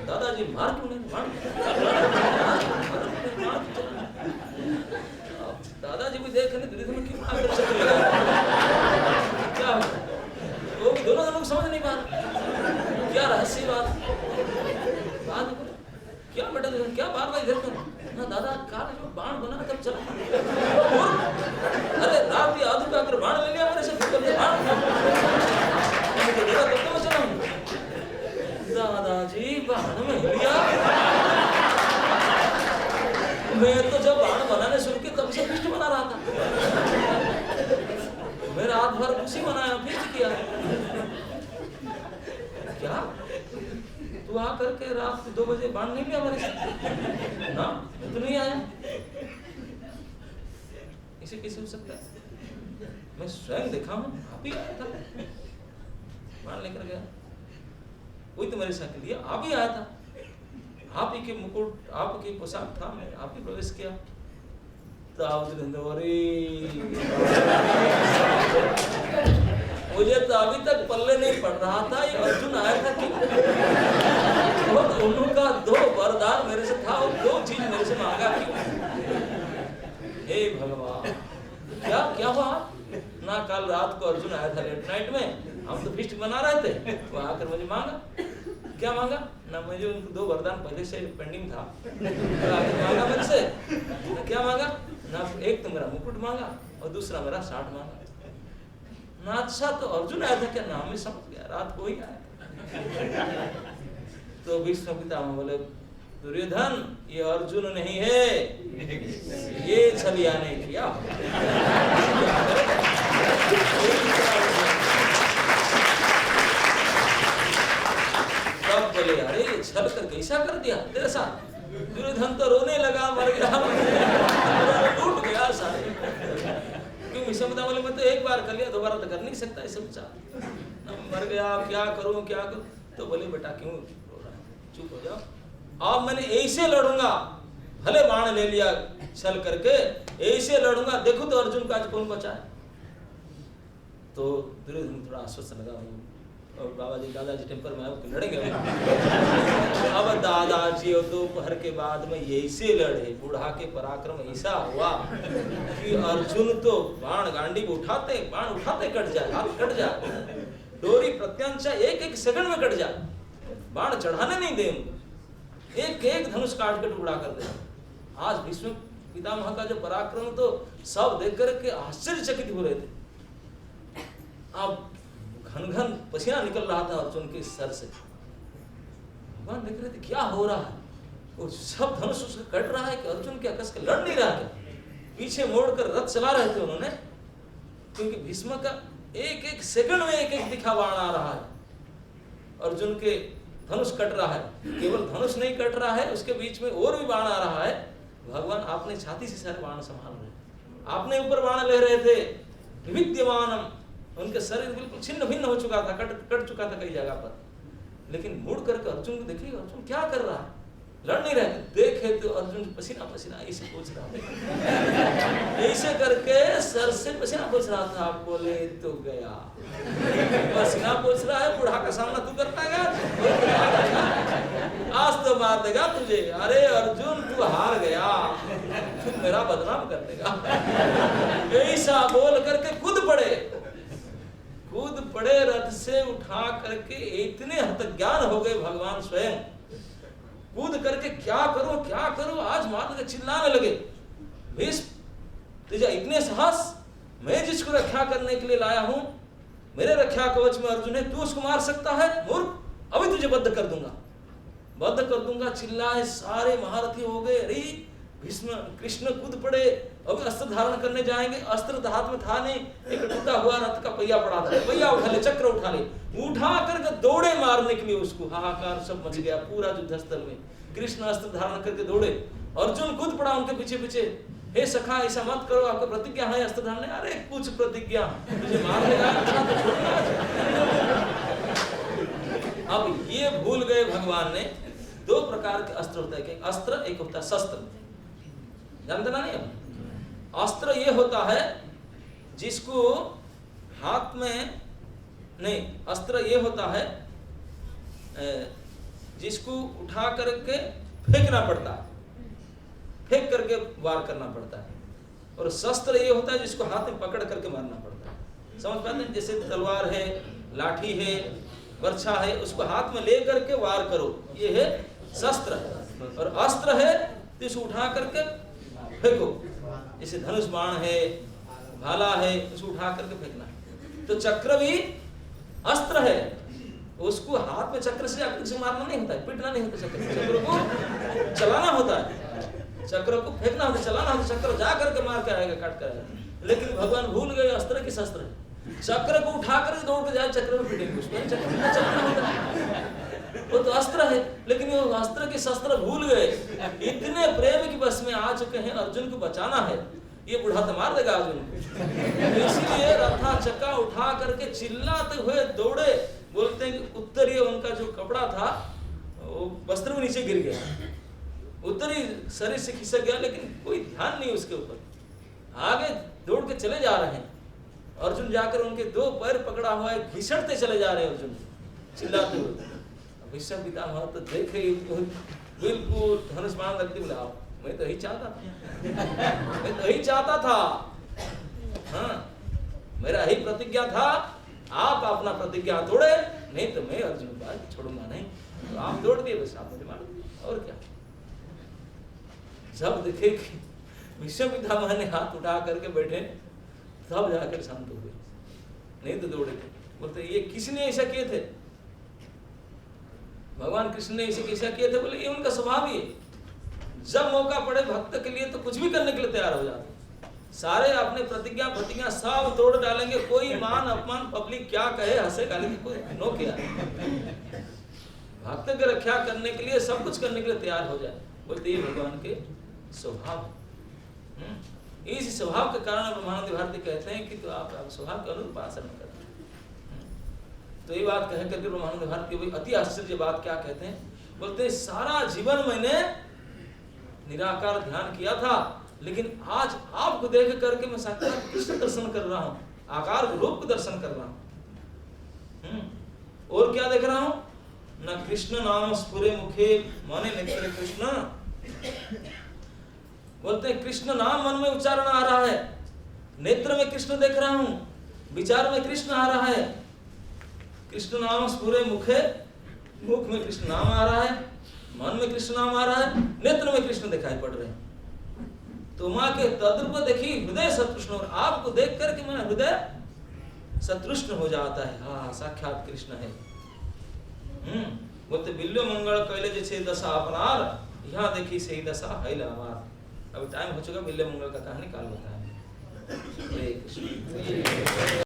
दादाजी मार क्यों नहीं? दादाजी भी देख रहे दुर्योधन क्यों मार कर सकते, क्या वो दोनों लोग समझ नहीं पा रहे, क्या रहस्य बात क्या बेटा, क्या बार बार इधर ना दादा, काल जो बाण बना तब चला, अरे रात आधु का अगर बाण ले लिया मेरे से, तो चला दादाजी बाण में लिया। मैं तो जब बाण बनाने शुरू किया तब से फिस्ट बना रहा था, मैं रात भर उसी बनाया, फिस्ट किया। क्या तू आ करके रात 2 बजे बाण नहीं लिया मेरे से ना? तू नहीं आया, इसे कैसे हो सकता है? मैं स्वयं देखा हूं, आप ही आया था, बाण लेकर गया, वही तो मेरे साथ लिया, आप ही आया था, आप ही के मुकुट, आप के पोशाक था, मैं आप ही प्रवेश किया। मुझे तो अभी तक पल्ले नहीं पड़ रहा था ये अर्जुन आया था कि उनका 2 वरदान मेरे से था, और 2 चीज मेरे से मांगा कि हे भगवान, क्या हुआ ना? कल रात को अर्जुन आया था लेट नाइट में, हम तो फिस्ट बना रहे थे, वो आकर मुझे मांगा, क्या मांगा ना? मुझे उनको 2 वरदान पहले से पेंडिंग था, मांगा मेरे से, क्या मांगा ना? एक तो मेरा मुकुट मांगा, और दूसरा मेरा 60 मांगा ना। अच्छा तो अर्जुन आया था क्या? नाम में समझ गया, रात को ही आया। तो भीष्म पितामह बोले दुर्योधन ये अर्जुन नहीं है, ये छलिया ने किया। तब बोले अरे छल कर कैसा कर दिया तेरे साथ? दुर्योधन तो रोने लगा, मर गया, टूट गया सारे। भीष्म पितामह बोले मैं तो एक बार कर लिया, दोबारा तो कर नहीं सकता, ऐसे मर गया, क्या करूं क्या करूं? तो बोले बेटा क्यों रो रहा है, चुप हो जाओ, अब मैंने ऐसे लड़ूंगा, भले बाण ले लिया छल करके, ऐसे लड़ूंगा, देखो तो अर्जुन का आज कौन बचा है। तो दुर्योधन थोड़ा आश्वस्त लगा वो, और बाबा जी दादाजी टेम्पर में आए लड़ेंगे अब दादाजी दोपहर के बाद में यही से लड़े, बूढ़ा के पराक्रम ऐसा हुआ कि अर्जुन तो बाण गांडी उठाते, बाण उठाते कट जाए, हाथ कट जाए, डोरी प्रत्यंचा एक एक सेकंड में कट जाए, बाण चढ़ाने नहीं दे, एक एक धनुष काट के टुकड़ा कर दे। आज भीष्म पितामह का जो पराक्रम तो सब देख करके आश्चर्यचकित हो रहे थे। अब घन घन पसीना निकल रहा था अर्जुन के सर से, भगवान देख रहे थे क्या हो रहा है, वो सब धनुष उसका कट रहा है कि अर्जुन क्या कस के लड़ नहीं रहा है। पीछे मोड़कर रथ चला रहे थे उन्होंने, क्योंकि भीष्म का एक एक सेकंड में एक एक दिखा बाण आ रहा है, अर्जुन के धनुष कट रहा है, केवल धनुष नहीं कट रहा है, उसके बीच में और भी बाण आ रहा है। भगवान आपने छाती से सारे बाण संभाल रहे, आपने ऊपर बाण ले रहे थे, विद्यमानम, उनके शरीर बिल्कुल छिन्न भिन्न हो चुका था, कट चुका था कई जगह पर, लेकिन मुड़ करके अर्जुन को देखिए अर्जुन क्या कर रहा है, लड़ नहीं रहे, देखे तो अर्जुन पसीना पसीना ऐसे पूछ रहा था, ऐसे करके सर से पसीना पूछ रहा था। आप बोले तो गया, पसीना पूछ रहा है, बूढ़ा का सामना तू कर पाएगा, आज तो मार देगा तुझे, अरे अर्जुन तू हार गया, तू मेरा बदनाम कर देगा, ऐसा बोल करके कूद पड़े रथ से उठा करके, इतने हतज्ञान हो गए भगवान स्वयं, कूद करके क्या करूं आज मार के चिल्लाने लगे, भीष्म तुझे इतने साहस, मैं जिसको रक्षा करने के लिए लाया हूं, मेरे रक्षा कवच में अर्जुन है, तू उसको मार सकता है, मूर्ख, अभी तुझे बद्ध कर दूंगा, चिल्लाए, सारे महारथी हो गए, अरे भीष्म कृष्ण कूद पड़े, अभी अस्त्र धारण करने जाएंगे, अस्त्र तो हाथ में था नहीं, एक टूटा हुआ रथ का पहिया पड़ा था, पहिया उठा ले, चक्र उठा करके दौड़े मारने के लिए उसको, हाहाकार सब मच गया पूरा युद्ध स्थल में, कृष्ण अस्त्र धारण करके दौड़े, अर्जुन कूद पड़ा उनके पीछे पीछे, हे सखा ऐसा मत करो, आपका प्रतिज्ञा है अस्त्र धारण, अरे कुछ प्रतिज्ञा, तुझे मार देगा, अब ये भूल गए भगवान ने, दो प्रकार के अस्त्र होता है, एक अस्त्र एक होता है शस्त्र, जानते ना नहीं, अस्त्र ये होता है जिसको हाथ में नहीं, अस्त्र ये होता है जिसको उठा करके फेंकना पड़ता है, फेंक करके वार करना पड़ता है, और शस्त्र ये होता है जिसको हाथ में पकड़ करके मारना पड़ता है, समझ पाते हैं, जैसे तलवार है, लाठी है, बर्छा है, उसको हाथ में ले करके वार करो, ये है शस्त्र, और अस्त्र है तो इसको उठा करके फेंको, जैसे धनुष बाण है, भाला है, उसको उठा करके फेंकना, तो चक्र भी अस्त्र है, उसको हाथ में चक्र से मारना नहीं होता है, पीटना नहीं होता, चक्र को चलाना होता है, चक्र को फेंकना होता है, चलाना होता है, चक्र जा करके मार के आएगा, काट कर आएगा, लेकिन भगवान भूल गए अस्त्र की शस्त्र है, चक्र को उठा कर दौड़ के जाए, चक्र में पीटेंगे उसको, चक्र में चलाना होता है, वो तो अस्त्र है, लेकिन वो अस्त्र के शस्त्र भूल गए, इतने प्रेम की बस में आ चुके हैं, अर्जुन को बचाना है, ये बूढ़ा तो मार देगा अर्जुन को, इसलिए रथा चक्का उठा करके चिल्लाते हुए दौड़े, बोलते हैं कि उत्तरीय उनका जो कपड़ा था वो वस्त्र में नीचे गिर गया, उत्तरी शरीर से खिसक गया, लेकिन कोई ध्यान नहीं उसके ऊपर, आगे दौड़ के चले जा रहे हैं, अर्जुन जाकर उनके दो पैर पकड़ा हुआ है, घिसटते चले जा रहे हैं अर्जुन चिल्लाते हुए, भीष्म पितामह तो देखे बिल्कुल धनुष बाण लगते, बोले आप, मैं तो यही चाहता था, हाँ मेरा यही प्रतिज्ञा था, आप अपना प्रतिज्ञा तोड़े, नहीं तो मैं अर्जुन को छोड़ूंगा नहीं, तो आप तोड़ दिए, बस आप मुझे मार दिए, और क्या। जब देखे कि भीष्म पितामह ने हाथ उठा करके बैठे, तब जाकर शांत हुए, नहीं तो दौड़े थे, बोलते ये किसने ऐसा किए थे, भगवान कृष्ण ने ऐसे कैसा किए थे, बोले ये उनका स्वभाव ही है, जब मौका पड़े भक्त के लिए तो कुछ भी करने के लिए तैयार हो जाते, सारे अपने प्रतिज्ञा सब तोड़ डालेंगे, कोई मान अपमान पब्लिक क्या कहे, हंसे गाली, कोई नो किया, भक्त की रक्षा करने के लिए सब कुछ करने के लिए तैयार हो जाए, बोलते ये भगवान के स्वभाव, इस स्वभाव के कारण ब्रह्मानंद भारती कहते हैं कि तो आप स्वभाव के अनुरूप आचरण करते हैं, तो ये बात कह करके ब्रह्मानंद भारती अति आश्चर्य बात क्या कहते हैं, बोलते हैं सारा जीवन मैंने निराकार ध्यान किया था, लेकिन आज आपको देख करके मैं साक्षात कृष्ण दर्शन कर रहा हूँ, आकार रूप का दर्शन कर रहा हूं। और क्या देख रहा हूं? न कृष्ण नाम स्फुरे मुखे माने नेत्र कृष्ण, बोलते हैं कृष्ण नाम मन में उच्चारण आ रहा है, नेत्र में कृष्ण देख रहा हूं, विचार में कृष्ण आ रहा है। कृष्ण नाम स्फुरे मुखे, मुख में कृष्ण नाम आ रहा है, मन में कृष्ण नाम आ रहा है, नेत्र में कृष्ण दिखाई पड़ रहे हैं। तो माँ के तद्रूप देखी हृदय सतृष्ण, और आपको देख करके मेरा हृदय सतृष्ण हो जाता है। हाँ साक्षात कृष्ण है। बोलते बिल्लो मंगल कैले जैसे दशा अपनार, यहाँ देखी सही दशा है लामार। अभी टाइम हो चुका, बिल्लो मंगल का कहानी काल बताएंगे। हरे कृष्ण।